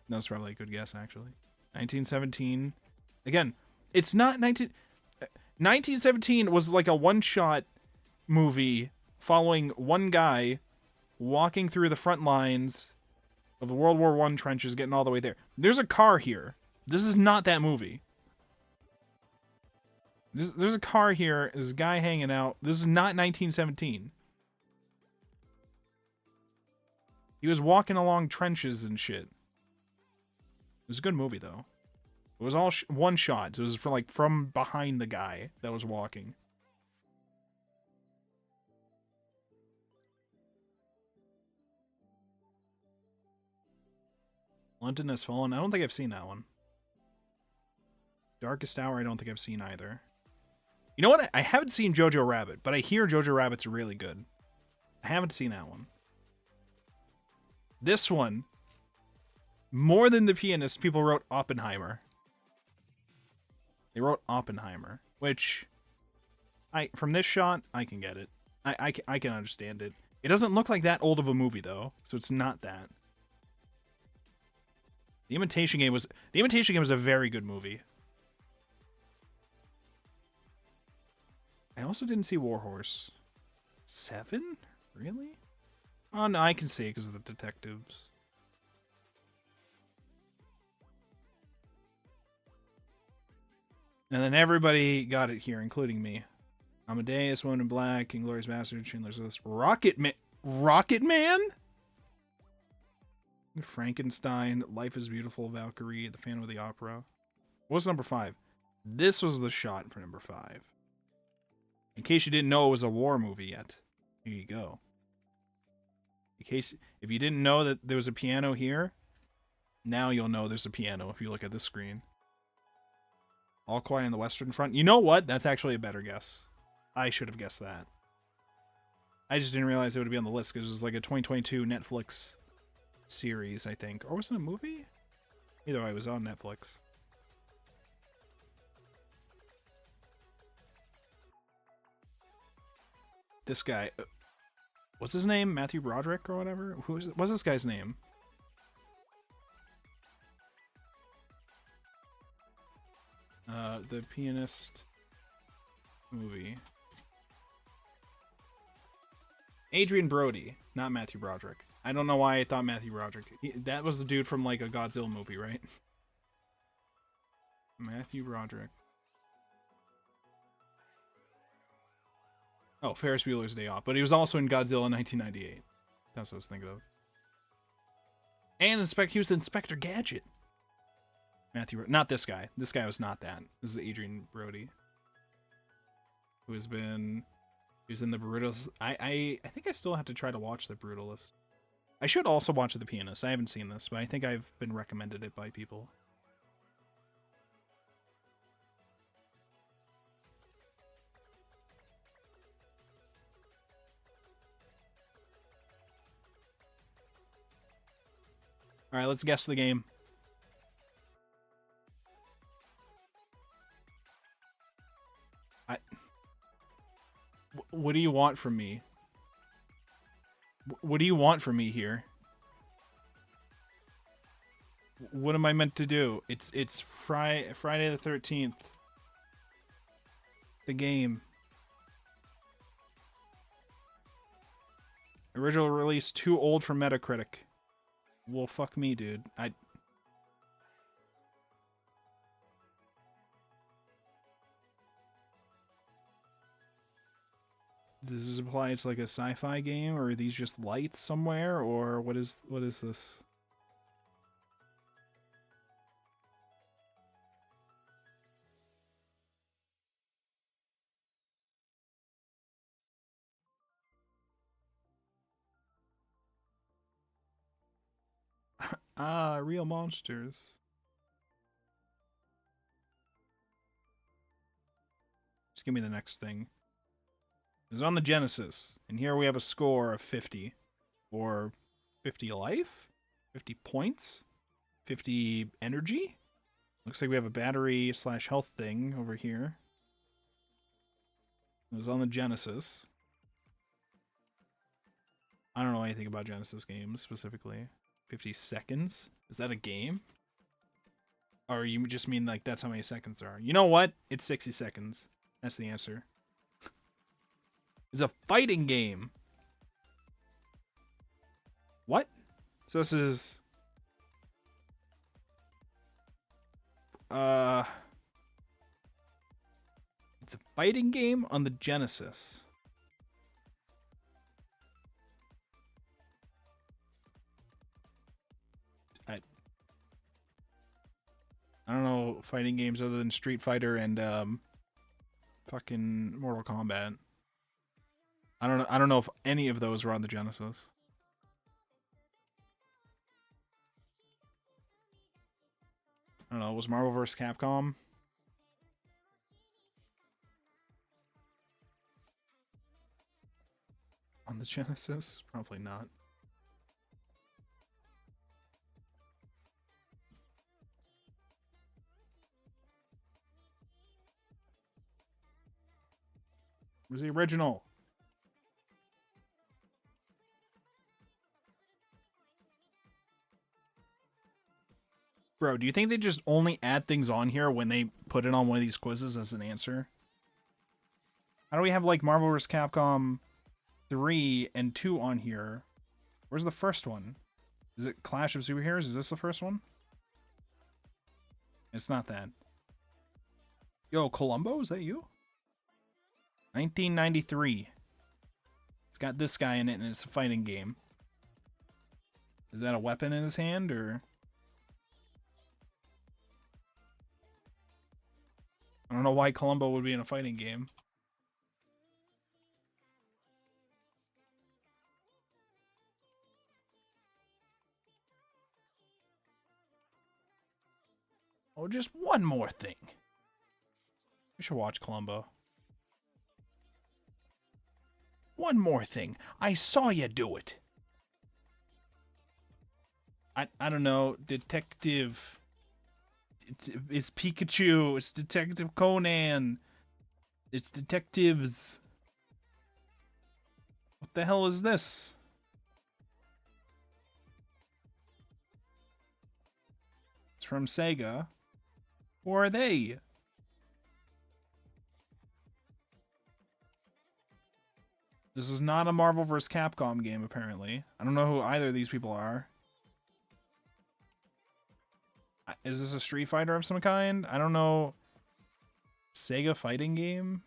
That was probably a good guess, actually. 1917. Again, it's not 1917 was like a one-shot movie following one guy walking through the front lines of the World War I trenches, getting all the way there. There's a car here. This is not that movie. There's a car here. There's a guy hanging out. This is not 1917. He was walking along trenches and shit. It was a good movie, though. It was all one shot. It was from behind the guy that was walking. London Has Fallen. I don't think I've seen that one. Darkest Hour, I don't think I've seen either. You know what? I haven't seen Jojo Rabbit, but I hear Jojo Rabbit's really good. I haven't seen that one. This one, more than The Pianist, people wrote Oppenheimer. They wrote Oppenheimer, which, from this shot, I can get it. I can understand it. It doesn't look like that old of a movie, though, so it's not that. The Imitation Game was a very good movie. I also didn't see War Horse. 7? Really? Oh, no, I can see it because of the detectives. And then everybody got it here, including me. Amadeus, Woman in Black, Inglourious Basterds, Schindler's List, Rocket Man? Frankenstein, Life is Beautiful, Valkyrie, The Phantom of the Opera. What's number 5? This was the shot for number 5. In case you didn't know it was a war movie yet. Here you go. If you didn't know that there was a piano here, now you'll know there's a piano if you look at the screen. All Quiet on the Western Front. You know what? That's actually a better guess. I should have guessed that. I just didn't realize it would be on the list because it was like a 2022 Netflix series, I think. Or was it a movie? Either way, it was on Netflix. This guy, what's his name? Matthew Broderick or whatever? What's this guy's name? The Pianist movie. Adrian Brody, not Matthew Broderick. I don't know why I thought Matthew Broderick. That was the dude from like a Godzilla movie, right? Matthew Broderick. Oh, Ferris Bueller's Day Off. But he was also in Godzilla 1998. That's what I was thinking of. And he was Inspector Gadget. Not this guy. This guy was not that. This is Adrian Brody. He was in The Brutalist. I think I still have to try to watch The Brutalist. I should also watch The Pianist. I haven't seen this, but I think I've been recommended it by people. All right, let's guess the game. What do you want from me? What do you want from me here? What am I meant to do? It's Friday the 13th. The game. Original release too old for Metacritic. Well, fuck me, dude. does this apply to like a sci-fi game, or are these just lights somewhere, or what is this? Ah, real monsters. Just give me the next thing. It's on the Genesis, and here we have a score of 50, or 50 life, 50 points, 50 energy. Looks like we have a battery / health thing over here. It was on the Genesis. I don't know anything about Genesis games specifically. 50 seconds? Is that a game? Or you just mean like that's how many seconds there are? You know what? It's 60 seconds. That's the answer. It's a fighting game. What? So this is it's a fighting game on the Genesis. I don't know fighting games other than Street Fighter and fucking Mortal Kombat. I don't know if any of those were on the Genesis. I don't know, was Marvel vs. Capcom? On the Genesis? Probably not. Where's the original? Bro, do you think they just only add things on here when they put it on one of these quizzes as an answer? How do we have like Marvel vs. Capcom 3 and 2 on here? Where's the first one? Is it Clash of Superheroes? Is this the first one? It's not that. Yo, Columbo, is that you? 1993. It's got this guy in it, and it's a fighting game. Is that a weapon in his hand, or? I don't know why Columbo would be in a fighting game. Oh, just one more thing. We should watch Columbo. One more thing. I saw you do it. I don't know. Detective. It's Pikachu. It's Detective Conan. It's detectives. What the hell is this? It's from Sega. Who are they? This is not a Marvel vs. Capcom game, apparently. I don't know who either of these people are. Is this a Street Fighter of some kind? I don't know. Sega fighting game?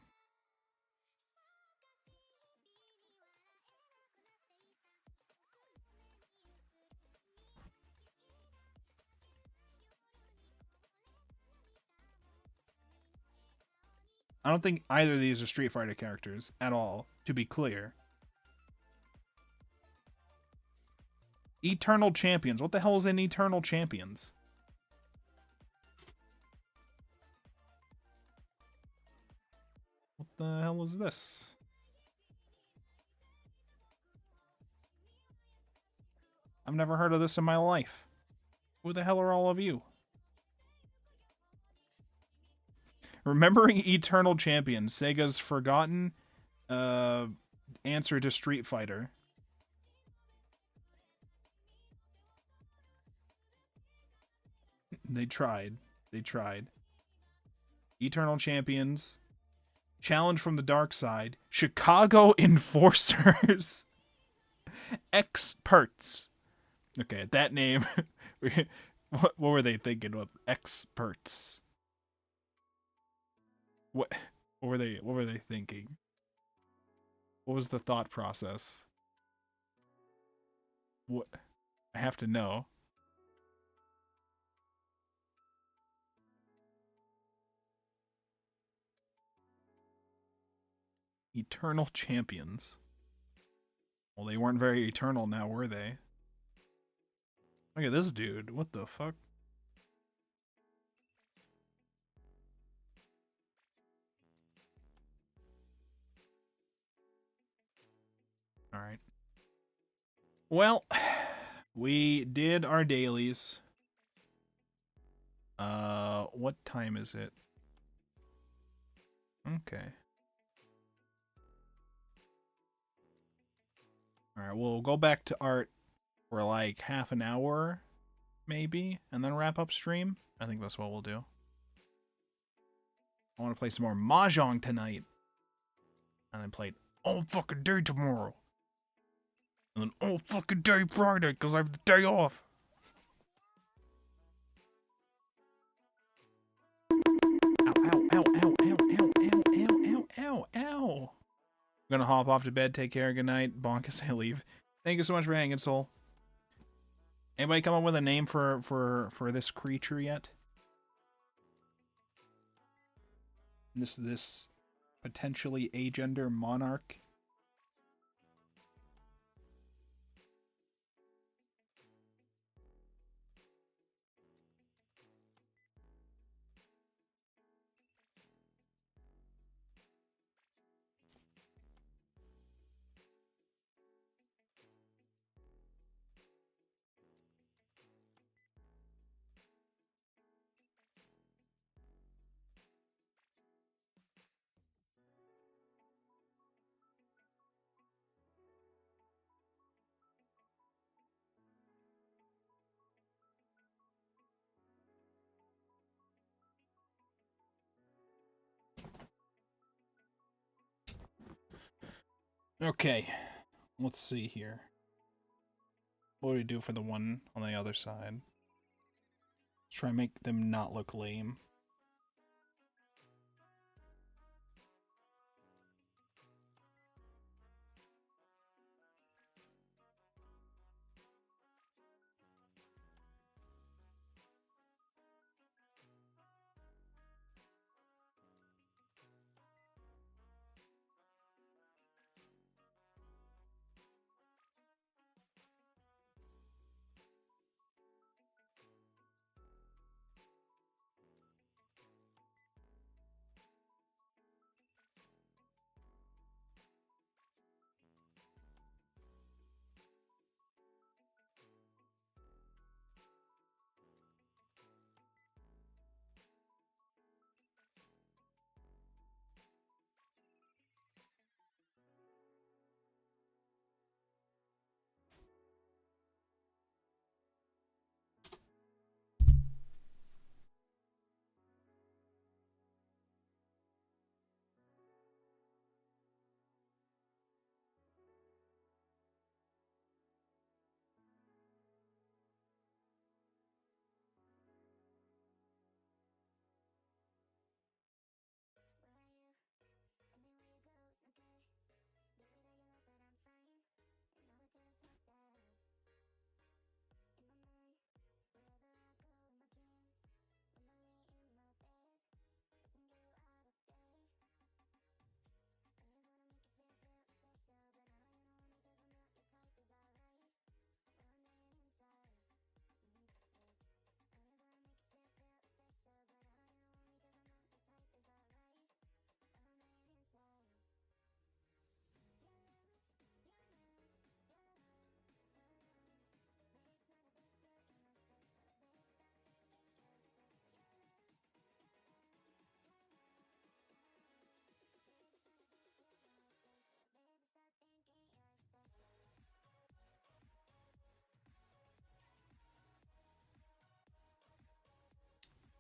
I don't think either of these are Street Fighter characters at all, to be clear. Eternal Champions. What the hell is an Eternal Champions? What the hell is this? I've never heard of this in my life. Who the hell are all of you? Remembering Eternal Champions, Sega's forgotten answer to Street Fighter. They tried. They tried. Eternal Champions. Challenge from the Dark Side. Chicago Enforcers. Experts. Okay, that name. What were they thinking with experts? What were they thinking? What was the thought process? What? I have to know. Eternal champions. Well, they weren't very eternal now, were they? Look at this dude. What the fuck? Alright. Well, we did our dailies. What time is it? Okay. Alright, we'll go back to art for like half an hour, maybe, and then wrap up stream. I think that's what we'll do. I want to play some more Mahjong tonight. And then play it all fucking day tomorrow. And then all fucking day Friday, because I have the day off. Ow, ow, ow, ow, ow, ow, ow, ow, ow, ow. I'm gonna hop off to bed. Take care. Good night. Bonk as I leave. Thank you so much for hanging, Soul. Anybody come up with a name for this creature yet? This potentially agender monarch. Okay, let's see here. What do we do for the one on the other side? Let's try and make them not look lame.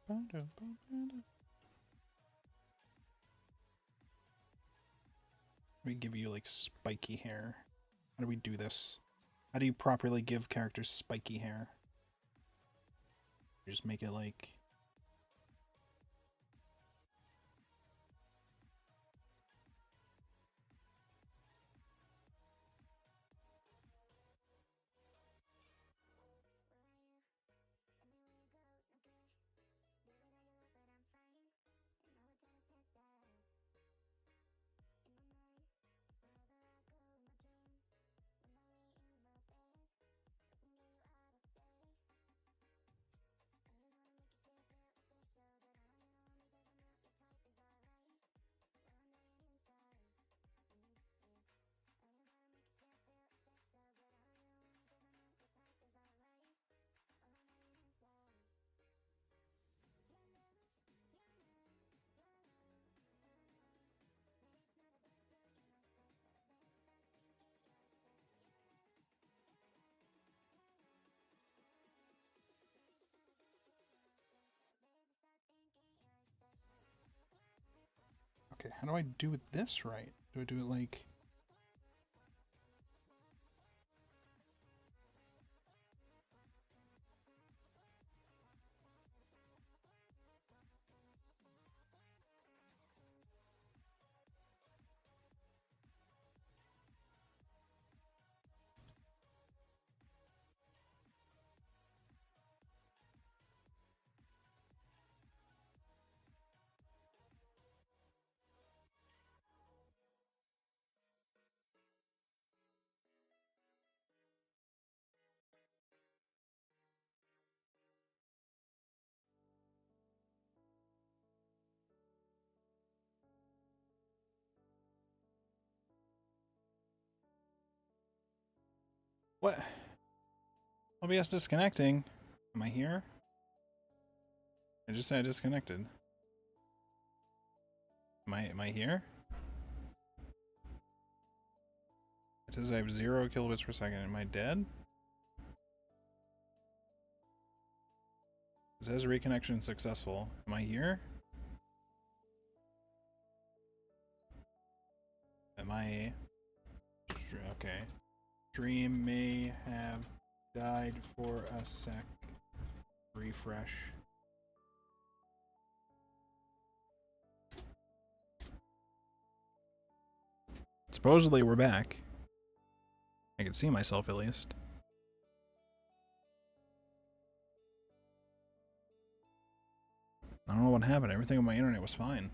Let me give you like spiky hair. How do we do this? How do you properly give characters spiky hair? Just make it like... Okay, how do I do this right? Do I do it like... What? OBS disconnecting. Am I here? I just said I disconnected. Am I here? It says I have 0 kilobits per second. Am I dead? It says reconnection successful. Am I here? Am I... Okay. Stream may have died for a sec. Refresh. Supposedly we're back. I can see myself at least. I don't know what happened. Everything on my internet was fine.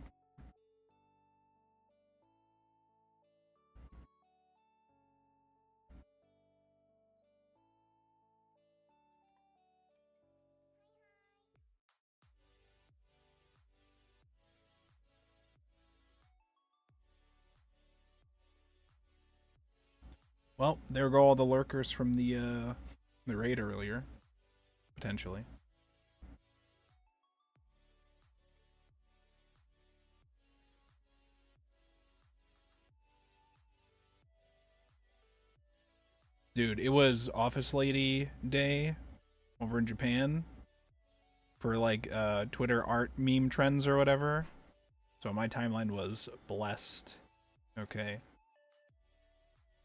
Well, there go all the lurkers from the raid earlier. Potentially. Dude, it was Office Lady Day over in Japan for like Twitter art meme trends or whatever. So my timeline was blessed. Okay.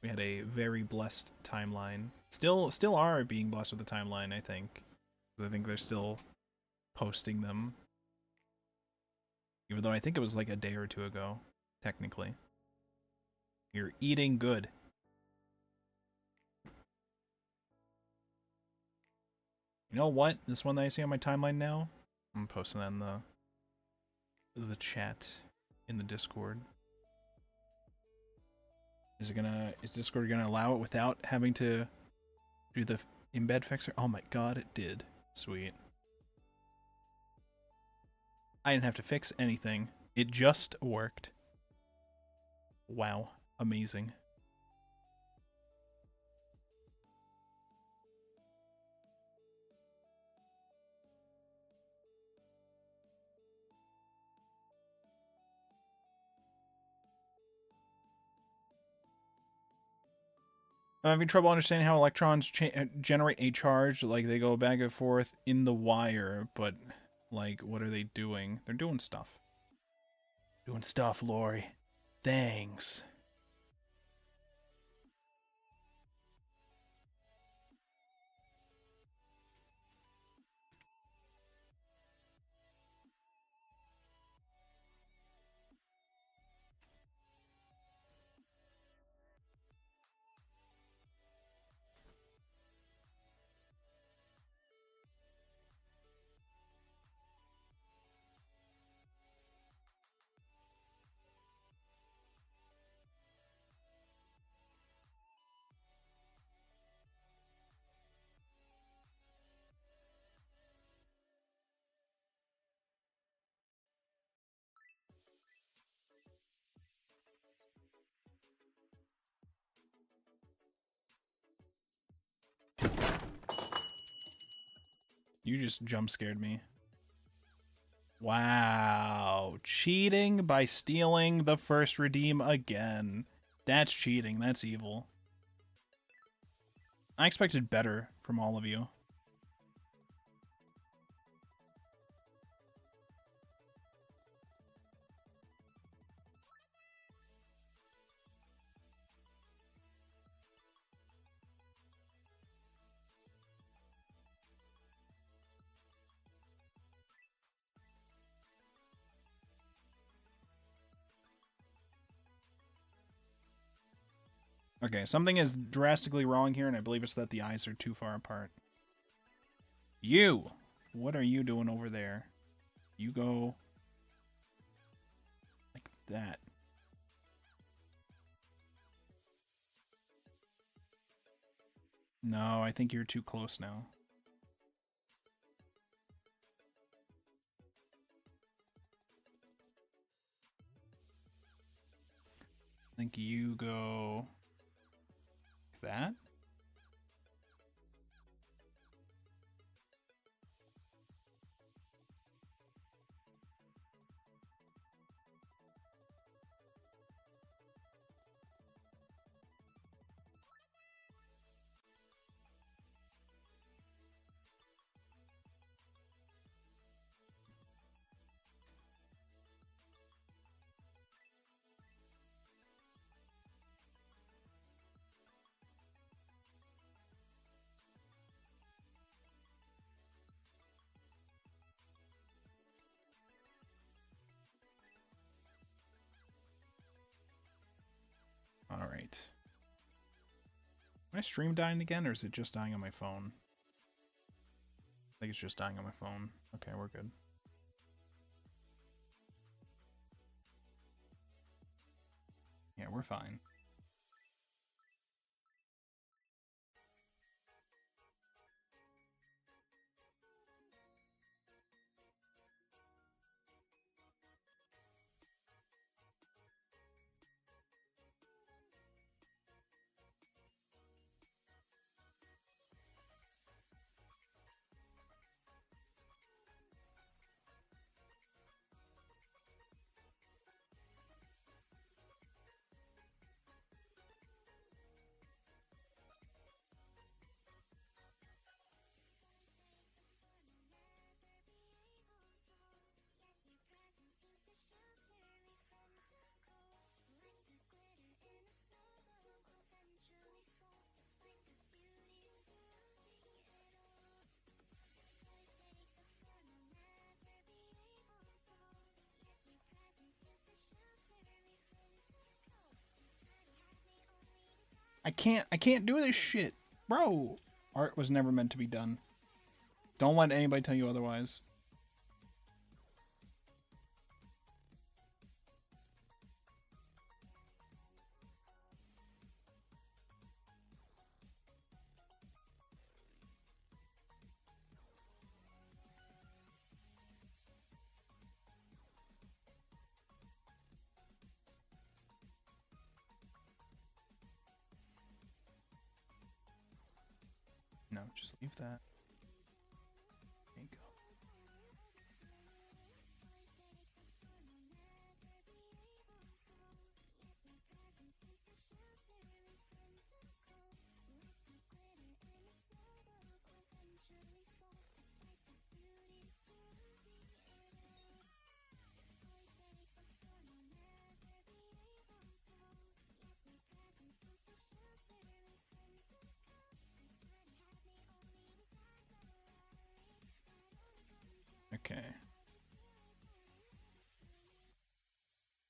We had a very blessed timeline. Still are being blessed with the timeline, I think. Because I think they're still posting them. Even though I think it was like a day or two ago, technically. You're eating good. You know what? This one that I see on my timeline now? I'm posting that in the chat in the Discord. Is Discord gonna allow it without having to do the embed fixer? Oh my god, it did. Sweet. I didn't have to fix anything. It just worked. Wow. Amazing. I'm having trouble understanding how electrons generate a charge. Like, they go back and forth in the wire, but, like, what are they doing? They're doing stuff. Doing stuff, Lori. Thanks. You just jump scared me. Wow. Cheating by stealing the first redeem again. That's cheating. That's evil. I expected better from all of you. Okay, something is drastically wrong here, and I believe it's that the eyes are too far apart. You! What are you doing over there? You go... like that. No, I think you're too close now. I think you go... like that? Alright. My stream dying again, or is it just dying on my phone? I think it's just dying on my phone. Okay, we're good. Yeah, we're fine. I can't do this shit. Bro! Art was never meant to be done. Don't let anybody tell you otherwise. No, just leave that. There you go. Okay.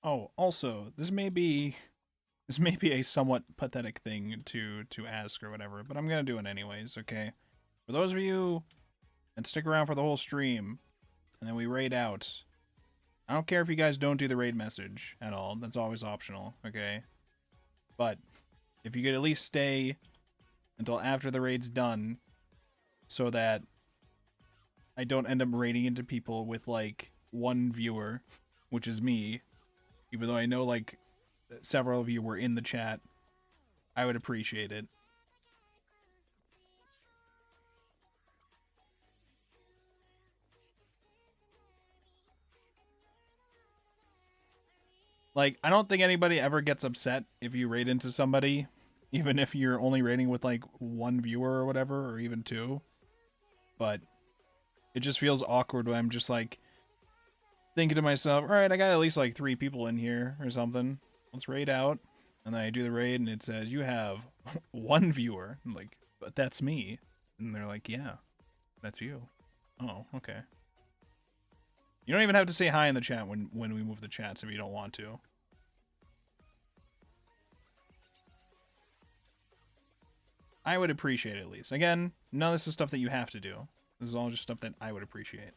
Oh, also, this may be a somewhat pathetic thing to ask or whatever, but I'm gonna do it anyways, okay? For those of you that stick around for the whole stream, and then we raid out, I don't care if you guys don't do the raid message at all. That's always optional, okay? But if you could at least stay until after the raid's done, so that I don't end up raiding into people with, like, one viewer, which is me, even though I know, like, several of you were in the chat, I would appreciate it. Like, I don't think anybody ever gets upset if you raid into somebody, even if you're only raiding with, like, one viewer or whatever, or even two. But it just feels awkward when I'm just, like, thinking to myself, alright, I got at least, like, 3 people in here or something. Let's raid out. And then I do the raid, and it says, you have 1 viewer. I'm like, but that's me. And they're like, yeah, that's you. Oh, okay. You don't even have to say hi in the chat when we move the chats if you don't want to. I would appreciate it at least. Again, none of this is stuff that you have to do. This is all just stuff that I would appreciate.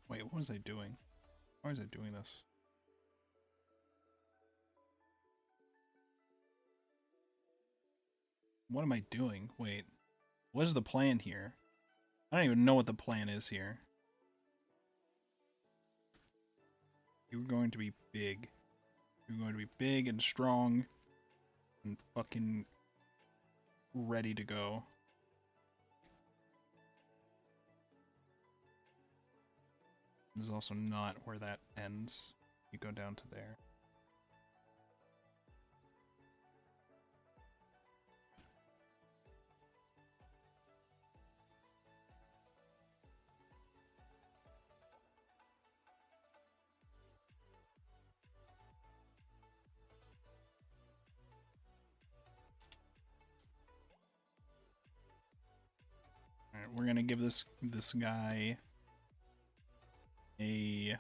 Wait, what was I doing? Why was I doing this? What am I doing? Wait, what is the plan here? I don't even know what the plan is here. You're going to be big. You're going to be big and strong and fucking ready to go. This is also not where that ends. You go down to there. Alright, we're gonna give this guy a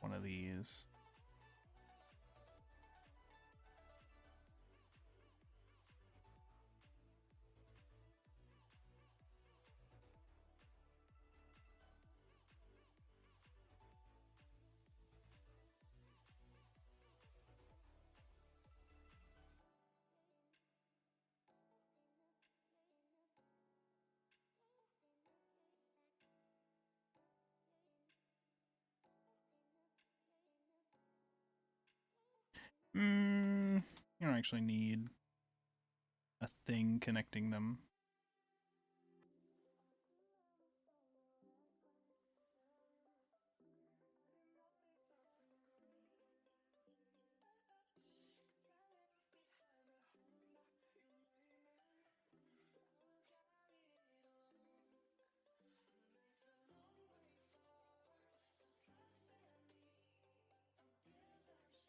one of these. You don't actually need a thing connecting them.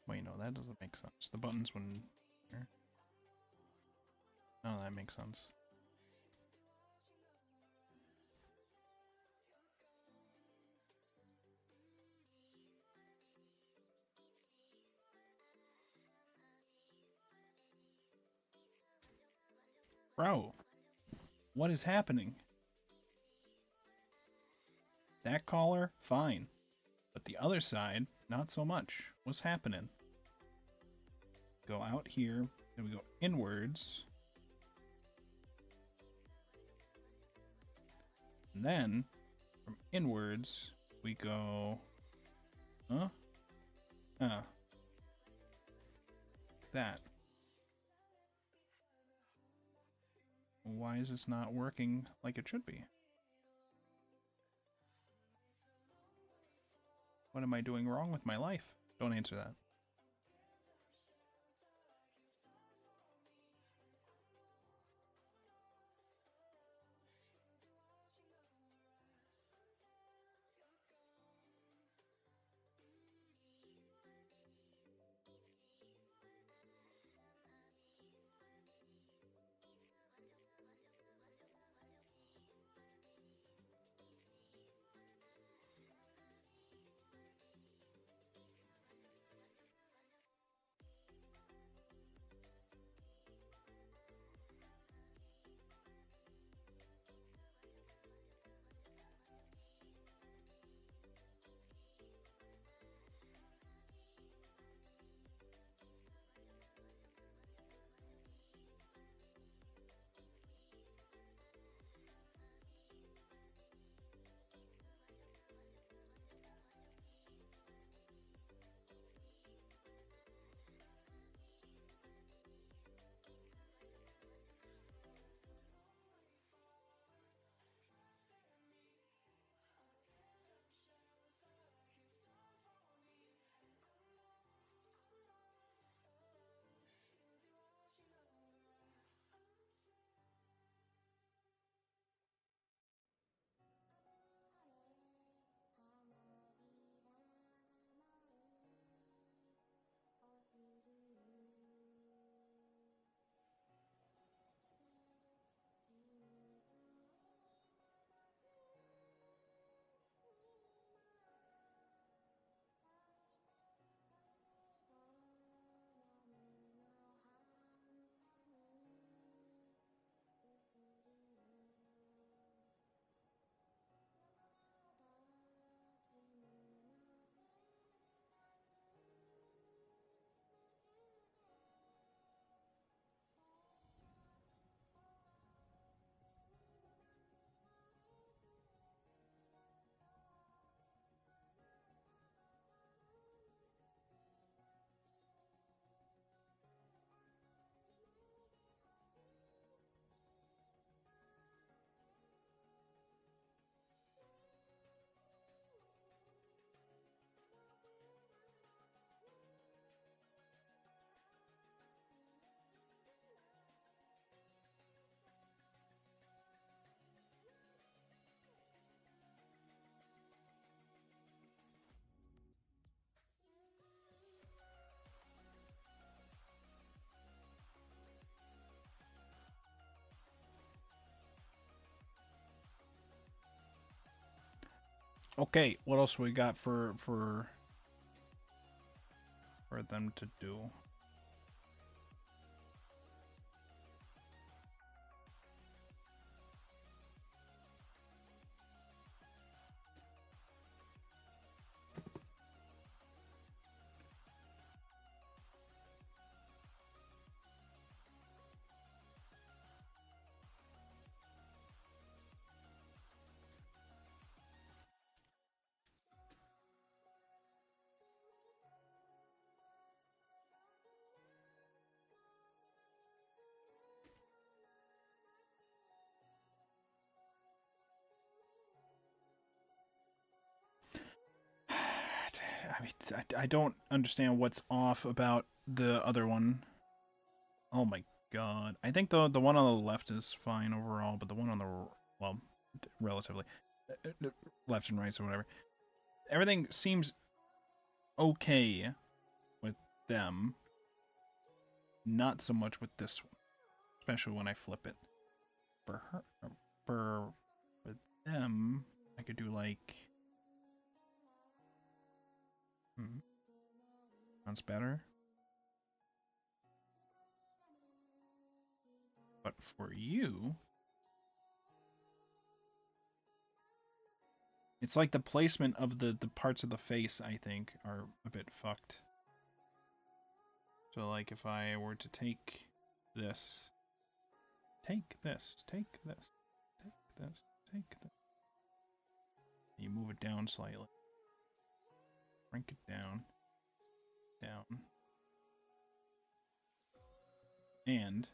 Wait, no, that doesn't make sense. The buttons wouldn't... Oh, that makes sense. Bro, what is happening? That collar, fine. But the other side, not so much. What's happening? go out here, then we go inwards. And then from inwards, we go, that. Why is this not working like it should be? What am I doing wrong with my life? Don't answer that. Okay, what else we got for them to do? I mean, I don't understand what's off about the other one. Oh my god. I think the one on the left is fine overall, but the one on the, well, relatively, left and right or whatever. Everything seems okay with them. Not so much with this one. Especially when I flip it. For her, with them, I could do like, sounds better. But for you, it's like the placement of the parts of the face, I think, are a bit fucked. So like if I were to take this, take this, take this, take this, take this. You move it down slightly. Shrink it down. Down. And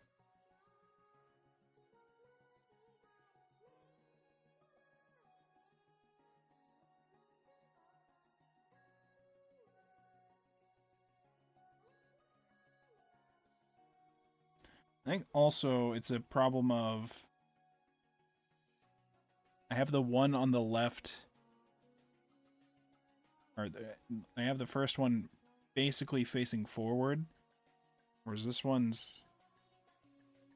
I think also it's a problem of I have the one on the left, or I have the first one basically facing forward, whereas this one's,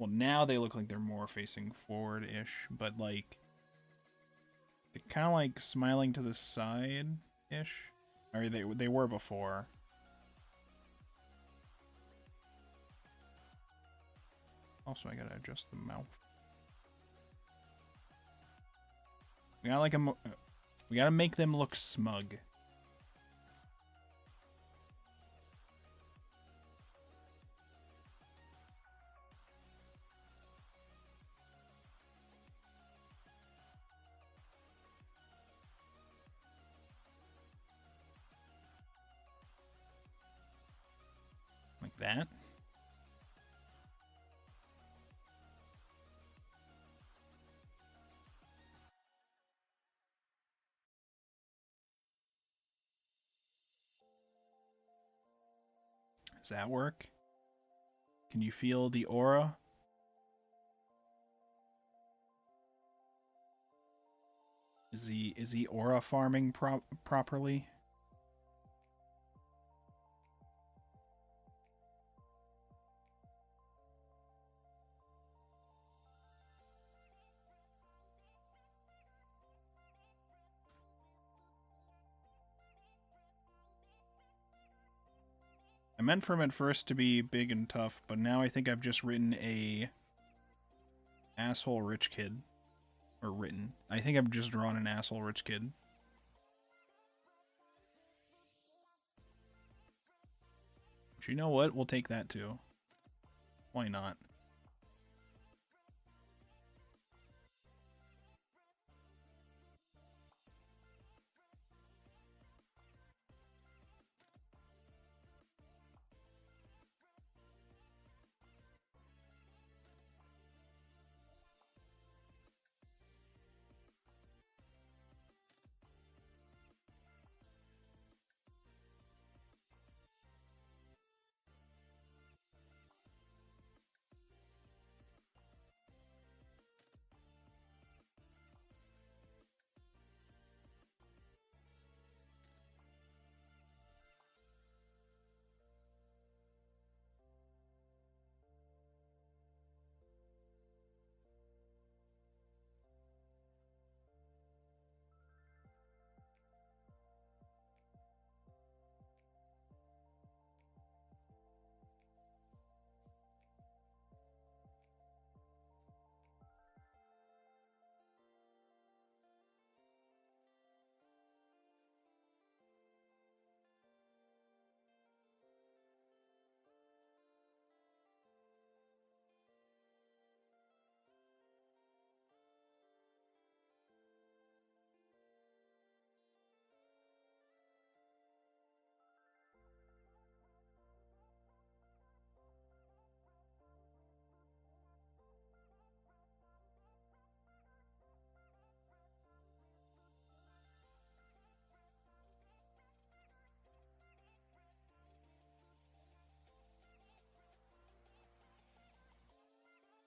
well, now they look like they're more facing forward-ish, but like they're kind of like smiling to the side-ish, or they were before. Also, I gotta adjust the mouth. We gotta like we gotta make them look smug. Like that. Does that work? Can you feel the aura? Is he aura farming properly? I meant for him at first to be big and tough, but now I think I've just written a asshole rich kid. Or written. I think I've just drawn an asshole rich kid. But you know what? We'll take that too. Why not?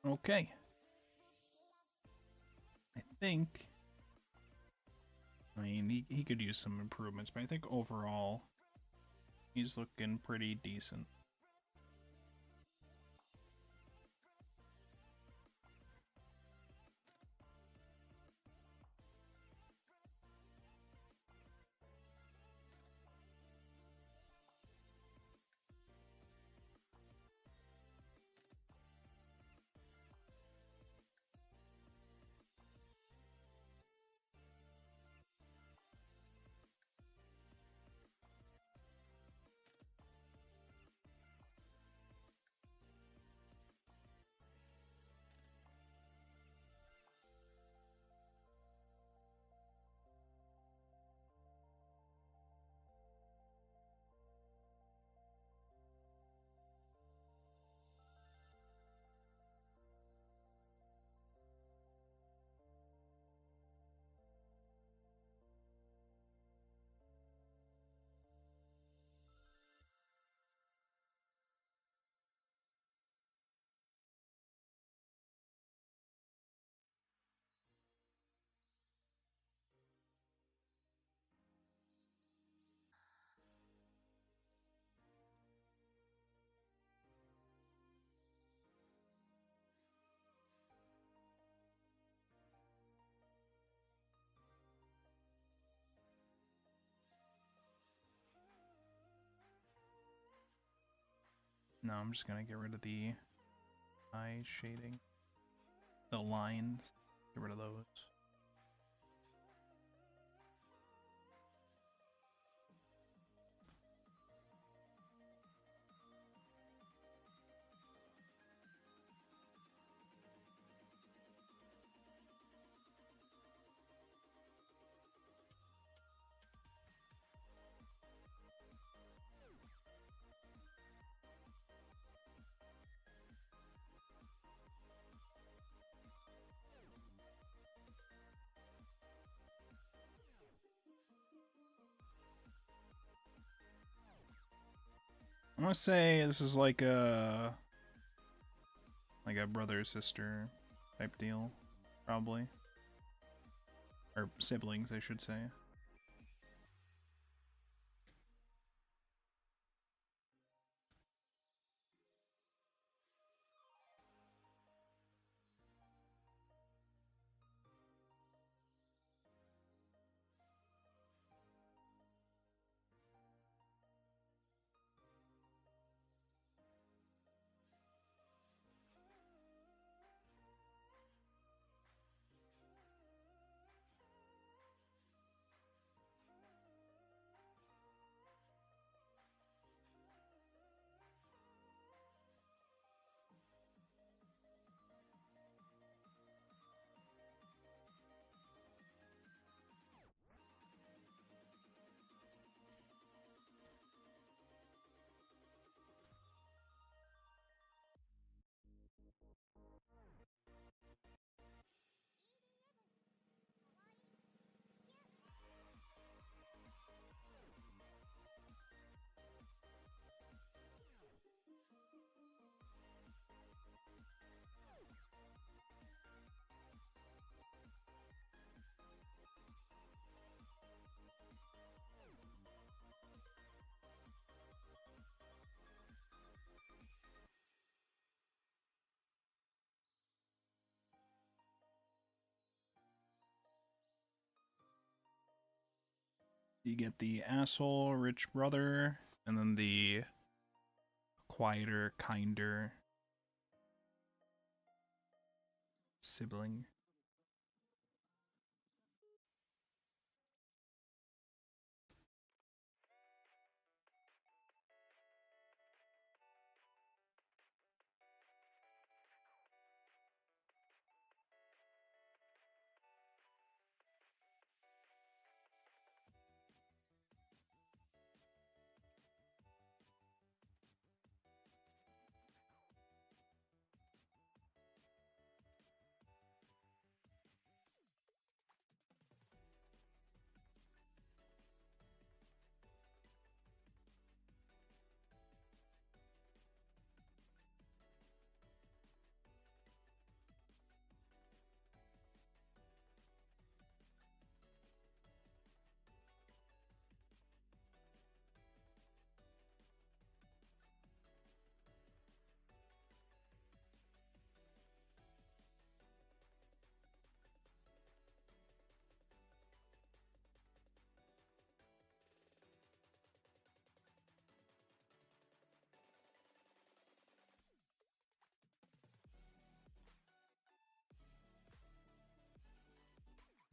Okay. I think... I mean, he could use some improvements, but I think overall, he's looking pretty decent. No, I'm just gonna get rid of the eye shading. The lines. Get rid of those. I want to say this is like a brother sister type deal, probably, or siblings, I should say. You get the asshole rich brother, and then the quieter, kinder sibling.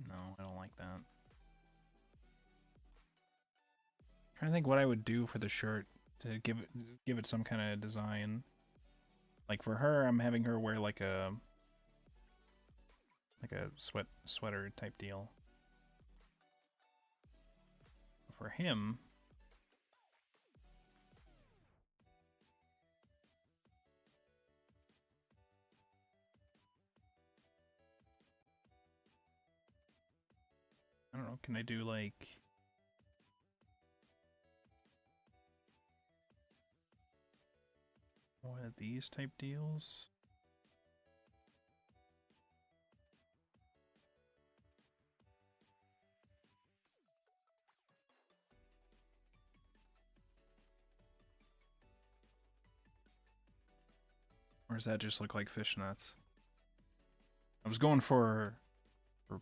No, I don't like that. I'm trying to think what I would do for the shirt to give it some kind of design. Like for her, I'm having her wear like a sweater type deal. For him, I don't know, can I do like one of these type deals? Or does that just look like fishnets? I was going for what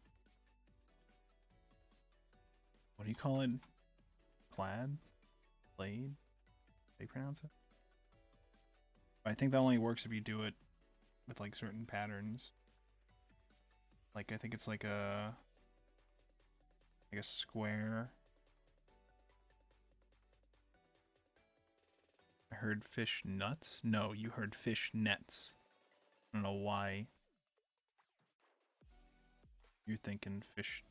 do you call it? Plaid? Blade? How do you pronounce it? I think that only works if you do it with like certain patterns. Like I think it's like a square. I heard fish nuts? No, you heard fish nets. I don't know why you're thinking fish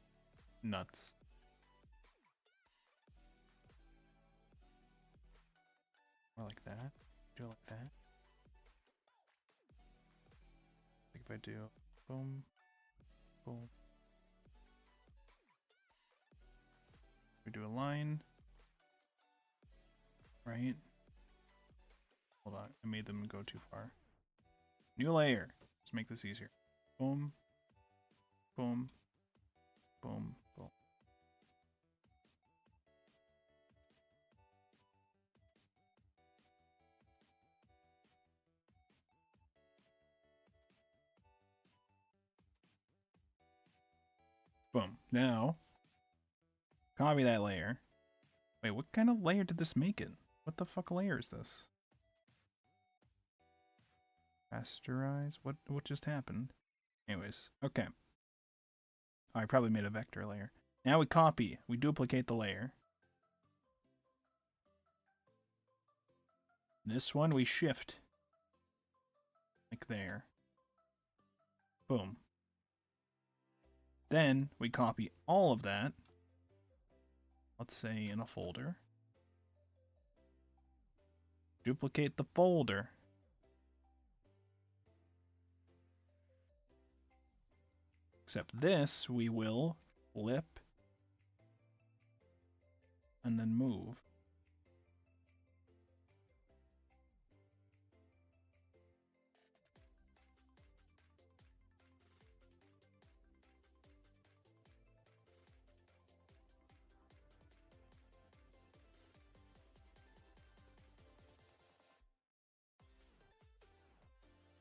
nuts. Or like that. Do it like that. Like if I do boom, boom. We do a line. Right? Hold on, I made them go too far. New layer. Let's make this easier. Boom, boom, boom, boom. Boom. Now, copy that layer. Wait, what kind of layer did this make it? What the fuck layer is this? Rasterize? What just happened? Anyways, okay. Oh, I probably made a vector layer. Now we copy. We duplicate the layer. This one we shift. Like there. Boom. Then we copy all of that. Let's say in a folder. Duplicate the folder. Except this we will flip and then move.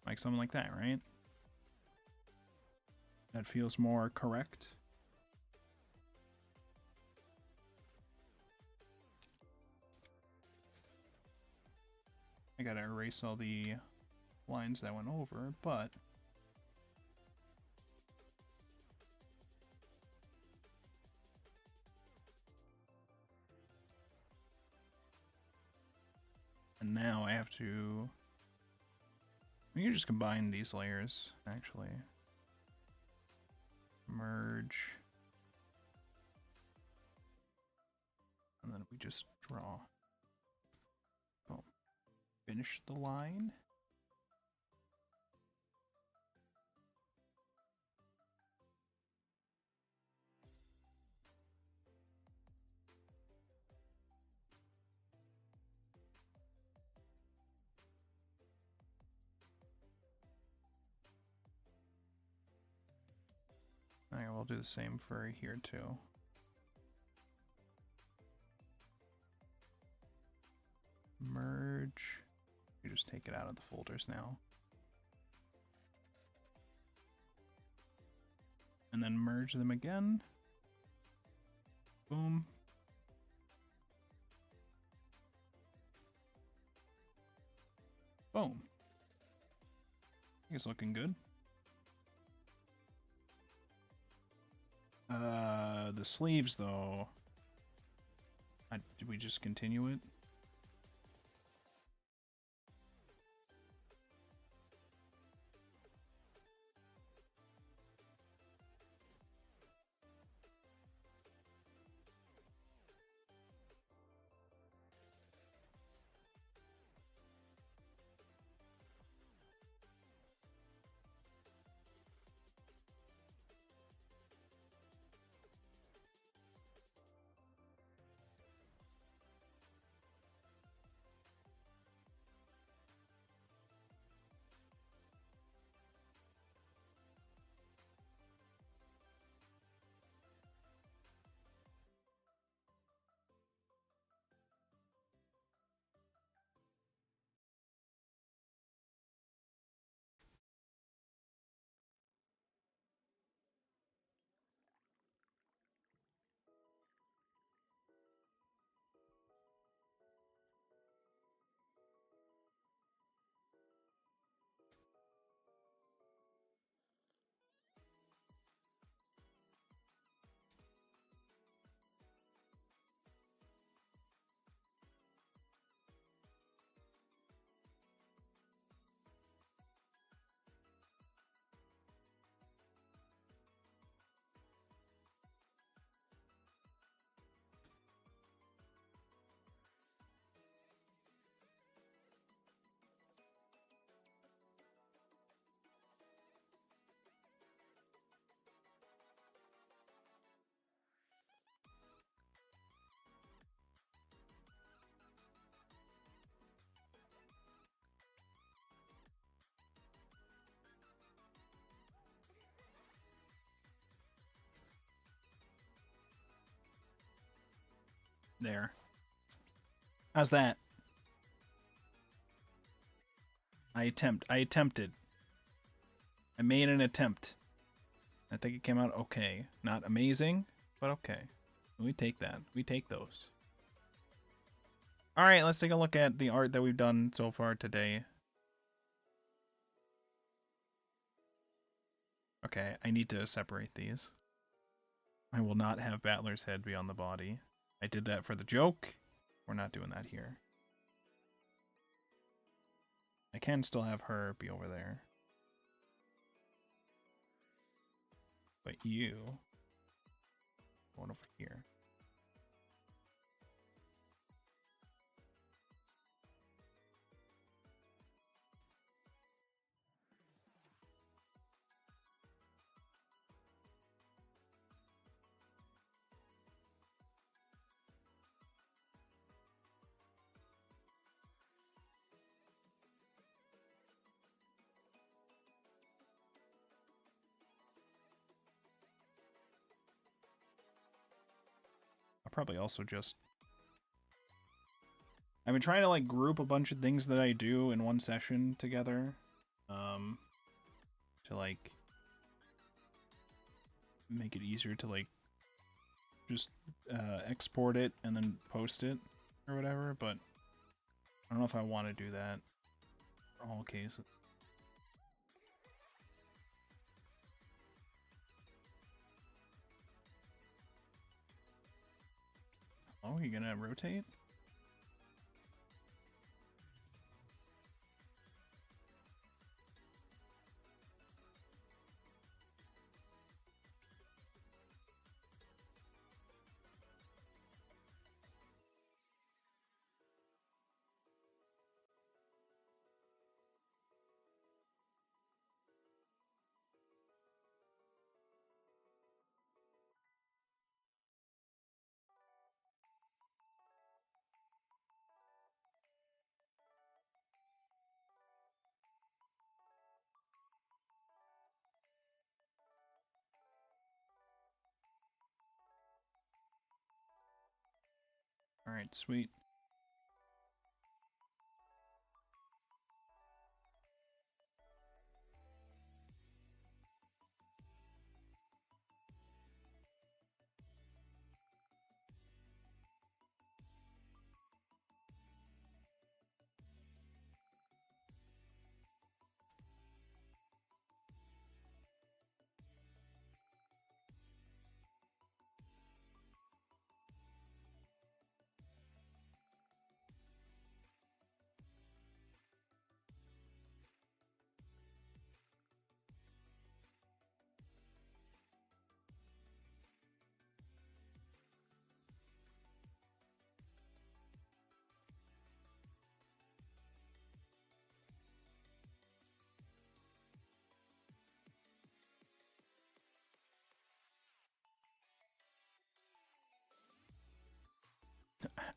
Like something like that, right? That feels more correct. I gotta erase all the lines that went over, but and now I have to. We can just combine these layers, actually. Merge. And then we just draw. Oh. Finish the line. Alright, we'll do the same for here too. Merge. You just take it out of the folders now. And then merge them again. Boom. Boom. I think it's looking good. The sleeves though. Did we just continue it? There. How's that? I attempted. I made an attempt. I think it came out okay. Not amazing, but okay. We take that. We take those. Alright, let's take a look at the art that we've done so far today. Okay, I need to separate these. I will not have Battler's head be on the body. I did that for the joke. We're not doing that here. I can still have her be over there. But you... going over here. I'll probably also just... I've been trying to like group a bunch of things that I do in one session together. To like make it easier to like just export it and then post it or whatever, but I don't know if I want to do that for all cases. Oh, you gonna rotate? Alright, sweet.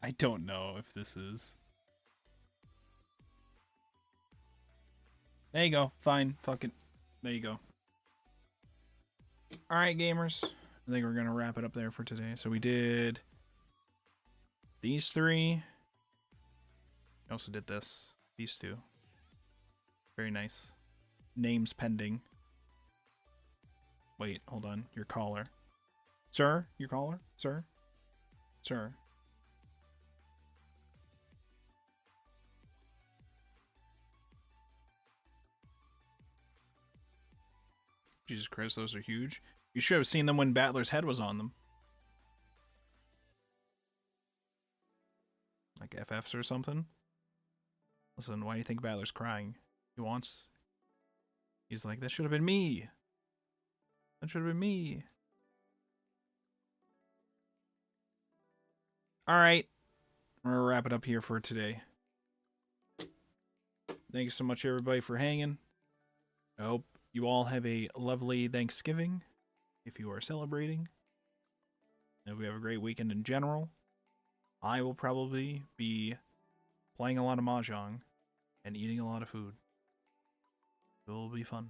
I don't know if this is... There you go. Fine. Fuck it. There you go. Alright, gamers. I think we're gonna wrap it up there for today. So we did these three. We also did this. These two. Very nice. Names pending. Wait, hold on. Your caller. Sir? Your caller? Sir? Sir? Jesus Christ, those are huge. You should have seen them when Battler's head was on them. Like FFs or something. Listen, why do you think Battler's crying? He wants... He's like, that should have been me. That should have been me. Alright. We're gonna wrap it up here for today. Thank you so much, everybody, for hanging. I hope you all have a lovely Thanksgiving, if you are celebrating. I hope we have a great weekend in general. I will probably be playing a lot of Mahjong and eating a lot of food. It will be fun.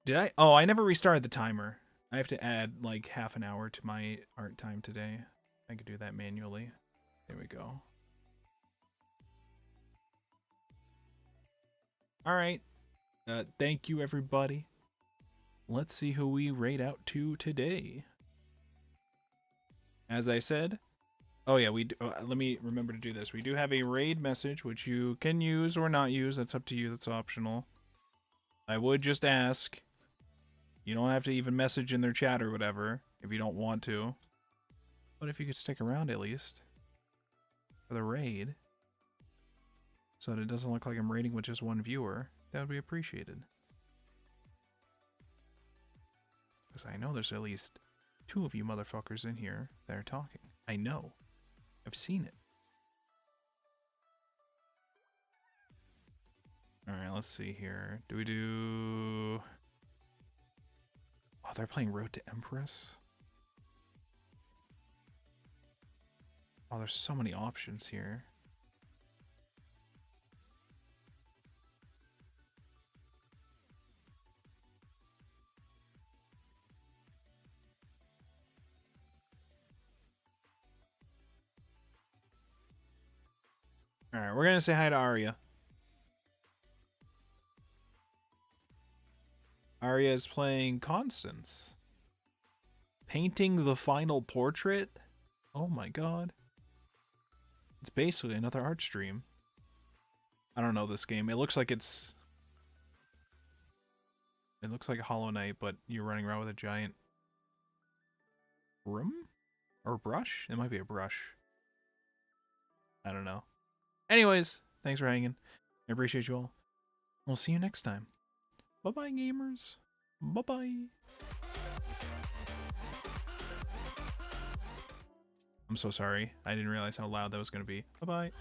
Did I? Oh, I never restarted the timer. I have to add like half an hour to my art time today. I could do that manually. There we go. All right. Thank you, everybody. Let's see who we rate out to today. As I said, oh yeah, let me remember to do this. We do have a raid message, which you can use or not use. That's up to you. That's optional. I would just ask. You don't have to even message in their chat or whatever if you don't want to. But if you could stick around at least for the raid, so that it doesn't look like I'm raiding with just one viewer, that would be appreciated. Because I know there's at least 2 of you motherfuckers in here that are talking. I know. I've seen it. Alright, let's see here. Do we do... Oh, they're playing Road to Empress? Oh, there's so many options here. Alright, we're gonna say hi to Arya. Arya is playing Constance. Painting the final portrait? Oh my god. It's basically another art stream. I don't know this game. It looks like it's... It looks like a Hollow Knight, but you're running around with a giant... broom? Or brush? It might be a brush. I don't know. Anyways, thanks for hanging. I appreciate you all. We'll see you next time. Bye-bye, gamers. Bye-bye. I'm so sorry. I didn't realize how loud that was going to be. Bye-bye.